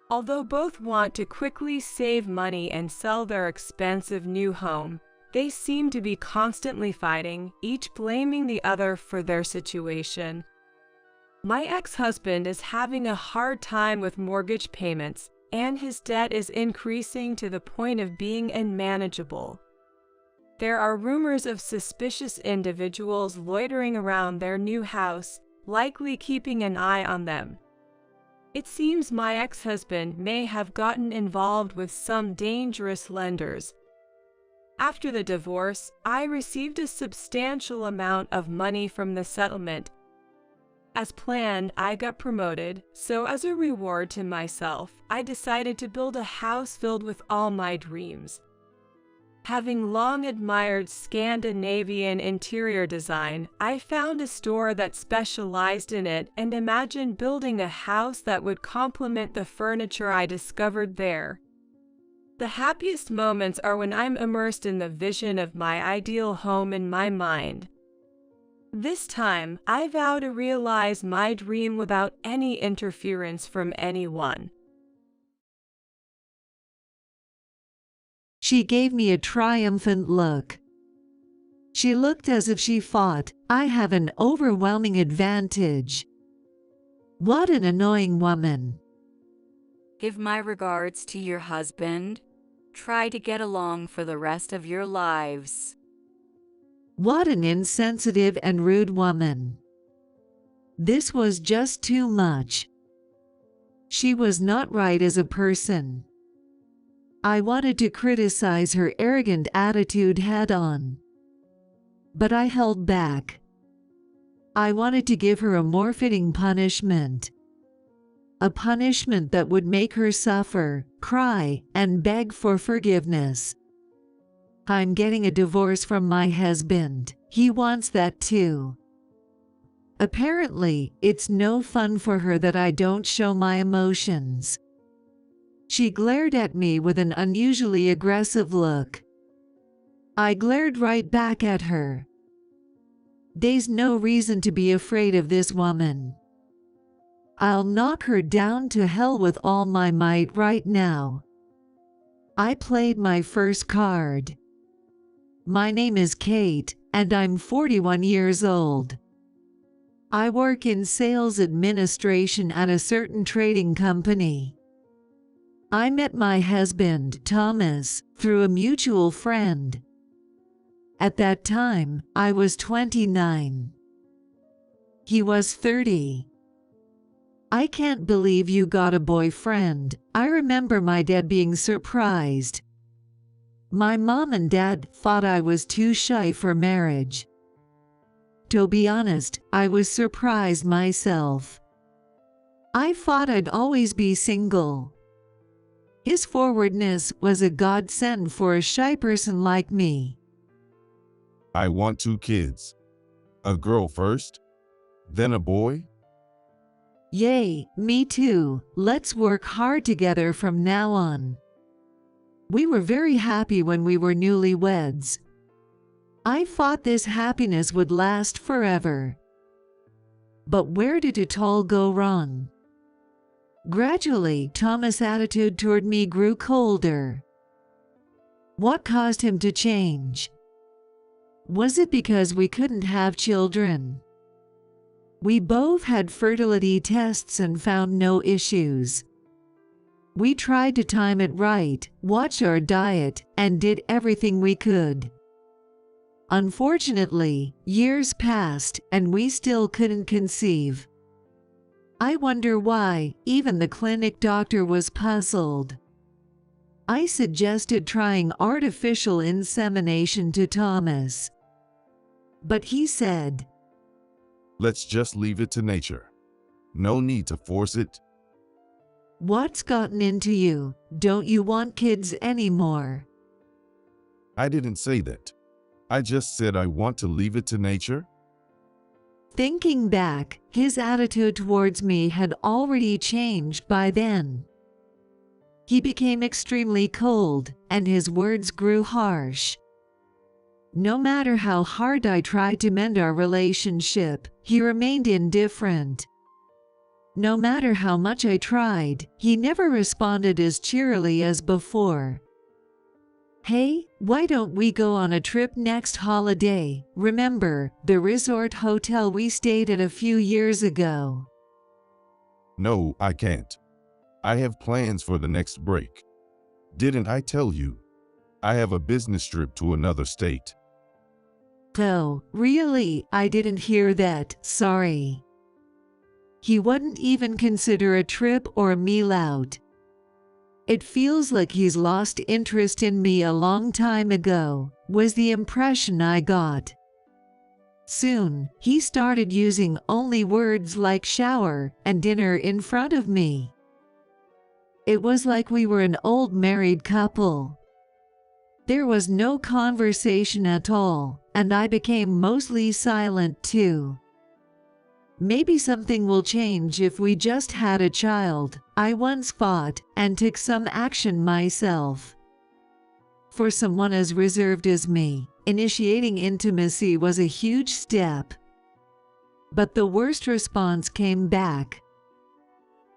Although both want to quickly save money and sell their expensive new home, they seem to be constantly fighting, each blaming the other for their situation. My ex-husband is having a hard time with mortgage payments, and his debt is increasing to the point of being unmanageable. There are rumors of suspicious individuals loitering around their new house, likely keeping an eye on them. It seems my ex-husband may have gotten involved with some dangerous lenders. After the divorce, I received a substantial amount of money from the settlement. As planned, I got promoted, so as a reward to myself, I decided to build a house filled with all my dreams. Having long admired Scandinavian interior design, I found a store that specialized in it and imagined building a house that would complement the furniture I discovered there. The happiest moments are when I'm immersed in the vision of my ideal home in my mind. This time, I vow to realize my dream without any interference from anyone.
She gave me a triumphant look. She looked as if she thought, I have an overwhelming advantage. What an annoying woman.
Give my regards to your husband. Try to get along for the rest of your lives.
What an insensitive and rude woman. This was just too much. She was not right as a person. I wanted to criticize her arrogant attitude head-on, but I held back. I wanted to give her a more fitting punishment. A punishment that would make her suffer, cry, and beg for forgiveness. I'm getting a divorce from my husband. He wants that too. Apparently, it's no fun for her that I don't show my emotions. She glared at me with an unusually aggressive look. I glared right back at her. There's no reason to be afraid of this woman. I'll knock her down to hell with all my might right now. I played my first card. My name is Kate, and I'm 41 years old. I work in sales administration at a certain trading company. I met my husband, Thomas, through a mutual friend. At that time, I was 29. He was 30. I can't believe you got a boyfriend. I remember my dad being surprised. My mom and dad thought I was too shy for marriage. To be honest, I was surprised myself. I thought I'd always be single. His forwardness was a godsend for a shy person like me.
I want 2 kids. A girl first, then a boy.
Yay, me too. Let's work hard together from now on. We were very happy when we were newlyweds. I thought this happiness would last forever. But where did it all go wrong? Gradually, Thomas' attitude toward me grew colder. What caused him to change? Was it because we couldn't have children? We both had fertility tests and found no issues. We tried to time it right, watched our diet, and did everything we could. Unfortunately, years passed and we still couldn't conceive. I wonder why. Even the clinic doctor was puzzled. I suggested trying artificial insemination to Thomas, but he said,
Let's just leave it to nature. No need to force it.
"What's gotten into you? Don't you want kids anymore?"
I didn't say that. I just said I want to leave it to nature.
Thinking back, his attitude towards me had already changed by then. He became extremely cold, and his words grew harsh. No matter how hard I tried to mend our relationship, he remained indifferent. No matter how much I tried, he never responded as cheerily as before. "Hey, why don't we go on a trip next holiday? Remember the resort hotel we stayed at a few years ago?"
No, I can't. I have plans for the next break. Didn't I tell you? I have a business trip to another state.
"Oh, really? I didn't hear that, sorry." He wouldn't even consider a trip or a meal out. "It feels like he's lost interest in me a long time ago," was the impression I got. Soon, he started using only words like shower and dinner in front of me. It was like we were an old married couple. There was no conversation at all, and I became mostly silent too. Maybe something will change if we just had a child, I once thought, and took some action myself. For someone as reserved as me, initiating intimacy was a huge step. But the worst response came back.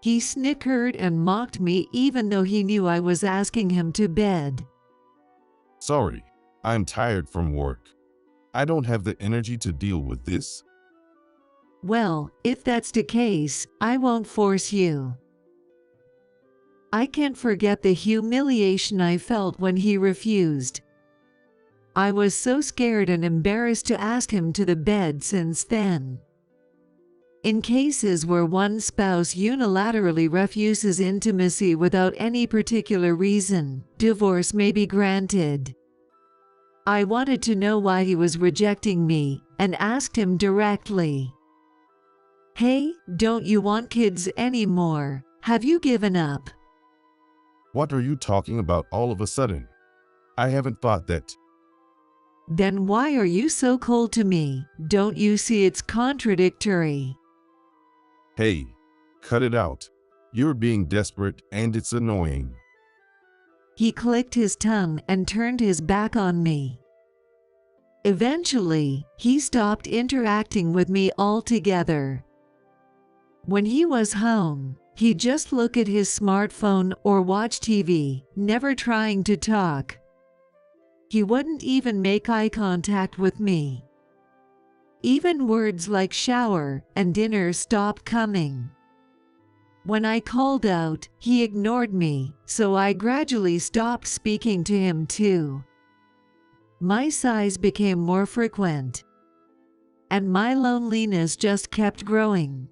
He snickered and mocked me even though he knew I was asking him to bed.
Sorry, I'm tired from work. I don't have the energy to deal with this.
Well, if that's the case, I won't force you. I can't forget the humiliation I felt when he refused. I was so scared and embarrassed to ask him to the bed since then. In cases where one spouse unilaterally refuses intimacy without any particular reason, divorce may be granted. I wanted to know why he was rejecting me and asked him directly, "Hey, don't you want kids anymore? Have you given up?"
What are you talking about all of a sudden? I haven't thought that.
Then why are you so cold to me? Don't you see it's contradictory?
Hey, cut it out. You're being desperate and it's annoying.
He clicked his tongue and turned his back on me. Eventually, he stopped interacting with me altogether. When he was home, he'd just look at his smartphone or watch TV, never trying to talk. He wouldn't even make eye contact with me. Even words like shower and dinner stopped coming. When I called out, he ignored me, so I gradually stopped speaking to him too. My sighs became more frequent, and my loneliness just kept growing.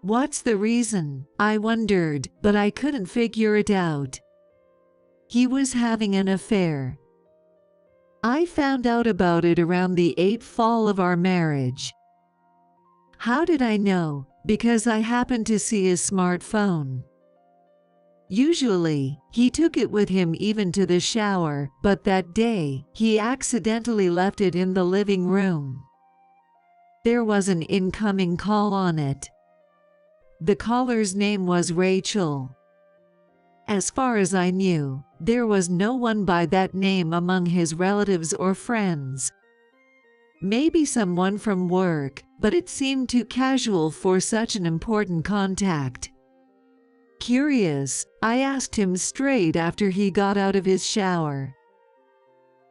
What's the reason? I wondered, but I couldn't figure it out. He was having an affair. I found out about it around the 8th fall of our marriage. How did I know? Because I happened to see his smartphone. Usually, he took it with him even to the shower, but that day, he accidentally left it in the living room. There was an incoming call on it. The caller's name was Rachel. As far as I knew, there was no one by that name among his relatives or friends. Maybe someone from work, but it seemed too casual for such an important contact. Curious, I asked him straight after he got out of his shower.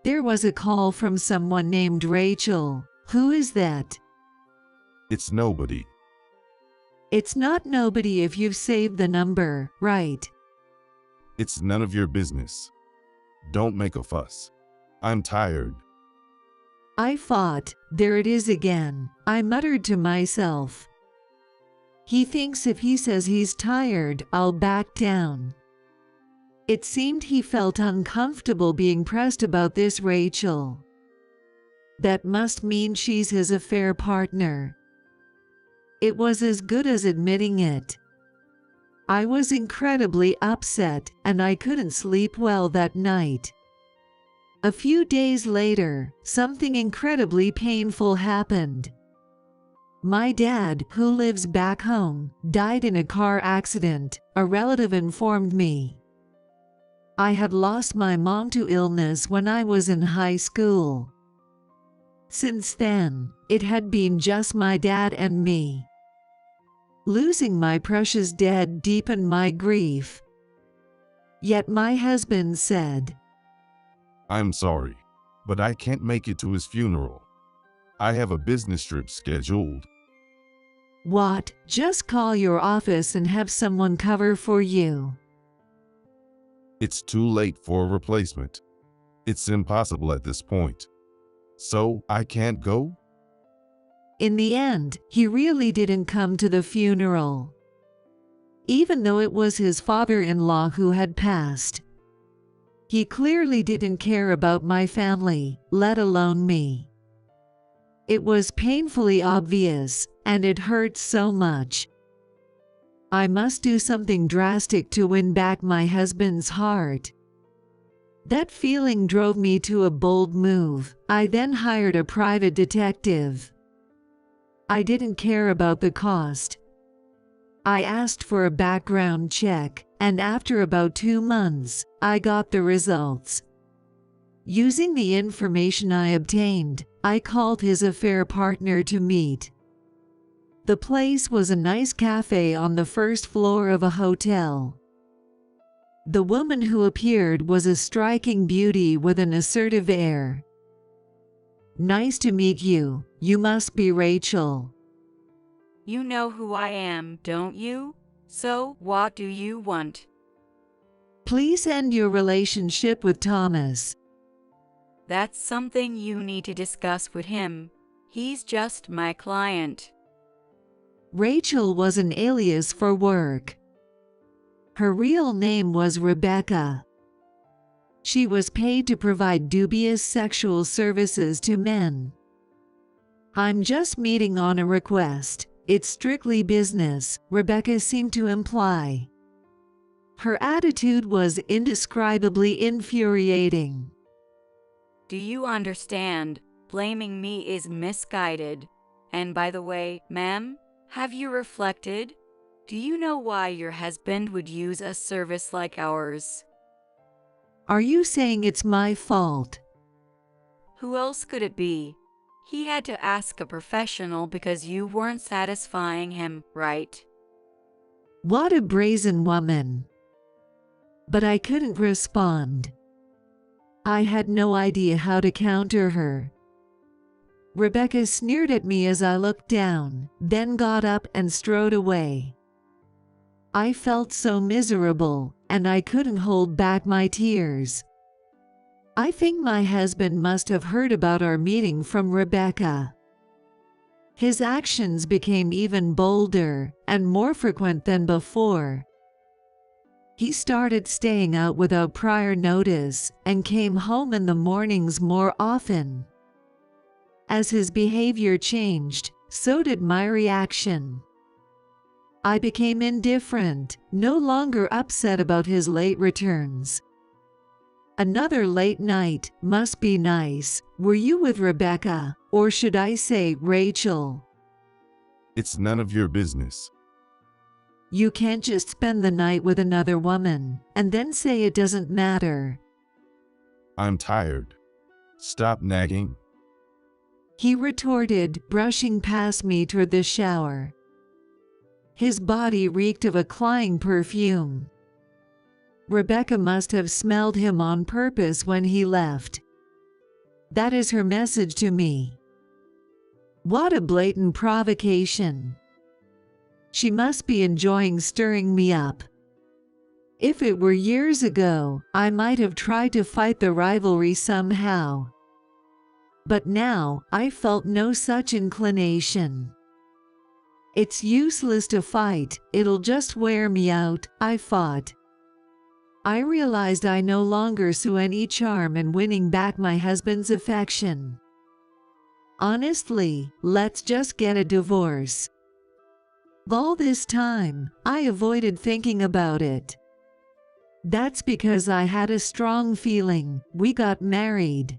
"There was a call from someone named Rachel. Who is that?"
It's nobody.
It's not nobody if you've saved the number, right?
It's none of your business. Don't make a fuss. I'm tired.
I fought. There it is again, I muttered to myself. He thinks if he says he's tired, I'll back down. It seemed he felt uncomfortable being pressed about this Rachel. That must mean she's his affair partner. It was as good as admitting it. I was incredibly upset, and I couldn't sleep well that night. A few days later, something incredibly painful happened. My dad, who lives back home, died in a car accident, a relative informed me. I had lost my mom to illness when I was in high school. Since then, it had been just my dad and me. Losing my precious dad deepened my grief. Yet my husband said,
I'm sorry, but I can't make it to his funeral. I have a business trip scheduled.
What? Just call your office and have someone cover for you.
It's too late for a replacement. It's impossible at this point. So, I can't go?
In the end, he really didn't come to the funeral. Even though it was his father-in-law who had passed. He clearly didn't care about my family, let alone me. It was painfully obvious, and it hurt so much. I must do something drastic to win back my husband's heart. That feeling drove me to a bold move. I then hired a private detective. I didn't care about the cost. I asked for a background check, and after about 2 months, I got the results. Using the information I obtained, I called his affair partner to meet. The place was a nice cafe on the first floor of a hotel. The woman who appeared was a striking beauty with an assertive air. Nice to meet you. You must be Rachel.
You know who I am, don't you? So, what do you want?
Please end your relationship with Thomas.
That's something you need to discuss with him. He's just my client.
Rachel was an alias for work. Her real name was Rebecca. She was paid to provide dubious sexual services to men. I'm just meeting on a request. It's strictly business, Rebecca seemed to imply. Her attitude was indescribably infuriating.
Do you understand? Blaming me is misguided. And by the way, ma'am, have you reflected? Do you know why your husband would use a service like ours?
Are you saying it's my fault?
Who else could it be? He had to ask a professional because you weren't satisfying him, right?
What a brazen woman. But I couldn't respond. I had no idea how to counter her. Rebecca sneered at me as I looked down, then got up and strode away. I felt so miserable, and I couldn't hold back my tears. I think my husband must have heard about our meeting from Rebecca. His actions became even bolder and more frequent than before. He started staying out without prior notice and came home in the mornings more often. As his behavior changed, so did my reaction. I became indifferent, no longer upset about his late returns. Another late night must be nice. Were you with Rebecca, or should I say Rachel?
It's none of your business.
You can't just spend the night with another woman and then say it doesn't matter.
I'm tired. Stop nagging.
He retorted, brushing past me toward the shower. His body reeked of a cloying perfume. Rebecca must have smelled him on purpose when he left. That is her message to me. What a blatant provocation. She must be enjoying stirring me up. If it were years ago, I might have tried to fight the rivalry somehow. But now, I felt no such inclination. It's useless to fight, it'll just wear me out, I thought. I realized I no longer saw any charm in winning back my husband's affection. Honestly, let's just get a divorce. All this time, I avoided thinking about it. That's because I had a strong feeling we got married.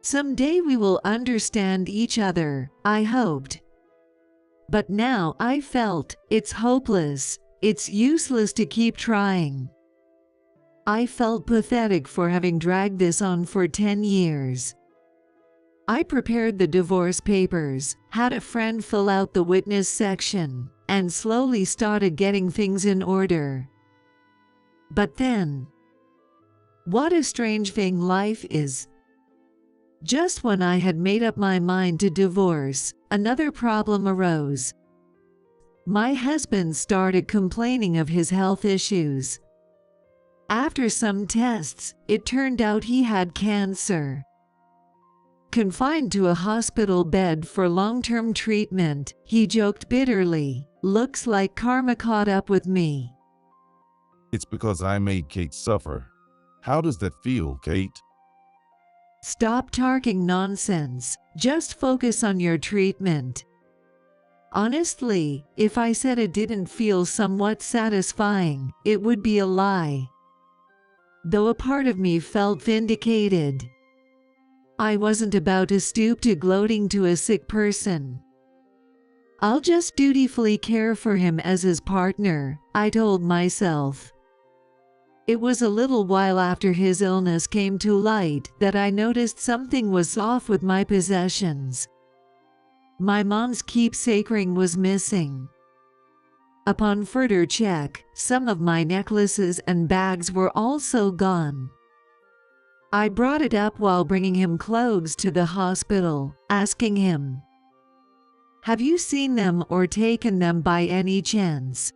Someday we will understand each other, I hoped. But now I felt it's hopeless, it's useless to keep trying. I felt pathetic for having dragged this on for 10 years. I prepared the divorce papers, had a friend fill out the witness section, and slowly started getting things in order. But then, what a strange thing life is. Just when I had made up my mind to divorce, another problem arose. My husband started complaining of his health issues. After some tests, it turned out he had cancer. Confined to a hospital bed for long-term treatment, he joked bitterly, "Looks like karma caught up with me."
It's because I made Kate suffer. How does that feel, Kate?
Stop talking nonsense, just focus on your treatment. Honestly, if I said it didn't feel somewhat satisfying, it would be a lie. Though a part of me felt vindicated. I wasn't about to stoop to gloating to a sick person. I'll just dutifully care for him as his partner, I told myself. It was a little while after his illness came to light that I noticed something was off with my possessions. My mom's keepsake ring was missing. Upon further check, some of my necklaces and bags were also gone. I brought it up while bringing him clothes to the hospital, asking him, "Have you seen them or taken them by any chance?"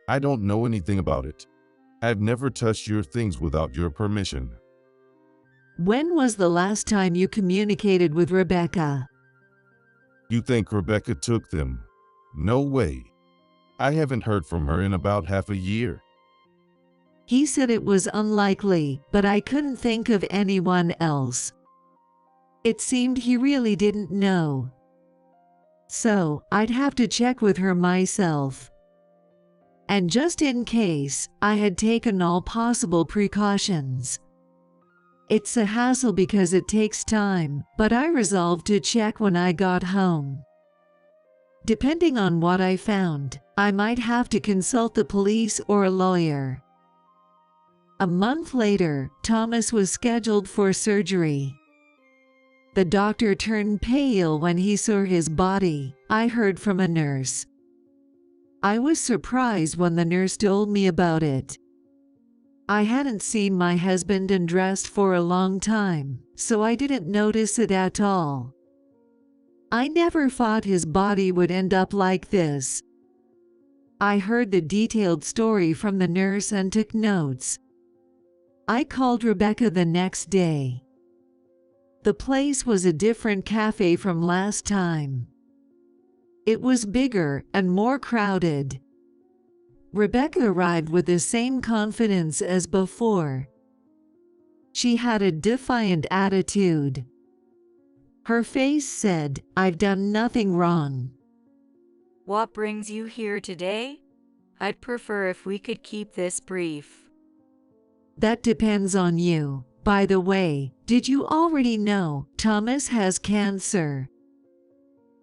I don't know anything about it. I've never touched your things without your permission.
When was the last time you communicated with Rebecca?
You think Rebecca took them? No way. I haven't heard from her in about half a year.
He said it was unlikely, but I couldn't think of anyone else. It seemed he really didn't know. So, I'd have to check with her myself. And just in case, I had taken all possible precautions. It's a hassle because it takes time, but I resolved to check when I got home. Depending on what I found, I might have to consult the police or a lawyer. A month later, Thomas was scheduled for surgery. The doctor turned pale when he saw his body, I heard from a nurse. I was surprised when the nurse told me about it. I hadn't seen my husband undressed for a long time, so I didn't notice it at all. I never thought his body would end up like this. I heard the detailed story from the nurse and took notes. I called Rebecca the next day. The place was a different cafe from last time. It was bigger and more crowded. Rebecca arrived with the same confidence as before. She had a defiant attitude. Her face said, "I've done nothing wrong."
What brings you here today? I'd prefer if we could keep this brief.
That depends on you. By the way, did you already know Thomas has cancer?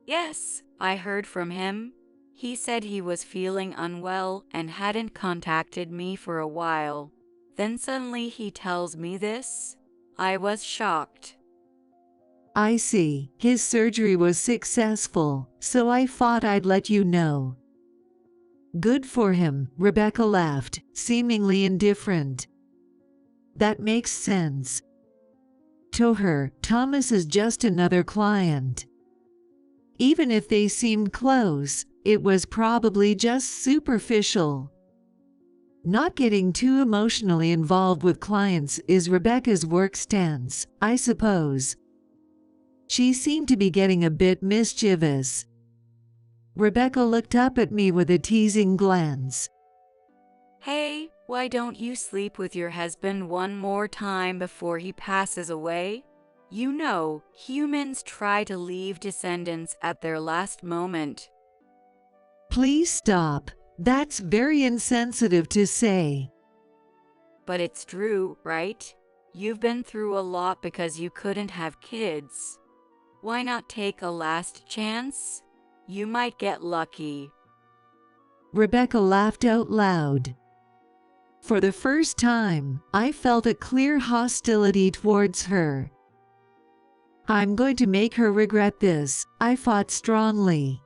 Yes, I heard from him. He said he was feeling unwell and hadn't contacted me for a while. Then suddenly he tells me this. I was shocked.
I see. His surgery was successful, so I thought I'd let you know. Good for him, Rebecca laughed, seemingly indifferent. That makes sense. To her, Thomas is just another client. Even if they seemed close, it was probably just superficial. Not getting too emotionally involved with clients is Rebecca's work stance, I suppose. She seemed to be getting a bit mischievous. Rebecca looked up at me with a teasing glance.
Hey, why don't you sleep with your husband one more time before he passes away? You know, humans try to leave descendants at their last moment.
Please stop. That's very insensitive to say.
But it's true, right? You've been through a lot because you couldn't have kids. Why not take a last chance? You might get lucky.
Rebecca laughed out loud. For the first time, I felt a clear hostility towards her. I'm going to make her regret this, I thought strongly.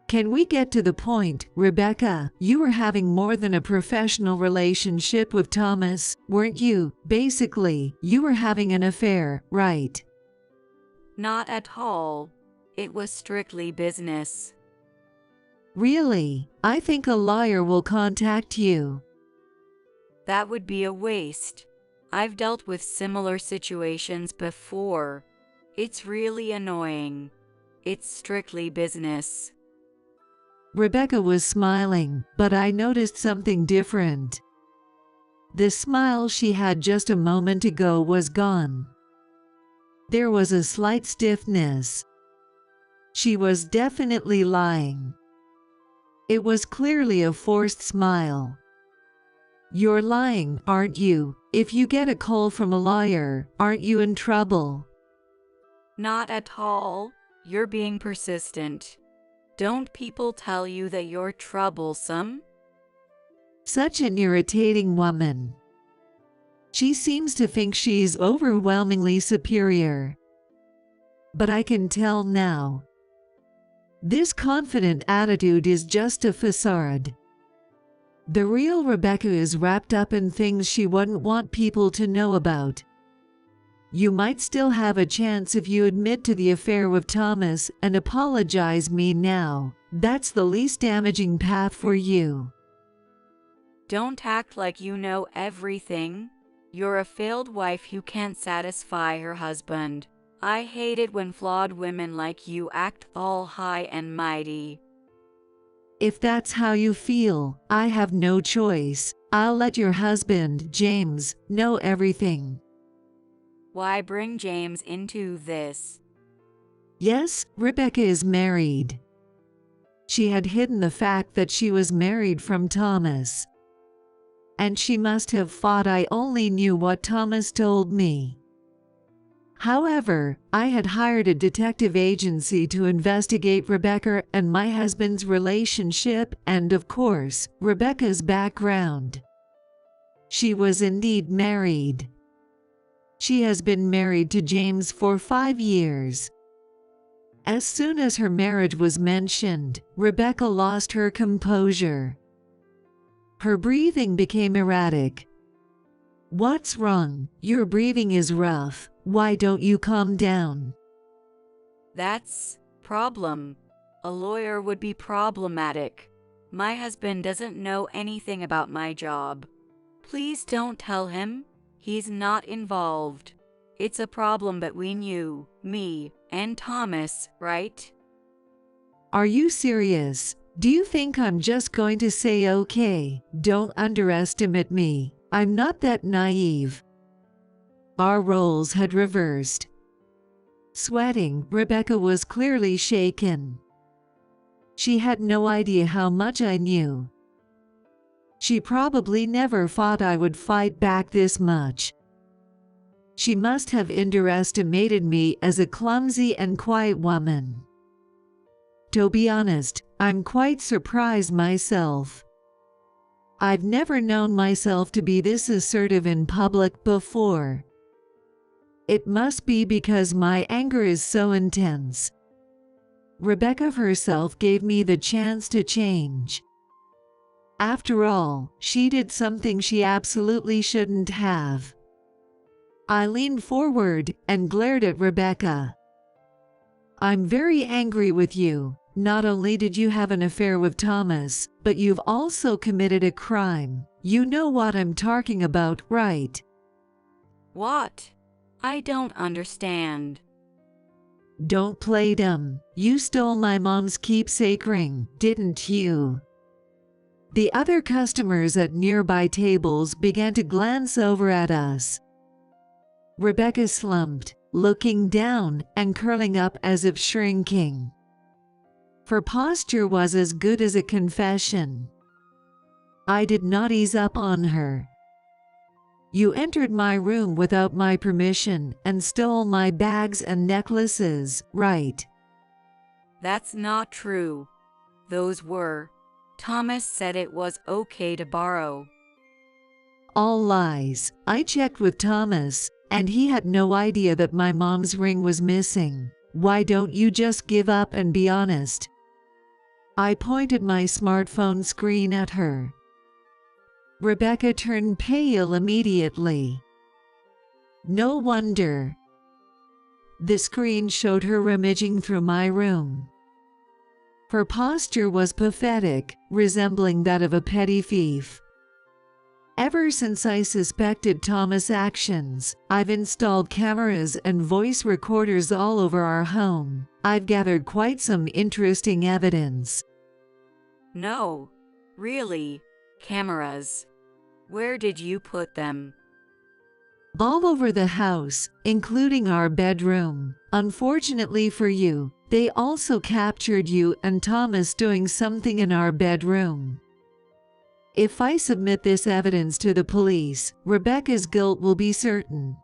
Can we get to the point, Rebecca? You were having more than a professional relationship with Thomas, weren't you? Basically, you were having an affair, right?
Not at all. It was strictly business.
Really? I think a lawyer will contact you.
That would be a waste. I've dealt with similar situations before. It's really annoying. It's strictly business.
Rebecca was smiling, but I noticed something different. The smile she had just a moment ago was gone. There was a slight stiffness. She was definitely lying. It was clearly a forced smile. You're lying, aren't you? If you get a call from a lawyer, aren't you in trouble?
Not at all. You're being persistent. Don't people tell you that you're troublesome?
Such an irritating woman. She seems to think she's overwhelmingly superior. But I can tell now. This confident attitude is just a facade. The real Rebecca is wrapped up in things she wouldn't want people to know about. You might still have a chance if you admit to the affair with Thomas and apologize me now. That's the least damaging path for you.
Don't act like you know everything. You're a failed wife who can't satisfy her husband. I hate it when flawed women like you act all high and mighty.
If that's how you feel, I have no choice. I'll let your husband, James, know everything.
Why bring James into this?
Yes, Rebecca is married. She had hidden the fact that she was married from Thomas. And she must have thought I only knew what Thomas told me. However, I had hired a detective agency to investigate Rebecca and my husband's relationship and, of course, Rebecca's background. She was indeed married. She has been married to James for 5 years. As soon as her marriage was mentioned, Rebecca lost her composure. Her breathing became erratic. What's wrong? Your breathing is rough. Why don't you calm down?
That's problem. A lawyer would be problematic. My husband doesn't know anything about my job. Please don't tell him. He's not involved. It's a problem between you, me, and Thomas, right?
Are you serious? Do you think I'm just going to say okay? Don't underestimate me. I'm not that naive. Our roles had reversed. Sweating, Rebecca was clearly shaken. She had no idea how much I knew. She probably never thought I would fight back this much. She must have underestimated me as a clumsy and quiet woman. To be honest, I'm quite surprised myself. I've never known myself to be this assertive in public before. It must be because my anger is so intense. Rebecca herself gave me the chance to change. After all, she did something she absolutely shouldn't have. I leaned forward and glared at Rebecca. I'm very angry with you. Not only did you have an affair with Thomas, but you've also committed a crime. You know what I'm talking about, right?
What? I don't understand.
Don't play dumb. You stole my mom's keepsake ring, didn't you? The other customers at nearby tables began to glance over at us. Rebecca slumped, looking down and curling up as if shrinking. Her posture was as good as a confession. I did not ease up on her. You entered my room without my permission and stole my bags and necklaces, right?
That's not true. Those were. Thomas said it was okay to borrow.
All lies. I checked with Thomas, and he had no idea that my mom's ring was missing. Why don't you just give up and be honest? I pointed my smartphone screen at her. Rebecca turned pale immediately. No wonder. The screen showed her rummaging through my room. Her posture was pathetic, resembling that of a petty thief. Ever since I suspected Thomas' actions, I've installed cameras and voice recorders all over our home. I've gathered quite some interesting evidence.
No, really, cameras. Where did you put them?
All over the house, including our bedroom. Unfortunately for you, they also captured you and Thomas doing something in our bedroom. If I submit this evidence to the police, Rebecca's guilt will be certain.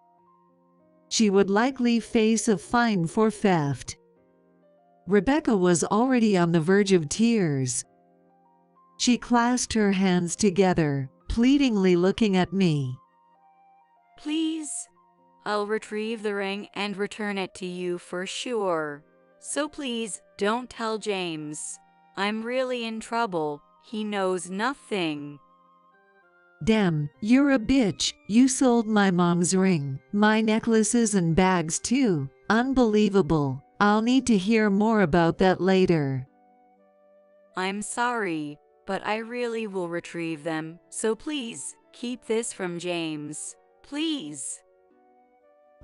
She would likely face a fine for theft. Rebecca was already on the verge of tears. She clasped her hands together, pleadingly looking at me.
Please, I'll retrieve the ring and return it to you for sure. So please, don't tell James. I'm really in trouble. He knows nothing.
Damn, you're a bitch. You sold my mom's ring, my necklaces and bags too. Unbelievable. I'll need to hear more about that later.
I'm sorry, but I really will retrieve them. So please, keep this from James. Please.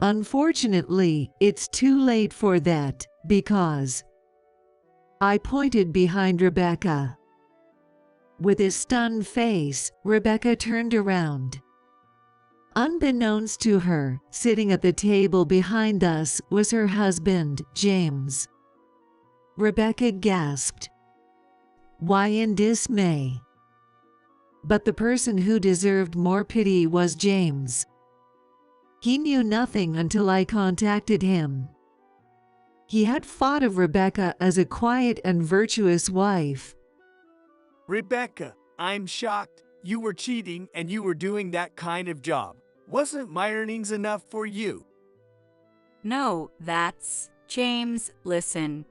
Unfortunately, it's too late for that, because I pointed behind Rebecca. With a stunned face, Rebecca turned around. Unbeknownst to her, sitting at the table behind us was her husband, James. Rebecca gasped. Why in dismay? But the person who deserved more pity was James. He knew nothing until I contacted him. He had thought of Rebecca as a quiet and virtuous wife.
Rebecca, I'm shocked. You were cheating and you were doing that kind of job. Wasn't my earnings enough for you?
No, that's... James, listen,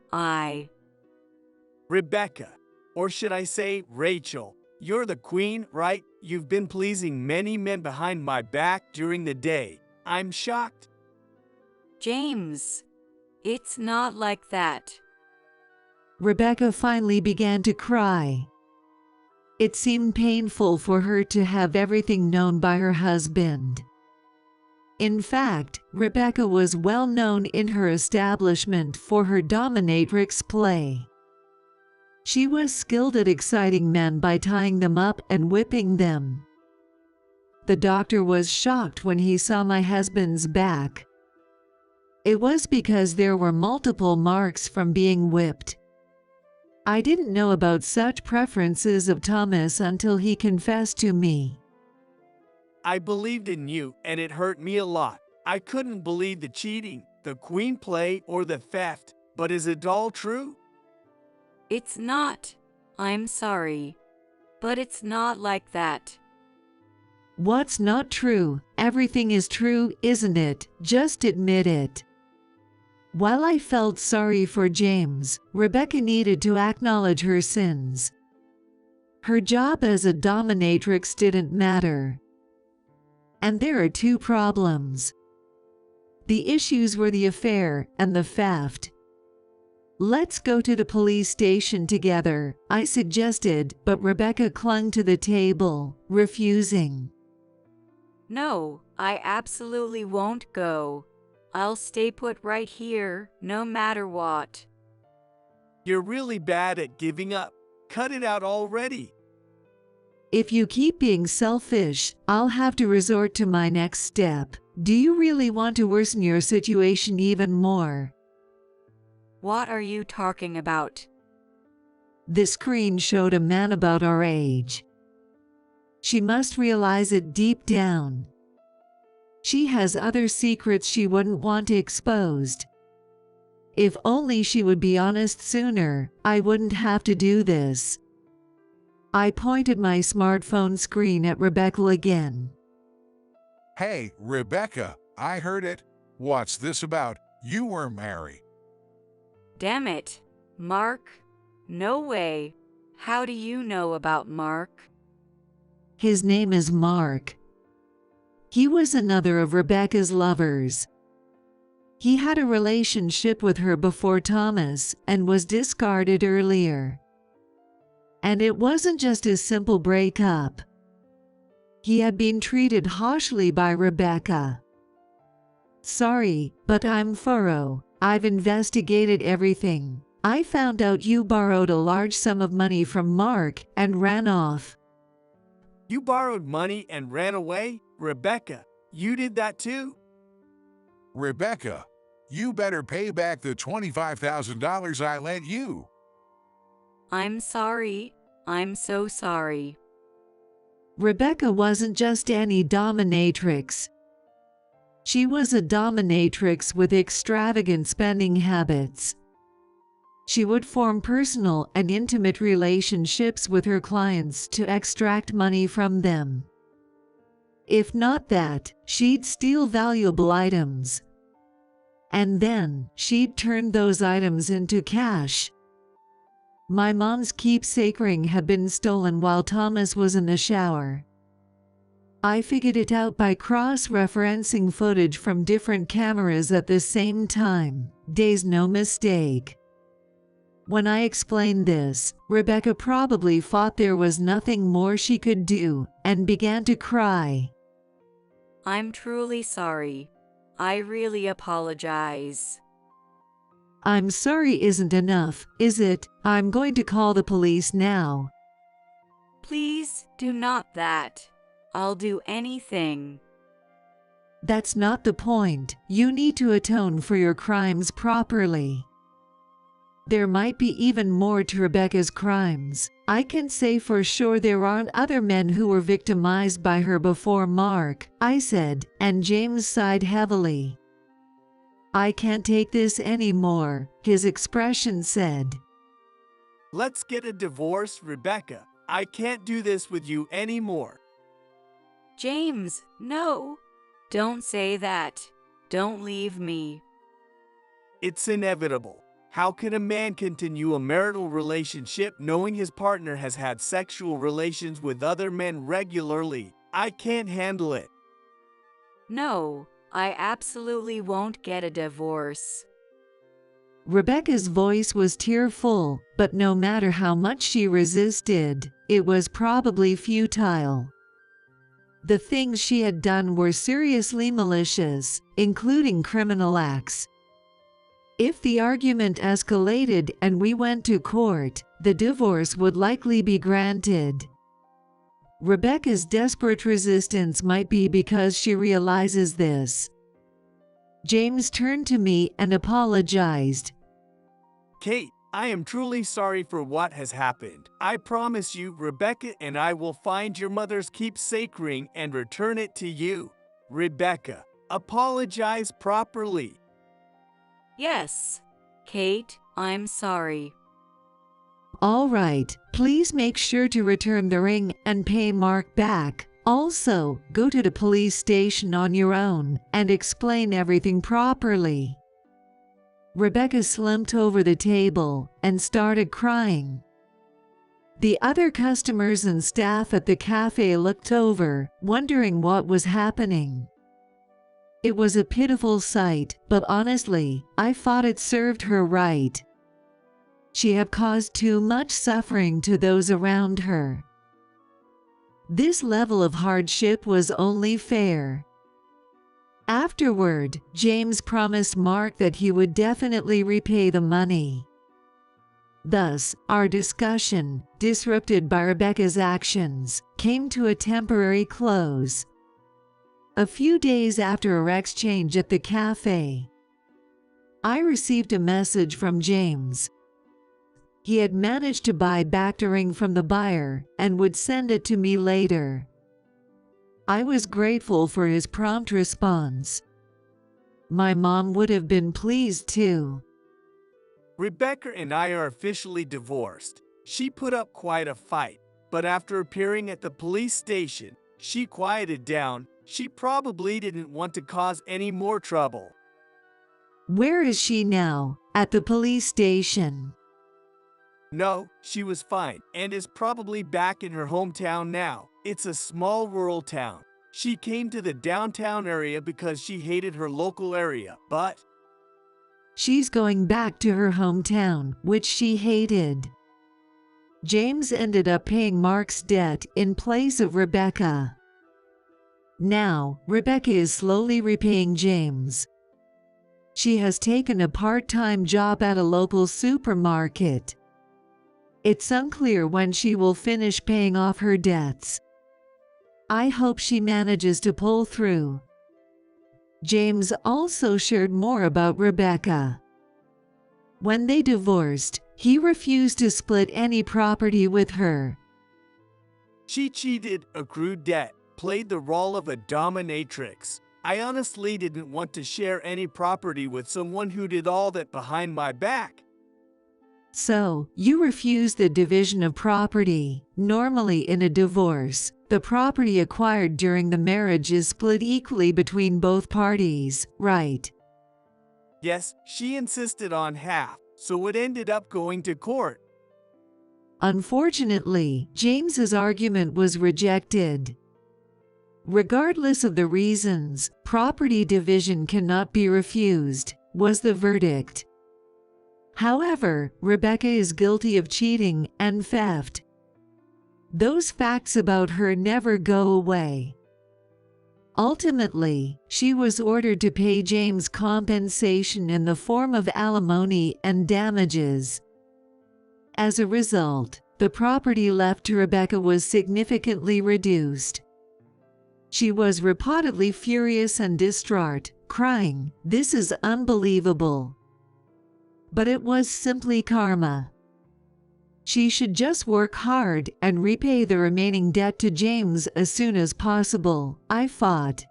Rebecca, or should I say Rachel, you're the queen, right? You've been pleasing many men behind my back during the day. I'm shocked.
James, it's not like that.
Rebecca finally began to cry. It seemed painful for her to have everything known by her husband. In fact, Rebecca was well known in her establishment for her dominatrix play. She was skilled at exciting men by tying them up and whipping them. The doctor was shocked when he saw my husband's back. It was because there were multiple marks from being whipped. I didn't know about such preferences of Thomas until he confessed to me.
I believed in you and it hurt me a lot. I couldn't believe the cheating, the queen play, or the theft. But is it all true?
It's not. I'm sorry. But it's not like that.
What's not true? Everything is true, isn't it? Just admit it. While I felt sorry for James, Rebecca needed to acknowledge her sins. Her job as a dominatrix didn't matter. And there are two problems. The issues were the affair and the theft. Let's go to the police station together, I suggested, but Rebecca clung to the table, refusing.
No, I absolutely won't go. I'll stay put right here, no matter what.
You're really bad at giving up. Cut it out already.
If you keep being selfish, I'll have to resort to my next step. Do you really want to worsen your situation even more?
What are you talking about?
The screen showed a man about our age. She must realize it deep down. She has other secrets she wouldn't want exposed. If only she would be honest sooner, I wouldn't have to do this. I pointed my smartphone screen at Rebecca again.
Hey, Rebecca, I heard it. What's this about? You were married.
Damn it. Mark? No way. How do you know about Mark?
His name is Mark. He was another of Rebecca's lovers. He had a relationship with her before Thomas and was discarded earlier. And it wasn't just a simple breakup. He had been treated harshly by Rebecca. Sorry, but I'm thorough. I've investigated everything. I found out you borrowed a large sum of money from Mark and ran off.
You borrowed money and ran away? Rebecca, you did that too?
Rebecca, you better pay back the $25,000 I lent you.
I'm sorry. I'm so sorry.
Rebecca wasn't just any dominatrix. She was a dominatrix with extravagant spending habits. She would form personal and intimate relationships with her clients to extract money from them. If not that, she'd steal valuable items. And then, she'd turn those items into cash. My mom's keepsake ring had been stolen while Thomas was in the shower. I figured it out by cross-referencing footage from different cameras at the same time. There's no mistake. When I explained this, Rebecca probably thought there was nothing more she could do and began to cry.
I'm truly sorry. I really apologize.
I'm sorry isn't enough, is it? I'm going to call the police now.
Please do not that. I'll do anything.
That's not the point. You need to atone for your crimes properly. There might be even more to Rebecca's crimes. I can say for sure there aren't other men who were victimized by her before Mark, I said, and James sighed heavily. I can't take this anymore, his expression said.
Let's get a divorce, Rebecca. I can't do this with you anymore.
James, no. Don't say that. Don't leave me.
It's inevitable. How can a man continue a marital relationship knowing his partner has had sexual relations with other men regularly? I can't handle it.
No, I absolutely won't get a divorce.
Rebecca's voice was tearful, but no matter how much she resisted, it was probably futile. The things she had done were seriously malicious, including criminal acts. If the argument escalated and we went to court, the divorce would likely be granted. Rebecca's desperate resistance might be because she realizes this. James turned to me and apologized.
Kate, I am truly sorry for what has happened. I promise you, Rebecca and I will find your mother's keepsake ring and return it to you. Rebecca, apologize properly.
Yes, Kate, I'm sorry.
All right, please make sure to return the ring and pay Mark back. Also, go to the police station on your own and explain everything properly. Rebecca slumped over the table and started crying. The other customers and staff at the cafe looked over, wondering what was happening. It was a pitiful sight, but honestly, I thought it served her right. she had caused too much suffering to those around her. This level of hardship was only fair. Afterward, James promised Mark that he would definitely repay the money. Thus, our discussion, disrupted by Rebecca's actions, came to a temporary close. A few days after our exchange at the cafe, I received a message from James. He had managed to buy back the ring from the buyer and would send it to me later. I was grateful for his prompt response. My mom would have been pleased too.
Rebecca and I are officially divorced. She put up quite a fight, but after appearing at the police station, she quieted down. She probably didn't want to cause any more trouble.
Where is she now? At the police station?
No, she was fine and is probably back in her hometown now. It's a small rural town. She came to the downtown area because she hated her local area, but
she's going back to her hometown, which she hated. James ended up paying Mark's debt in place of Rebecca. Now, Rebecca is slowly repaying James. She has taken a part-time job at a local supermarket. It's unclear when she will finish paying off her debts. I hope she manages to pull through. James also shared more about Rebecca. When they divorced, he refused to split any property with her.
she cheated, accrued debt, played the role of a dominatrix. I honestly didn't want to share any property with someone who did all that behind my back.
So, you refused the division of property. Normally in a divorce, the property acquired during the marriage is split equally between both parties, right?
Yes, she insisted on half, so it ended up going to court.
Unfortunately, James's argument was rejected. Regardless of the reasons, property division cannot be refused, was the verdict. However, Rebecca is guilty of cheating and theft. Those facts about her never go away. Ultimately, she was ordered to pay James compensation in the form of alimony and damages. As a result, the property left to Rebecca was significantly reduced. She was reportedly furious and distraught, crying, "This is unbelievable." But it was simply karma. She should just work hard and repay the remaining debt to James as soon as possible, I thought.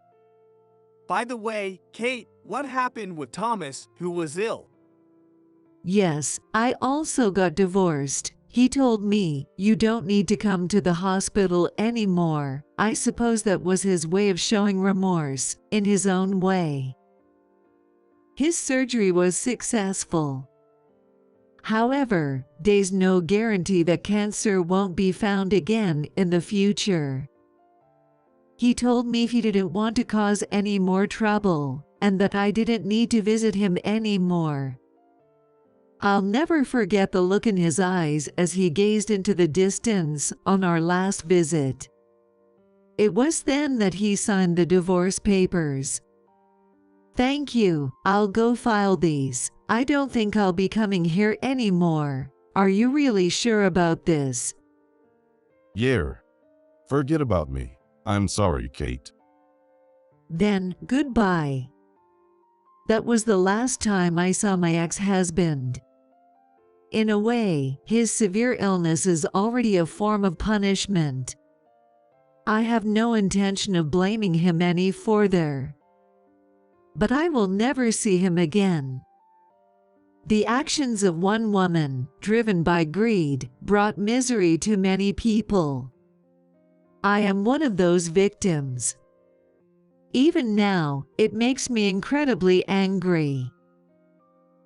By the way, Kate, what happened with Thomas, who was ill?
Yes, I also got divorced. He told me, "You don't need to come to the hospital anymore." I suppose that was his way of showing remorse, in his own way. His surgery was successful. However, there's no guarantee that cancer won't be found again in the future. He told me he didn't want to cause any more trouble, and that I didn't need to visit him anymore. I'll never forget the look in his eyes as he gazed into the distance on our last visit. It was then that he signed the divorce papers. Thank you, I'll go file these. I don't think I'll be coming here anymore. Are you really sure about this?
Yeah. Forget about me. I'm sorry, Kate.
Then, goodbye. That was the last time I saw my ex-husband. In a way, his severe illness is already a form of punishment. I have no intention of blaming him any further. But I will never see him again. The actions of one woman, driven by greed, brought misery to many people. I am one of those victims. Even now, it makes me incredibly angry.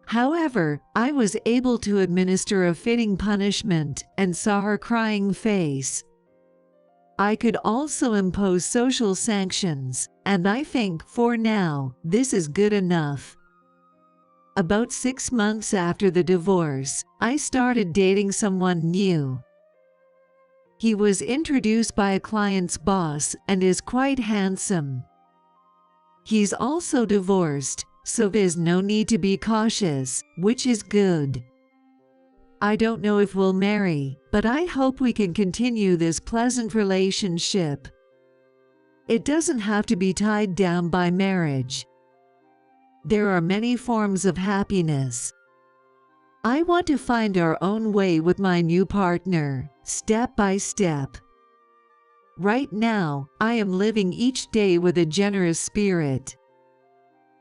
However, I was able to administer a fitting punishment and saw her crying face. I could also impose social sanctions, and I think, for now, this is good enough. About 6 months after the divorce, I started dating someone new. He was introduced by a client's boss and is quite handsome. He's also divorced, so there's no need to be cautious, which is good. I don't know if we'll marry, but I hope we can continue this pleasant relationship. It doesn't have to be tied down by marriage. There are many forms of happiness. I want to find our own way with my new partner, step by step. Right now, I am living each day with a generous spirit.